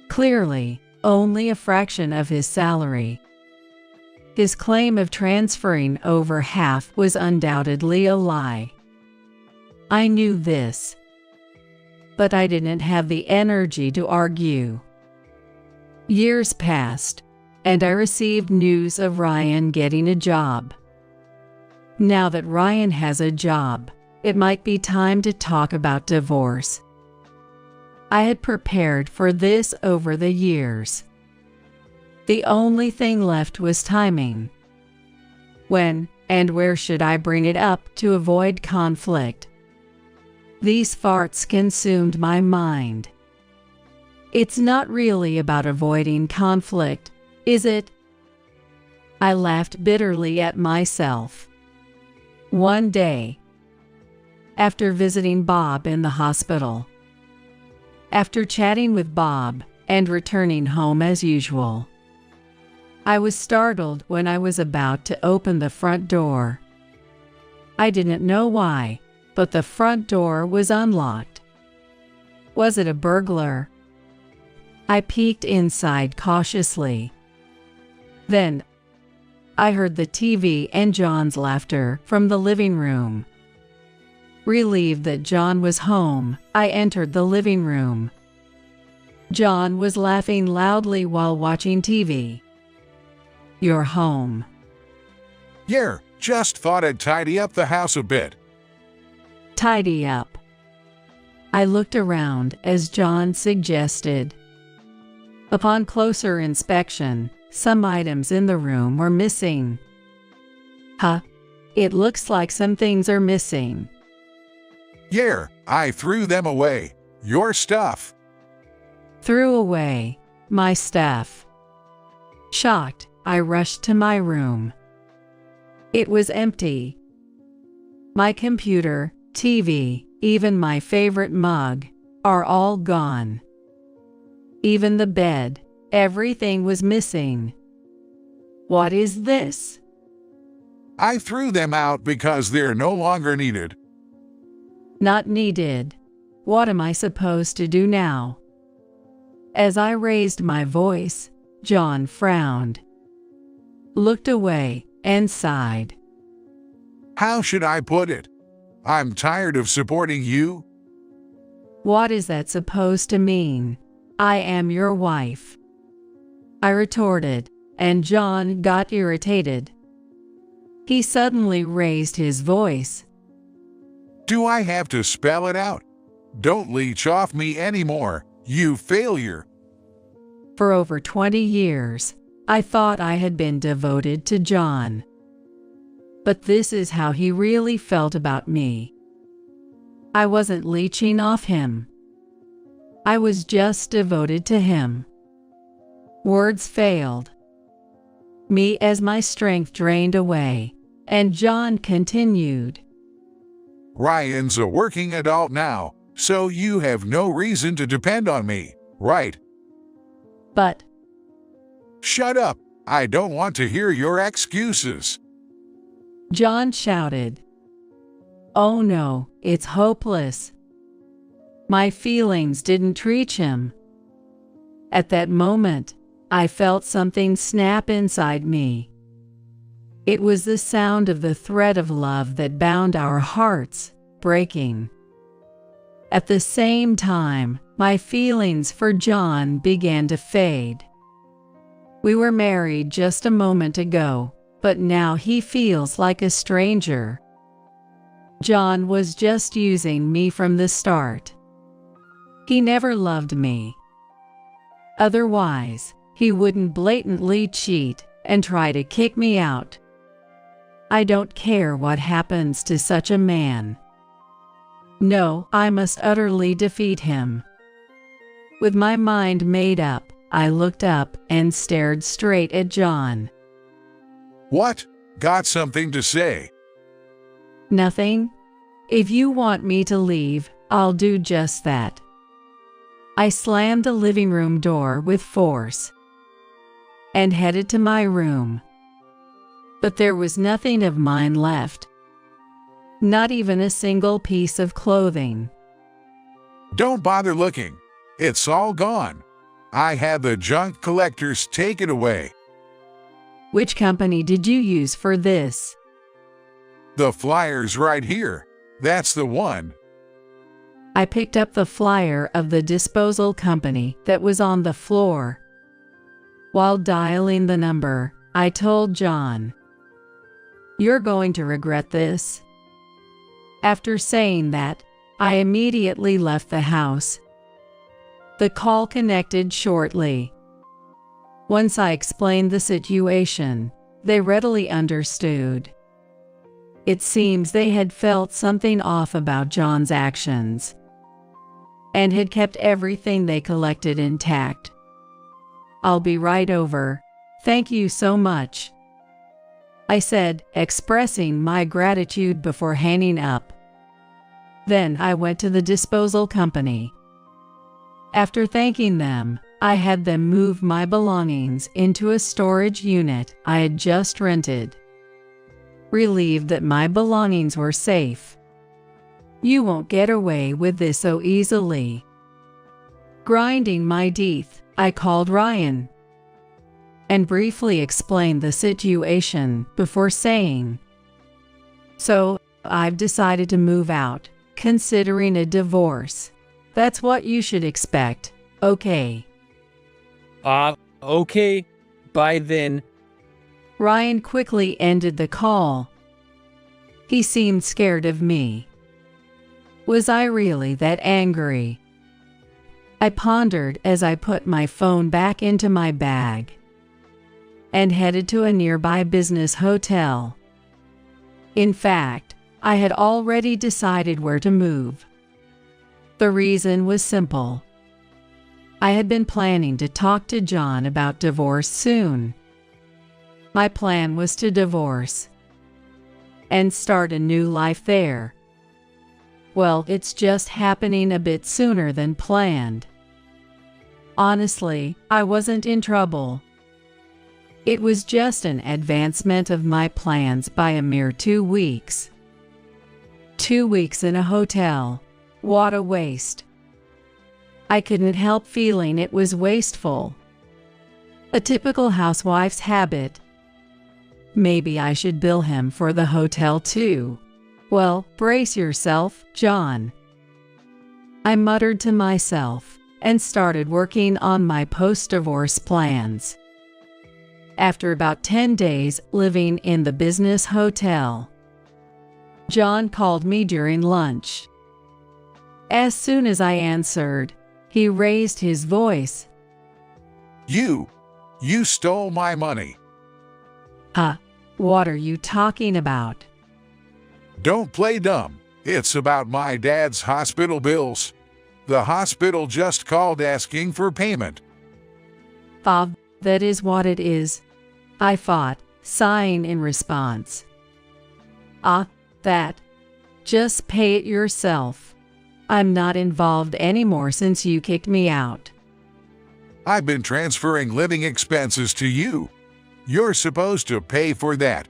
Clearly, only a fraction of his salary. His claim of transferring over half was undoubtedly a lie. I knew this, but I didn't have the energy to argue. Years passed, and I received news of Ryan getting a job. Now that Ryan has a job, it might be time to talk about divorce. I had prepared for this over the years. The only thing left was timing. When and where should I bring it up to avoid conflict? These farts consumed my mind. It's not really about avoiding conflict, is it? I laughed bitterly at myself. One day, after visiting Bob in the hospital, after chatting with Bob and returning home as usual, I was startled when I was about to open the front door. I didn't know why, but the front door was unlocked. Was it a burglar? I peeked inside cautiously. Then, I heard the TV and John's laughter from the living room. Relieved that John was home, I entered the living room. John was laughing loudly while watching TV. "You're home." Yeah, just thought I'd tidy up the house a bit. Tidy up. I looked around as John suggested. Upon closer inspection, some items in the room were missing. Huh, it looks like some things are missing. Yeah, I threw them away. Your stuff. Threw away my stuff. Shocked, I rushed to my room. It was empty. My computer, TV, even my favorite mug, are all gone. Even the bed, everything was missing. What is this? I threw them out because they're no longer needed. Not needed. What am I supposed to do now? As I raised my voice, John frowned, looked away, and sighed. How should I put it? I'm tired of supporting you. What is that supposed to mean? I am your wife. I retorted, and John got irritated. He suddenly raised his voice. Do I have to spell it out? Don't leech off me anymore, you failure. For over 20 years, I thought I had been devoted to John. But this is how he really felt about me. I wasn't leeching off him. I was just devoted to him. Words failed me as my strength drained away, and John continued. Ryan's a working adult now, so you have no reason to depend on me, right? But shut up. I don't want to hear your excuses. John shouted. Oh no, it's hopeless. My feelings didn't reach him. At that moment, I felt something snap inside me. It was the sound of the thread of love that bound our hearts, breaking. At the same time, my feelings for John began to fade. We were married just a moment ago, but now he feels like a stranger. John was just using me from the start. He never loved me. Otherwise, he wouldn't blatantly cheat and try to kick me out. I don't care what happens to such a man. No, I must utterly defeat him. With my mind made up, I looked up and stared straight at John. What? Got something to say? Nothing. If you want me to leave, I'll do just that. I slammed the living room door with force and headed to my room. But there was nothing of mine left. Not even a single piece of clothing. Don't bother looking. It's all gone. I had the junk collectors take it away. Which company did you use for this? The flyer's right here. That's the one. I picked up the flyer of the disposal company that was on the floor. While dialing the number, I told John, "You're going to regret this." After saying that, I immediately left the house. The call connected shortly. Once I explained the situation, they readily understood. It seems they had felt something off about John's actions and had kept everything they collected intact. "I'll be right over. Thank you so much," I said, expressing my gratitude before hanging up. Then I went to the disposal company. After thanking them, I had them move my belongings into a storage unit I had just rented. Relieved that my belongings were safe. You won't get away with this so easily. Grinding my teeth, I called Ryan and briefly explained the situation before saying, "So, I've decided to move out, considering a divorce. That's what you should expect, okay?" Okay. By then. Ryan quickly ended the call. He seemed scared of me. Was I really that angry? I pondered as I put my phone back into my bag and headed to a nearby business hotel. In fact, I had already decided where to move. The reason was simple. I had been planning to talk to John about divorce soon. My plan was to divorce and start a new life there. Well, it's just happening a bit sooner than planned. Honestly, I wasn't in trouble. It was just an advancement of my plans by a mere 2 weeks. 2 weeks in a hotel. What a waste. I couldn't help feeling it was wasteful. A typical housewife's habit. Maybe I should bill him for the hotel too. Well, brace yourself, John. I muttered to myself and started working on my post-divorce plans. After about 10 days living in the business hotel, John called me during lunch. As soon as I answered, he raised his voice. You stole my money. What are you talking about? Don't play dumb. It's about my dad's hospital bills. The hospital just called asking for payment. Bob, that is what it is, I thought, sighing in response. That. Just pay it yourself. I'm not involved anymore since you kicked me out. I've been transferring living expenses to you. You're supposed to pay for that.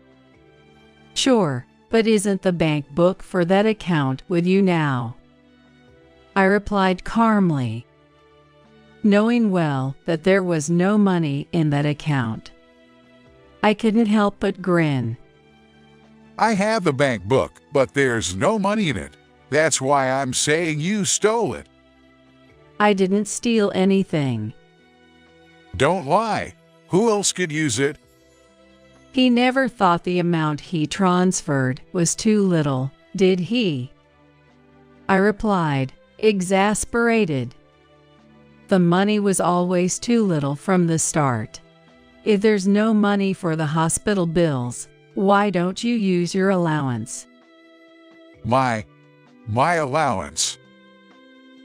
Sure, but isn't the bank book for that account with you now? I replied calmly, knowing well that there was no money in that account. I couldn't help but grin. I have the bank book, but there's no money in it. That's why I'm saying you stole it. I didn't steal anything. Don't lie. Who else could use it? He never thought the amount he transferred was too little, did he? I replied, exasperated. The money was always too little from the start. If there's no money for the hospital bills, why don't you use your allowance? My allowance.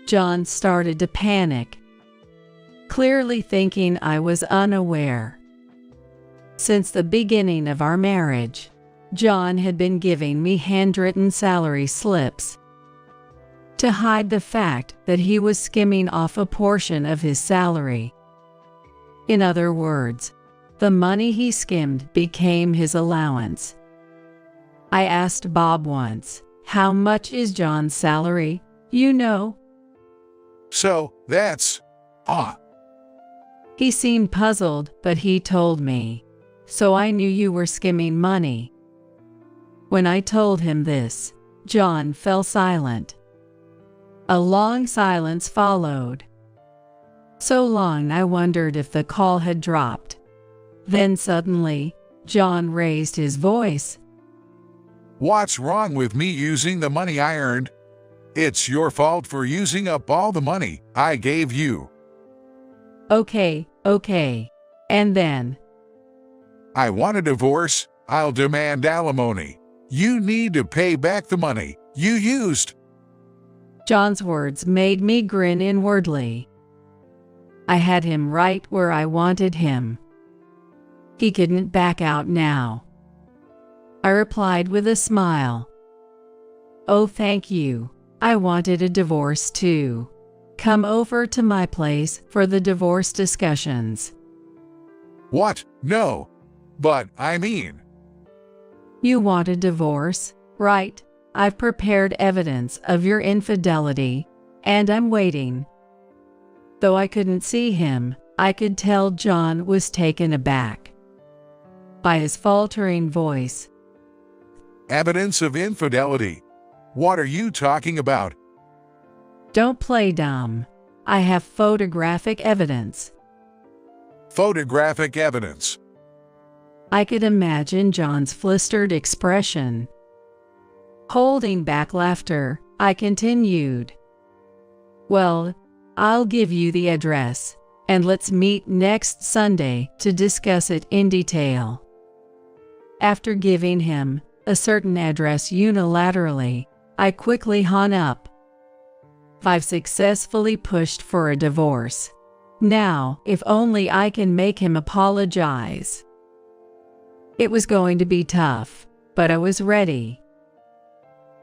John started to panic, clearly thinking I was unaware. Since the beginning of our marriage, John had been giving me handwritten salary slips to hide the fact that he was skimming off a portion of his salary. In other words, the money he skimmed became his allowance. I asked Bob once, how much is John's salary, you know? So, that's... He seemed puzzled, but he told me. So I knew you were skimming money. When I told him this, John fell silent. A long silence followed. So long I wondered if the call had dropped. Then suddenly, John raised his voice. What's wrong with me using the money I earned? It's your fault for using up all the money I gave you. Okay. And then? I want a divorce. I'll demand alimony. You need to pay back the money you used. John's words made me grin inwardly. I had him right where I wanted him. He couldn't back out now. I replied with a smile. Oh, thank you. I wanted a divorce too. Come over to my place for the divorce discussions. What? No. But, I mean, You want a divorce, right? I've prepared evidence of your infidelity, and I'm waiting. Though I couldn't see him, I could tell John was taken aback by his faltering voice. evidence of infidelity. What are you talking about? Don't play dumb. I have photographic evidence. Photographic evidence. I could imagine John's flustered expression. Holding back laughter, I continued. Well, I'll give you the address, and let's meet next Sunday to discuss it in detail. After giving him a certain address unilaterally, I quickly hung up. I've successfully pushed for a divorce. Now, if only I can make him apologize. It was going to be tough, but I was ready.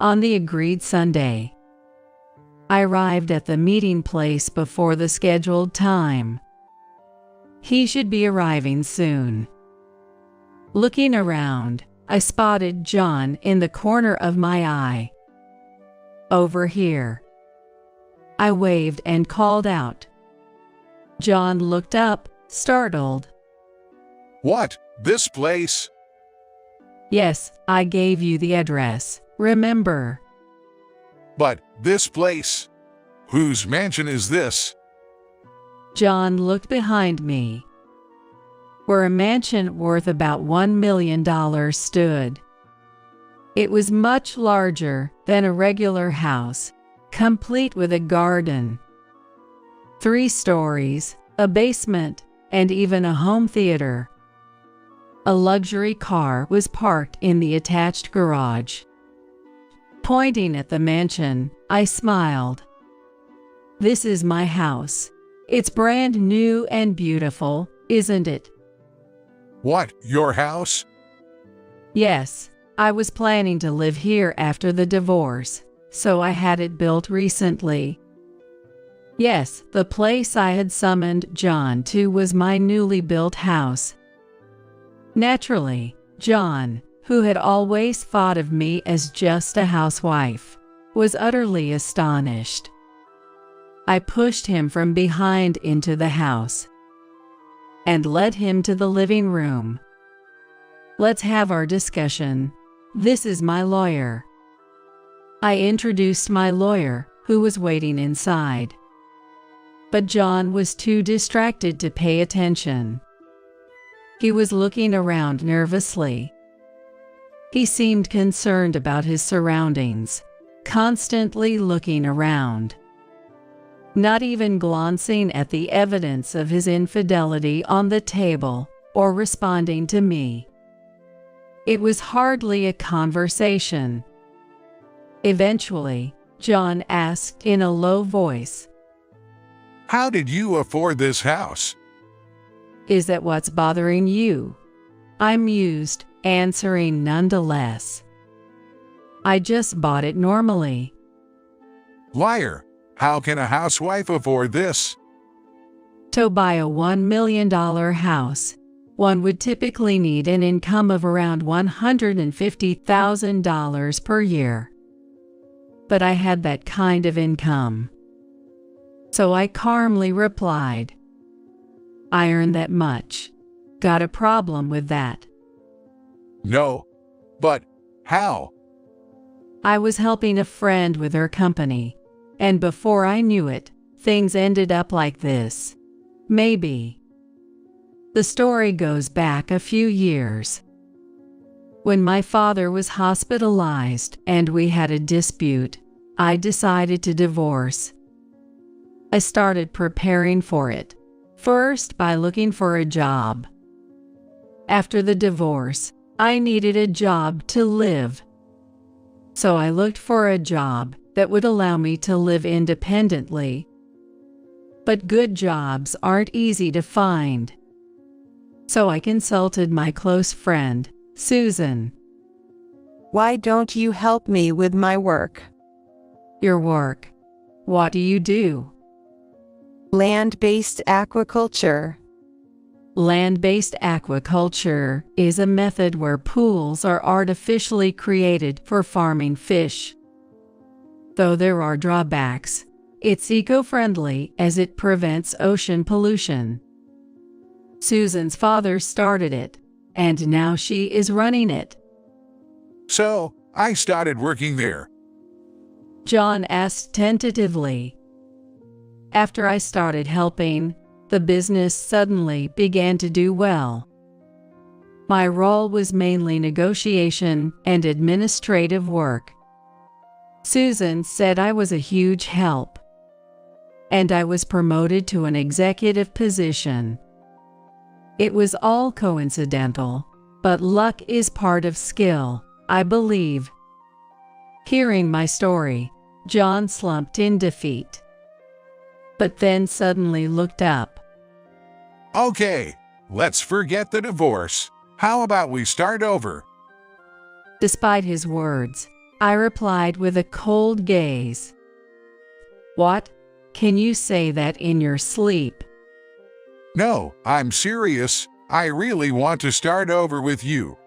On the agreed Sunday, I arrived at the meeting place before the scheduled time. He should be arriving soon. Looking around, I spotted John in the corner of my eye. Over here. I waved and called out. John looked up, startled. What? This place? Yes, I gave you the address, remember? But, this place? Whose mansion is this? John looked behind me, where a mansion worth about $1 million stood. It was much larger than a regular house, complete with a garden, 3 stories, a basement, and even a home theater. A luxury car was parked in the attached garage. Pointing at the mansion, I smiled. This is my house. It's brand new and beautiful, isn't it? What, your house? Yes, I was planning to live here after the divorce, so I had it built recently. Yes, the place I had summoned John to was my newly built house. Naturally, John, who had always thought of me as just a housewife, was utterly astonished. I pushed him from behind into the house and led him to the living room. Let's have our discussion. This is my lawyer. I introduced my lawyer, who was waiting inside. But John was too distracted to pay attention. He was looking around nervously. He seemed concerned about his surroundings, constantly looking around, not even glancing at the evidence of his infidelity on the table or responding to me. It was hardly a conversation. Eventually, John asked in a low voice, How did you afford this house? Is that what's bothering you? I mused, answering nonetheless. I just bought it normally. Liar! How can a housewife afford this? To buy a $1 million house, one would typically need an income of around $150,000 per year. But I had that kind of income. So I calmly replied, I earn that much. Got a problem with that? No. But, how? I was helping a friend with her company, and before I knew it, things ended up like this. Maybe. The story goes back a few years. When my father was hospitalized and we had a dispute, I decided to divorce. I started preparing for it, first by looking for a job. After the divorce, I needed a job to live. So I looked for a job that would allow me to live independently. But good jobs aren't easy to find. So I consulted my close friend, Susan. Why don't you help me with my work? Your work? What do you do? Land-based aquaculture. Land-based aquaculture is a method where pools are artificially created for farming fish. Though there are drawbacks, it's eco-friendly as it prevents ocean pollution. Susan's father started it, and now she is running it. So, I started working there. John asked tentatively. After I started helping, the business suddenly began to do well. My role was mainly negotiation and administrative work. Susan said I was a huge help, and I was promoted to an executive position. It was all coincidental, but luck is part of skill, I believe. Hearing my story, John slumped in defeat, but then suddenly looked up. Okay, let's forget the divorce. How about we start over? Despite his words, I replied with a cold gaze. What? Can you say that in your sleep? No, I'm serious. I really want to start over with you.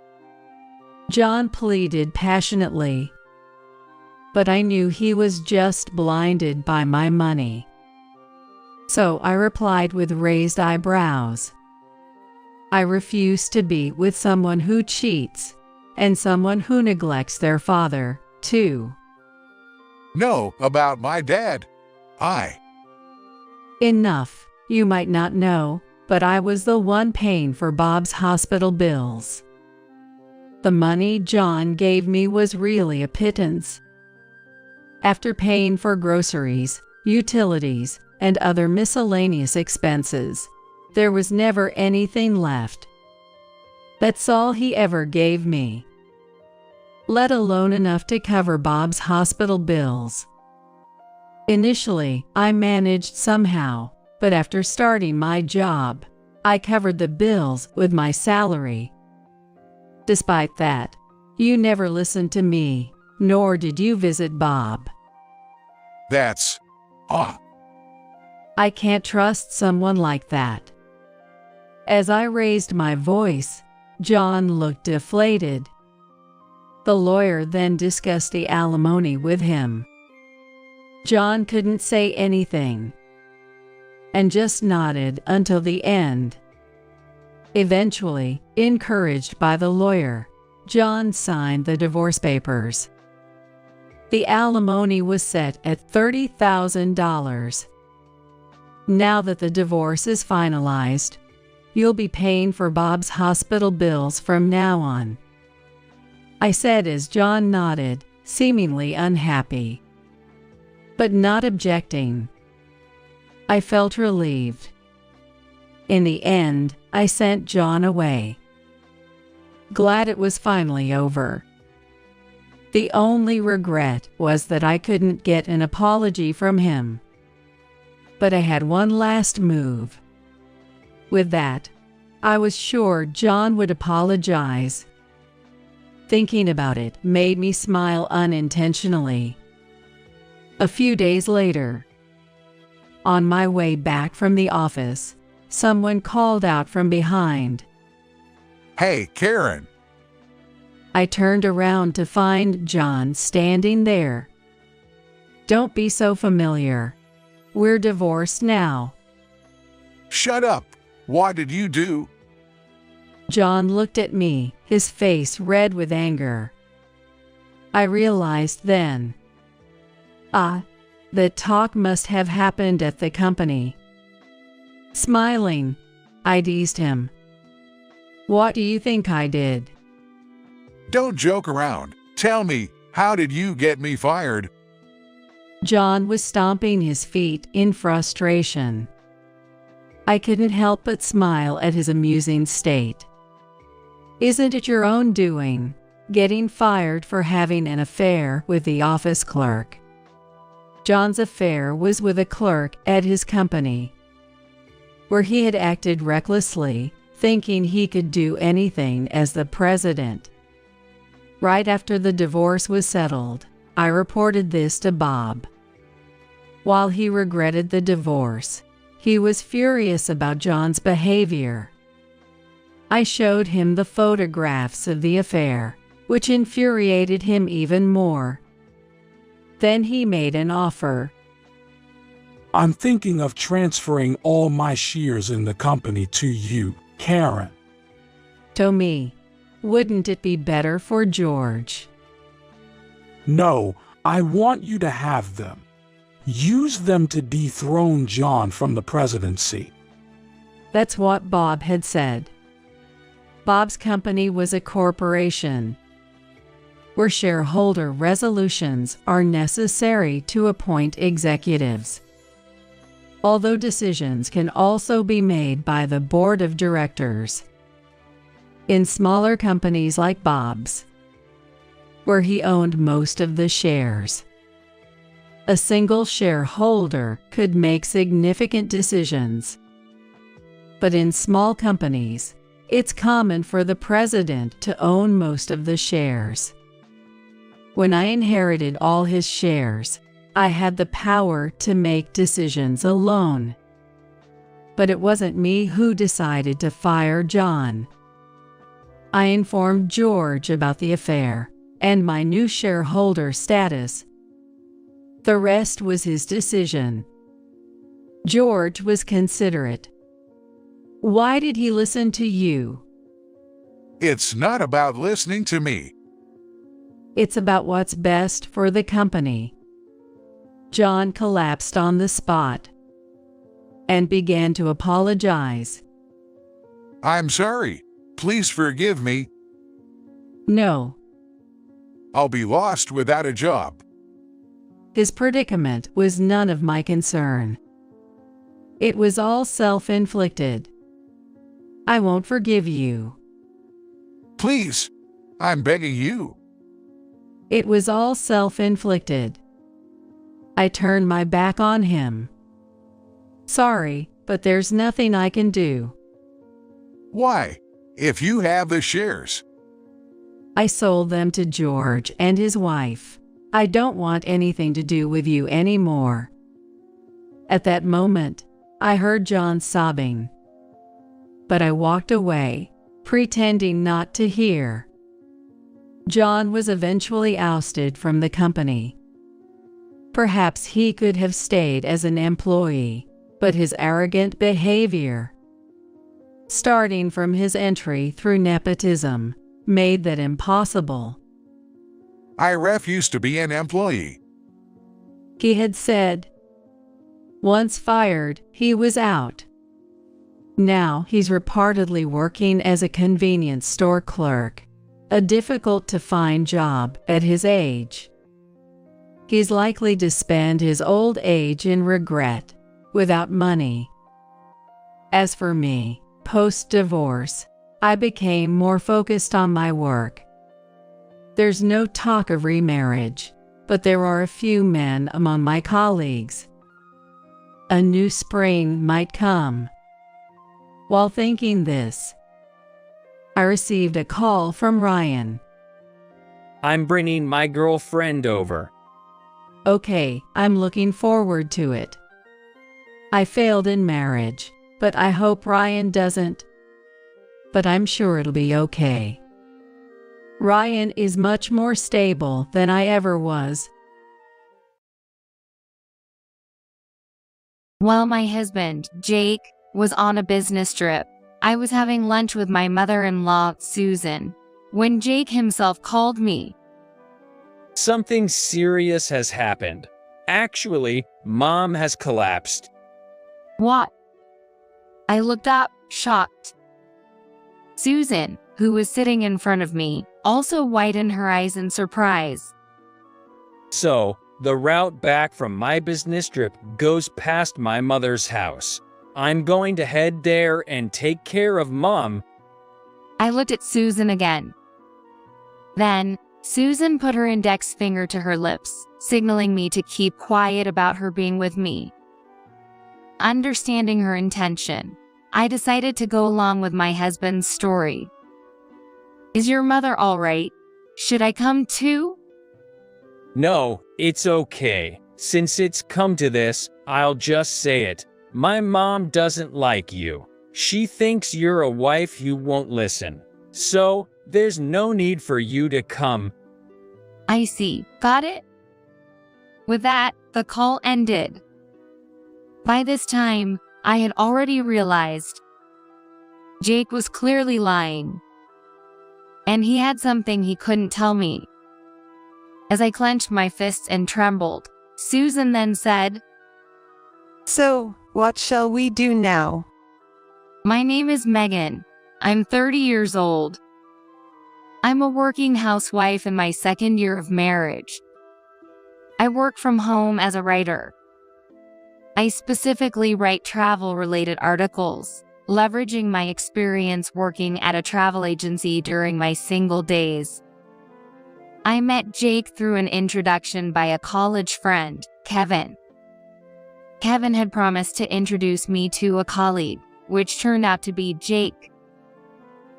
John pleaded passionately. But I knew he was just blinded by my money. So I replied with raised eyebrows. I refuse to be with someone who cheats, and someone who neglects their father, too. No, about my dad. Enough. You might not know, but I was the one paying for Bob's hospital bills. The money John gave me was really a pittance. After paying for groceries, utilities, and other miscellaneous expenses, there was never anything left. That's all he ever gave me, let alone enough to cover Bob's hospital bills. Initially, I managed somehow, but after starting my job, I covered the bills with my salary. Despite that, you never listened to me, nor did you visit Bob. That's... I can't trust someone like that. As I raised my voice, John looked deflated. The lawyer then discussed the alimony with him. John couldn't say anything, and just nodded until the end. Eventually, encouraged by the lawyer, John signed the divorce papers. The alimony was set at $30,000. Now that the divorce is finalized, you'll be paying for Bob's hospital bills from now on, I said as John nodded, seemingly unhappy, but not objecting. I felt relieved. In the end, I sent John away, glad it was finally over. The only regret was that I couldn't get an apology from him. But I had one last move. With that, I was sure John would apologize. Thinking about it made me smile unintentionally. A few days later, on my way back from the office, someone called out from behind. Hey, Karen. I turned around to find John standing there. Don't be so familiar. We're divorced now. Shut up. What did you do? John looked at me, his face red with anger. I realized then. The talk must have happened at the company. Smiling, I teased him. What do you think I did? Don't joke around. Tell me, how did you get me fired? John was stomping his feet in frustration. I couldn't help but smile at his amusing state. Isn't it your own doing, getting fired for having an affair with the office clerk? John's affair was with a clerk at his company, where he had acted recklessly, thinking he could do anything as the president. Right after the divorce was settled, I reported this to Bob. While he regretted the divorce, He was furious about John's behavior. I showed him the photographs of the affair, which infuriated him even more. Then he made an offer. I'm thinking of transferring all my shares in the company to you, Karen. To me, wouldn't it be better for George? No, I want you to have them. Use them to dethrone John from the presidency. That's what Bob had said. Bob's company was a corporation, where shareholder resolutions are necessary to appoint executives, although decisions can also be made by the board of directors. In smaller companies like Bob's, where he owned most of the shares, a single shareholder could make significant decisions. But in small companies, it's common for the president to own most of the shares. When I inherited all his shares, I had the power to make decisions alone. But it wasn't me who decided to fire John. I informed George about the affair and my new shareholder status. The rest was his decision. George was considerate. Why did he listen to you? It's not about listening to me. It's about what's best for the company. John collapsed on the spot and began to apologize. I'm sorry. Please forgive me. No. I'll be lost without a job. His predicament was none of my concern. It was all self-inflicted. I won't forgive you. Please, I'm begging you. It was all self-inflicted. I turned my back on him. Sorry, but there's nothing I can do. Why? If you have the shares. I sold them to George and his wife. I don't want anything to do with you anymore. At that moment, I heard John sobbing. But I walked away, pretending not to hear. John was eventually ousted from the company. Perhaps he could have stayed as an employee, but his arrogant behavior, starting from his entry through nepotism, made that impossible. I refuse to be an employee. He had said. Once fired, he was out. Now he's reportedly working as a convenience store clerk, a difficult-to-find job at his age. He's likely to spend his old age in regret, without money. As for me, post-divorce, I became more focused on my work. There's no talk of remarriage, but there are a few men among my colleagues. A new spring might come. While thinking this, I received a call from Ryan. I'm bringing my girlfriend over. Okay, I'm looking forward to it. I failed in marriage, but I hope Ryan doesn't. But I'm sure it'll be okay. Ryan is much more stable than I ever was. While my husband, Jake, was on a business trip, I was having lunch with my mother-in-law, Susan, when Jake himself called me. Something serious has happened. Actually, Mom has collapsed. What? I looked up, shocked. Susan, who was sitting in front of me, also widened her eyes in surprise. So, the route back from my business trip goes past my mother's house. I'm going to head there and take care of Mom. I looked at Susan again. Then, Susan put her index finger to her lips, signaling me to keep quiet about her being with me. Understanding her intention, I decided to go along with my husband's story. Is your mother all right? Should I come too? No, it's okay. Since it's come to this, I'll just say it. My mom doesn't like you. She thinks you're a wife who won't listen. So, there's no need for you to come. I see. Got it? With that, the call ended. By this time, I had already realized Jake was clearly lying, and he had something he couldn't tell me. As I clenched my fists and trembled, Susan then said, So, what shall we do now? My name is Megan. I'm 30 years old. I'm a working housewife in my second year of marriage. I work from home as a writer. I specifically write travel-related articles, leveraging my experience working at a travel agency during my single days. I met Jake through an introduction by a college friend, Kevin. Kevin had promised to introduce me to a colleague, which turned out to be Jake.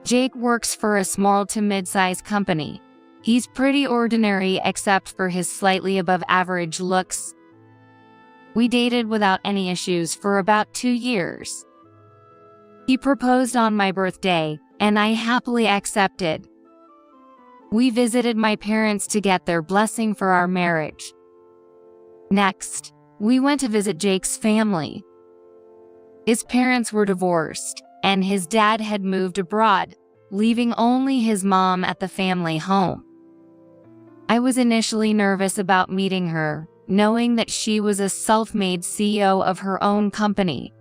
Jake works for a small to mid-sized company. He's pretty ordinary except for his slightly above average looks. We dated without any issues for about 2 years. He proposed on my birthday, and I happily accepted. We visited my parents to get their blessing for our marriage. Next, we went to visit Jake's family. His parents were divorced, and his dad had moved abroad, leaving only his mom at the family home. I was initially nervous about meeting her, knowing that she was a self-made CEO of her own company.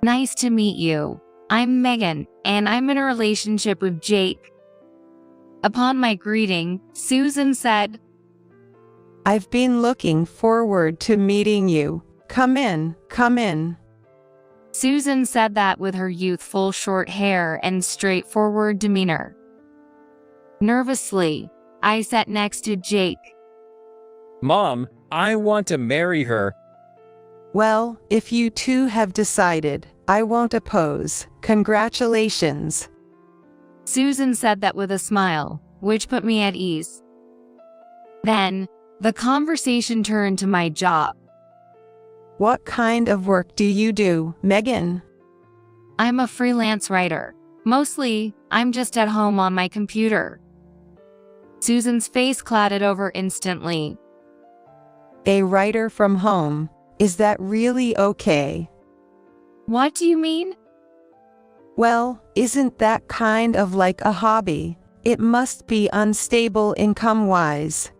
Nice to meet you. I'm Megan, and I'm in a relationship with Jake. Upon my greeting, Susan said, I've been looking forward to meeting you. Come in, come in. Susan said that with her youthful short hair and straightforward demeanor. Nervously, I sat next to Jake. Mom, I want to marry her. Well, if you two have decided, I won't oppose. Congratulations. Susan said that with a smile, which put me at ease. Then, the conversation turned to my job. What kind of work do you do, Megan? I'm a freelance writer. Mostly, I'm just at home on my computer. Susan's face clouded over instantly. A writer from home. Is that really okay? What do you mean? Well, isn't that kind of like a hobby? It must be unstable income-wise.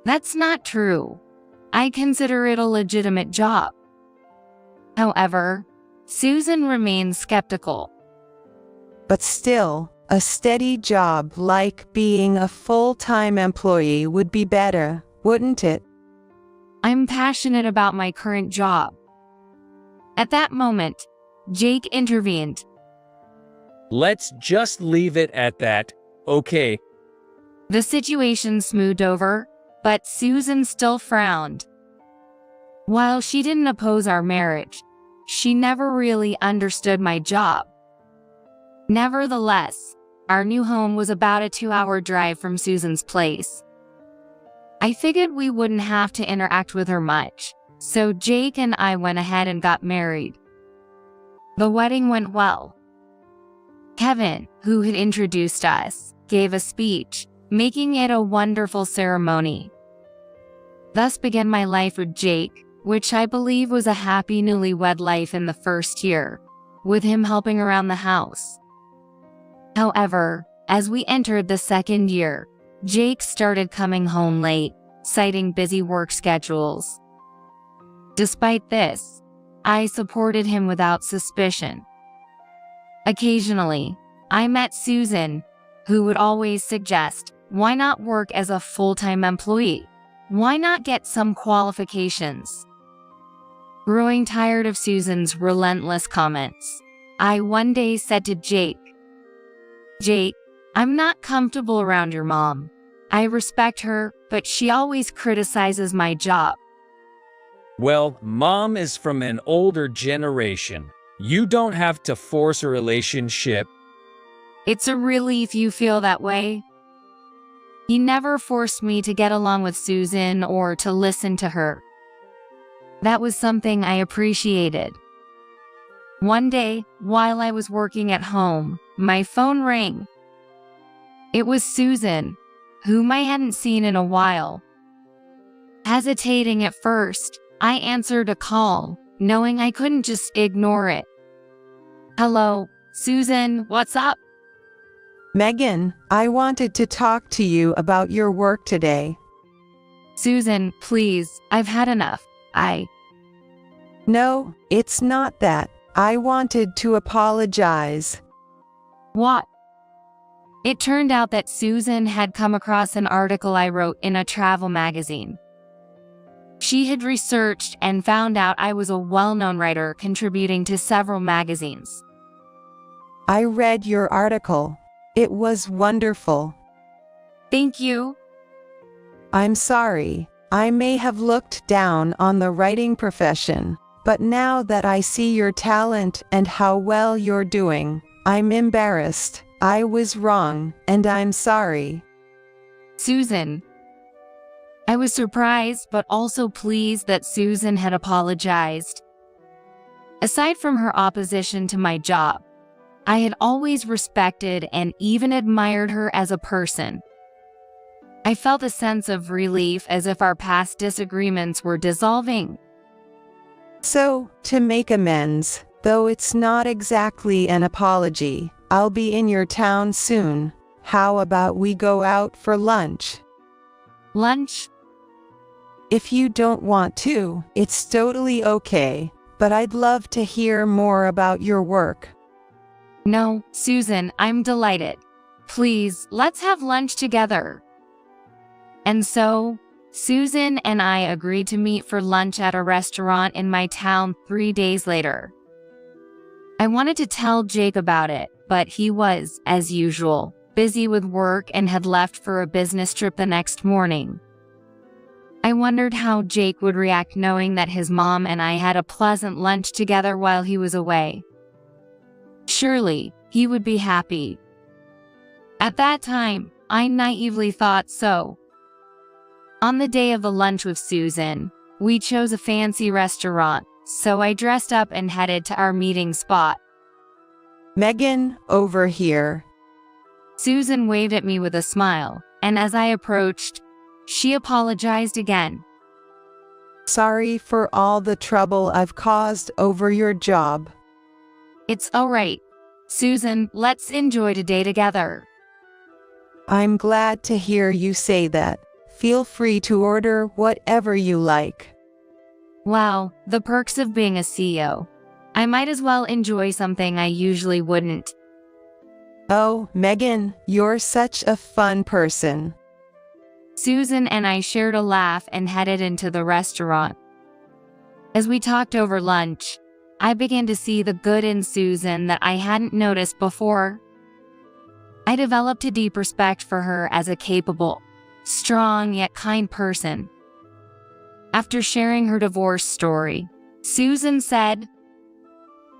That's not true. I consider it a legitimate job. However, Susan remains skeptical. But still, a steady job like being a full-time employee would be better, wouldn't it? I'm passionate about my current job. At that moment, Jake intervened. Let's just leave it at that, okay? The situation smoothed over, but Susan still frowned. While she didn't oppose our marriage, she never really understood my job. Nevertheless, our new home was about a 2-hour drive from Susan's place. I figured we wouldn't have to interact with her much, so Jake and I went ahead and got married. The wedding went well. Kevin, who had introduced us, gave a speech, making it a wonderful ceremony. Thus began my life with Jake, which I believe was a happy newlywed life in the first year, with him helping around the house. However, as we entered the second year, Jake started coming home late, citing busy work schedules. Despite this, I supported him without suspicion. Occasionally, I met Susan, who would always suggest, why not work as a full-time employee? Why not get some qualifications? Growing tired of Susan's relentless comments, I one day said to Jake, Jake, I'm not comfortable around your mom. I respect her, but she always criticizes my job. Well, Mom is from an older generation. You don't have to force a relationship. It's a relief you feel that way. He never forced me to get along with Susan or to listen to her. That was something I appreciated. One day, while I was working at home, my phone rang. It was Susan, whom I hadn't seen in a while. Hesitating at first, I answered a call, knowing I couldn't just ignore it. Hello, Susan, what's up? Megan, I wanted to talk to you about your work today. Susan, please, I've had enough. No, it's not that. I wanted to apologize. What? It turned out that Susan had come across an article I wrote in a travel magazine. She had researched and found out I was a well-known writer contributing to several magazines. I read your article. It was wonderful. Thank you. I'm sorry. I may have looked down on the writing profession, but now that I see your talent and how well you're doing, I'm embarrassed. I was wrong, and I'm sorry. Susan. I was surprised but also pleased that Susan had apologized. Aside from her opposition to my job, I had always respected and even admired her as a person. I felt a sense of relief as if our past disagreements were dissolving. So, to make amends, though it's not exactly an apology, I'll be in your town soon. How about we go out for lunch? Lunch? If you don't want to, it's totally okay, but I'd love to hear more about your work. No, Susan, I'm delighted. Please, let's have lunch together. And so, Susan and I agreed to meet for lunch at a restaurant in my town 3 days later. I wanted to tell Jake about it, but he was, as usual, busy with work and had left for a business trip the next morning. I wondered how Jake would react knowing that his mom and I had a pleasant lunch together while he was away. Surely, he would be happy. At that time, I naively thought so. On the day of the lunch with Susan, we chose a fancy restaurant, so I dressed up and headed to our meeting spot. Megan, over here. Susan waved at me with a smile, and as I approached, she apologized again. Sorry for all the trouble I've caused over your job. It's all right. Susan, let's enjoy today together. I'm glad to hear you say that. Feel free to order whatever you like. Wow, the perks of being a CEO. I might as well enjoy something I usually wouldn't. Oh, Megan, you're such a fun person. Susan and I shared a laugh and headed into the restaurant. As we talked over lunch, I began to see the good in Susan that I hadn't noticed before. I developed a deep respect for her as a capable, strong yet kind person. After sharing her divorce story, Susan said,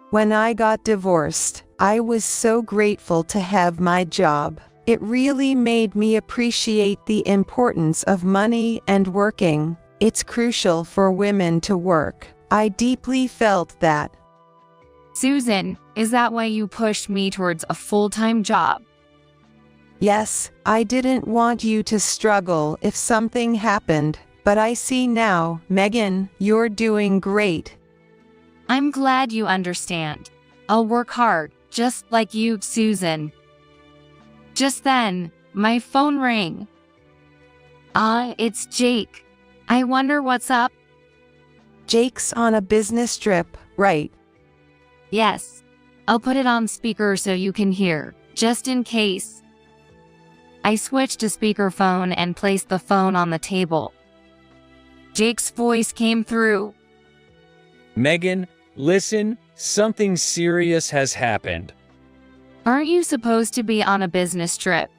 When I got divorced, I was so grateful to have my job. It really made me appreciate the importance of money and working. It's crucial for women to work. I deeply felt that. Susan, is that why you pushed me towards a full-time job? Yes, I didn't want you to struggle if something happened, but I see now, Megan, you're doing great. I'm glad you understand. I'll work hard, just like you, Susan. Just then, my phone rang. It's Jake. I wonder what's up. Jake's on a business trip, right? Yes. I'll put it on speaker so you can hear, just in case. I switched to speakerphone and placed the phone on the table. Jake's voice came through. Megan, listen, something serious has happened. Aren't you supposed to be on a business trip?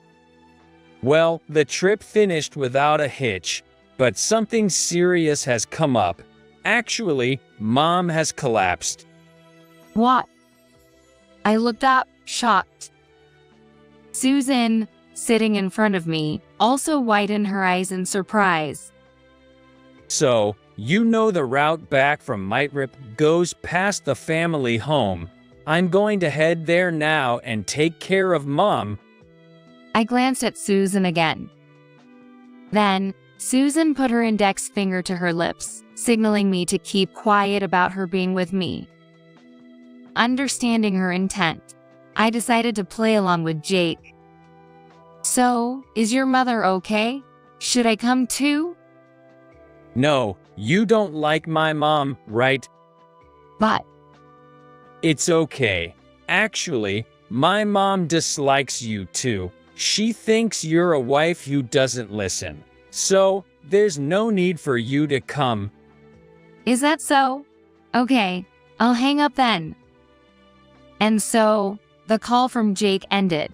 Well, the trip finished without a hitch, but something serious has come up. Actually, Mom has collapsed. What? I looked up, shocked. Susan, sitting in front of me, also widened her eyes in surprise. So, You know the route back from Mitrip goes past the family home. I'm going to head there now and take care of Mom. I glanced at Susan again. Then, Susan put her index finger to her lips, signaling me to keep quiet about her being with me. Understanding her intent, I decided to play along with Jake. So, is your mother okay? Should I come too? No, you don't like my mom, right? But it's okay. Actually, my mom dislikes you too. She thinks you're a wife who doesn't listen. So, there's no need for you to come. Is that so? Okay, I'll hang up then. And so, the call from Jake ended.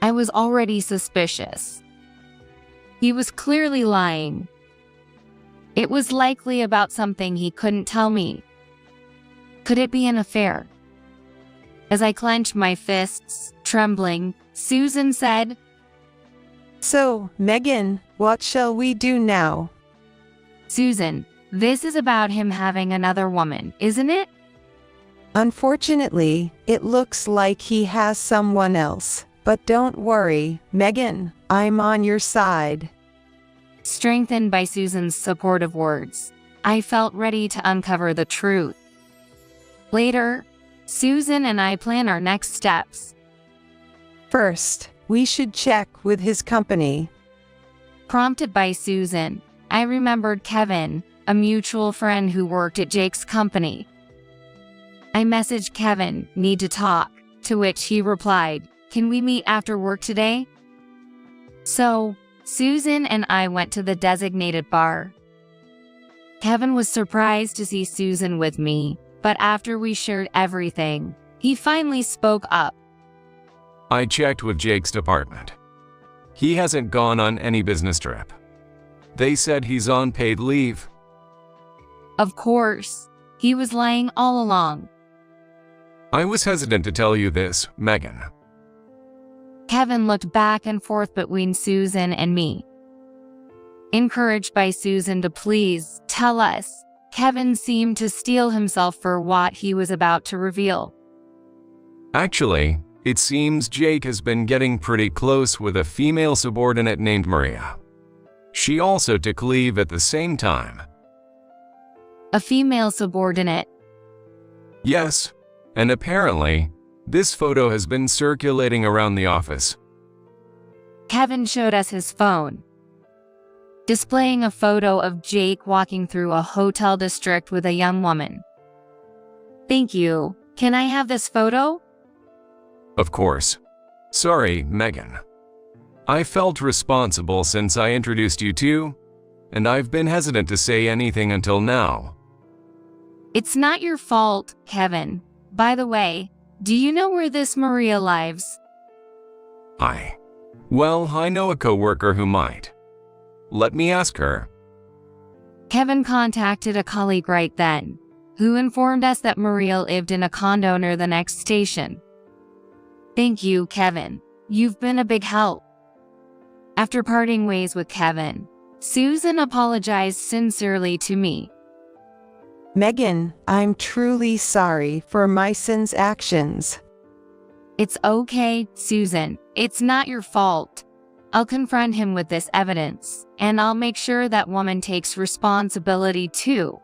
I was already suspicious. He was clearly lying. It was likely about something he couldn't tell me. Could it be an affair? As I clenched my fists, trembling, Susan said, So, Megan, what shall we do now? Susan, this is about him having another woman, isn't it? Unfortunately, it looks like he has someone else. But don't worry, Megan, I'm on your side. Strengthened by Susan's supportive words, I felt ready to uncover the truth. Later, Susan and I plan our next steps. First, we should check with his company. Prompted by Susan, I remembered Kevin, a mutual friend who worked at Jake's company. I messaged Kevin, need to talk, to which he replied, can we meet after work today? So, Susan and I went to the designated bar. Kevin was surprised to see Susan with me, but after we shared everything, he finally spoke up. I checked with Jake's department. He hasn't gone on any business trip. They said he's on paid leave. Of course, he was lying all along. I was hesitant to tell you this, Megan. Kevin looked back and forth between Susan and me. Encouraged by Susan to please tell us, Kevin seemed to steel himself for what he was about to reveal. Actually, it seems Jake has been getting pretty close with a female subordinate named Maria. She also took leave at the same time. A female subordinate? Yes, and apparently, this photo has been circulating around the office. Kevin showed us his phone, displaying a photo of Jake walking through a hotel district with a young woman. Thank you. Can I have this photo? Of course. Sorry, Megan. I felt responsible since I introduced you to, and I've been hesitant to say anything until now. It's not your fault, Kevin. By the way, do you know where this Maria lives? Well, I know a coworker who might. Let me ask her. Kevin contacted a colleague right then, who informed us that Maria lived in a condo near the next station. Thank you, Kevin. You've been a big help. After parting ways with Kevin, Susan apologized sincerely to me. Megan, I'm truly sorry for my son's actions. It's okay, Susan. It's not your fault. I'll confront him with this evidence, and I'll make sure that woman takes responsibility too.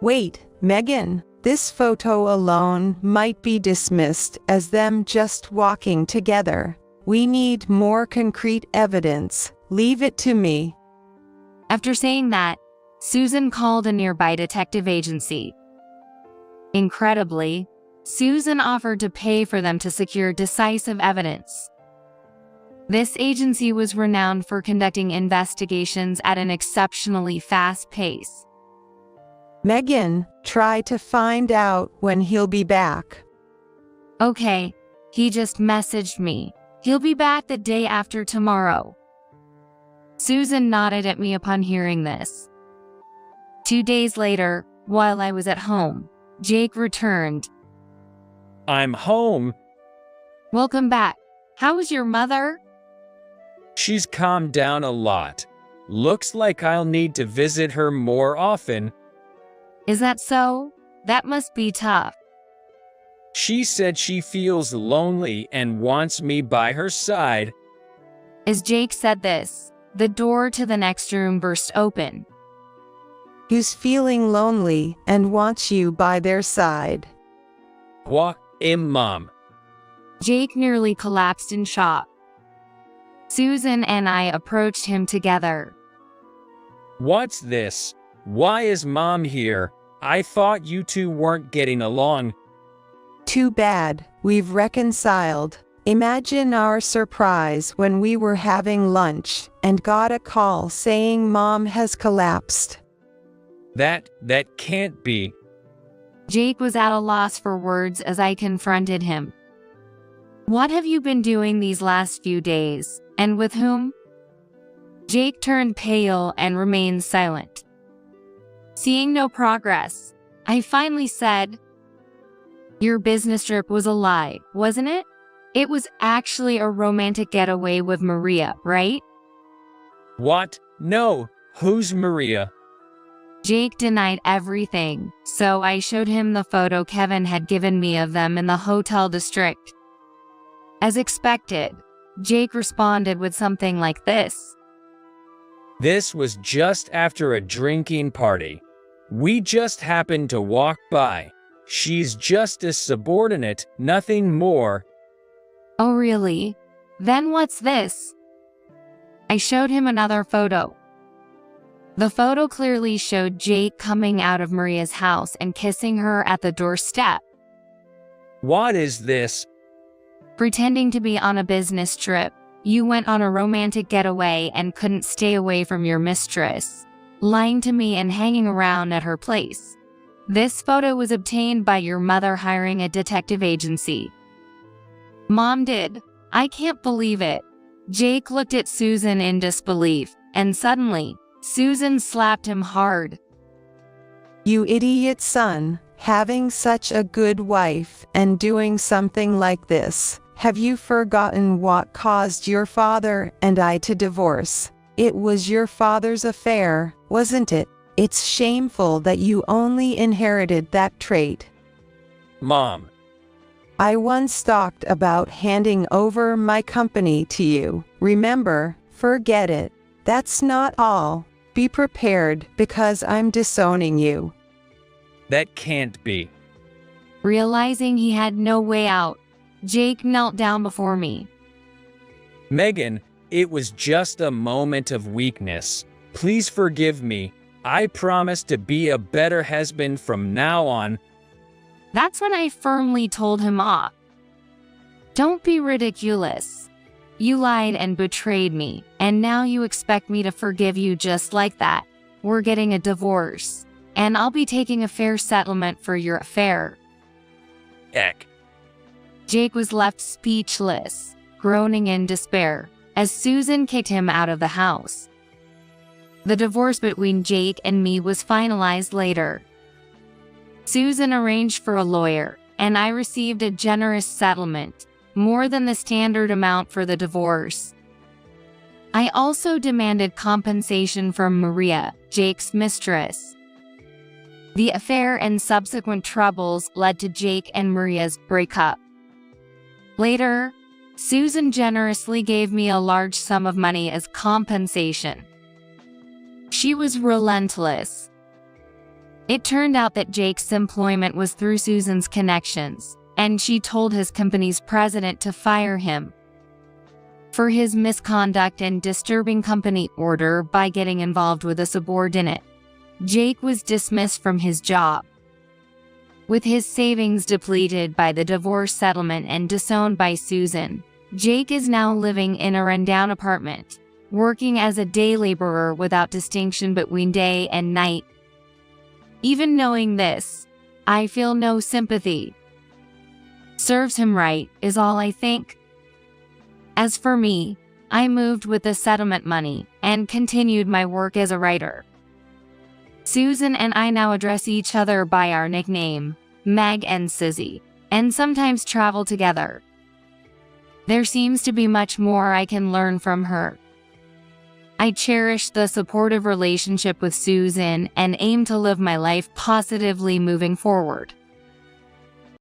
Wait, Megan, this photo alone might be dismissed as them just walking together. We need more concrete evidence. Leave it to me. After saying that, Susan called a nearby detective agency. Incredibly, Susan offered to pay for them to secure decisive evidence. This agency was renowned for conducting investigations at an exceptionally fast pace. Megan, try to find out when he'll be back. Okay, he just messaged me. He'll be back the day after tomorrow. Susan nodded at me upon hearing this. 2 days later, while I was at home, Jake returned. I'm home. Welcome back. How is your mother? She's calmed down a lot. Looks like I'll need to visit her more often. Is that so? That must be tough. She said she feels lonely and wants me by her side. As Jake said this, the door to the next room burst open. Who's feeling lonely and wants you by their side? What, Mom? Jake nearly collapsed in shock. Susan and I approached him together. What's this? Why is Mom here? I thought you two weren't getting along. Too bad, we've reconciled. Imagine our surprise when we were having lunch and got a call saying Mom has collapsed. That can't be. Jake was at a loss for words as I confronted him. What have you been doing these last few days, and with whom? Jake turned pale and remained silent. Seeing no progress, I finally said, "Your business trip was a lie, wasn't it? It was actually a romantic getaway with Maria, right?" What? No, who's Maria? Jake denied everything, so I showed him the photo Kevin had given me of them in the hotel district. As expected, Jake responded with something like this. This was just after a drinking party. We just happened to walk by. She's just a subordinate, nothing more. Oh really? Then what's this? I showed him another photo. The photo clearly showed Jake coming out of Maria's house and kissing her at the doorstep. What is this? Pretending to be on a business trip, you went on a romantic getaway and couldn't stay away from your mistress, lying to me and hanging around at her place. This photo was obtained by your mother hiring a detective agency. Mom did. I can't believe it. Jake looked at Susan in disbelief, and suddenly, Susan slapped him hard. You idiot son, having such a good wife and doing something like this. Have you forgotten what caused your father and I to divorce? It was your father's affair, wasn't it? It's shameful that you only inherited that trait. Mom. I once talked about handing over my company to you. Remember, forget it. That's not all. Be prepared because I'm disowning you. That can't be. Realizing he had no way out, Jake knelt down before me. Megan, it was just a moment of weakness. Please forgive me. I promise to be a better husband from now on. That's when I firmly told him off. Don't be ridiculous. You lied and betrayed me, and now you expect me to forgive you just like that. We're getting a divorce, and I'll be taking a fair settlement for your affair. Eck. Jake was left speechless, groaning in despair, as Susan kicked him out of the house. The divorce between Jake and me was finalized later. Susan arranged for a lawyer, and I received a generous settlement, more than the standard amount for the divorce. I also demanded compensation from Maria, Jake's mistress. The affair and subsequent troubles led to Jake and Maria's breakup. Later, Susan generously gave me a large sum of money as compensation. She was relentless. It turned out that Jake's employment was through Susan's connections, and she told his company's president to fire him for his misconduct and disturbing company order by getting involved with a subordinate. Jake was dismissed from his job. With his savings depleted by the divorce settlement and disowned by Susan, Jake is now living in a rundown apartment, working as a day laborer without distinction between day and night. Even knowing this, I feel no sympathy. Serves him right, is all I think. As for me, I moved with the settlement money and continued my work as a writer. Susan and I now address each other by our nickname, Meg and Sizzy, and sometimes travel together. There seems to be much more I can learn from her. I cherish the supportive relationship with Susan and aim to live my life positively moving forward.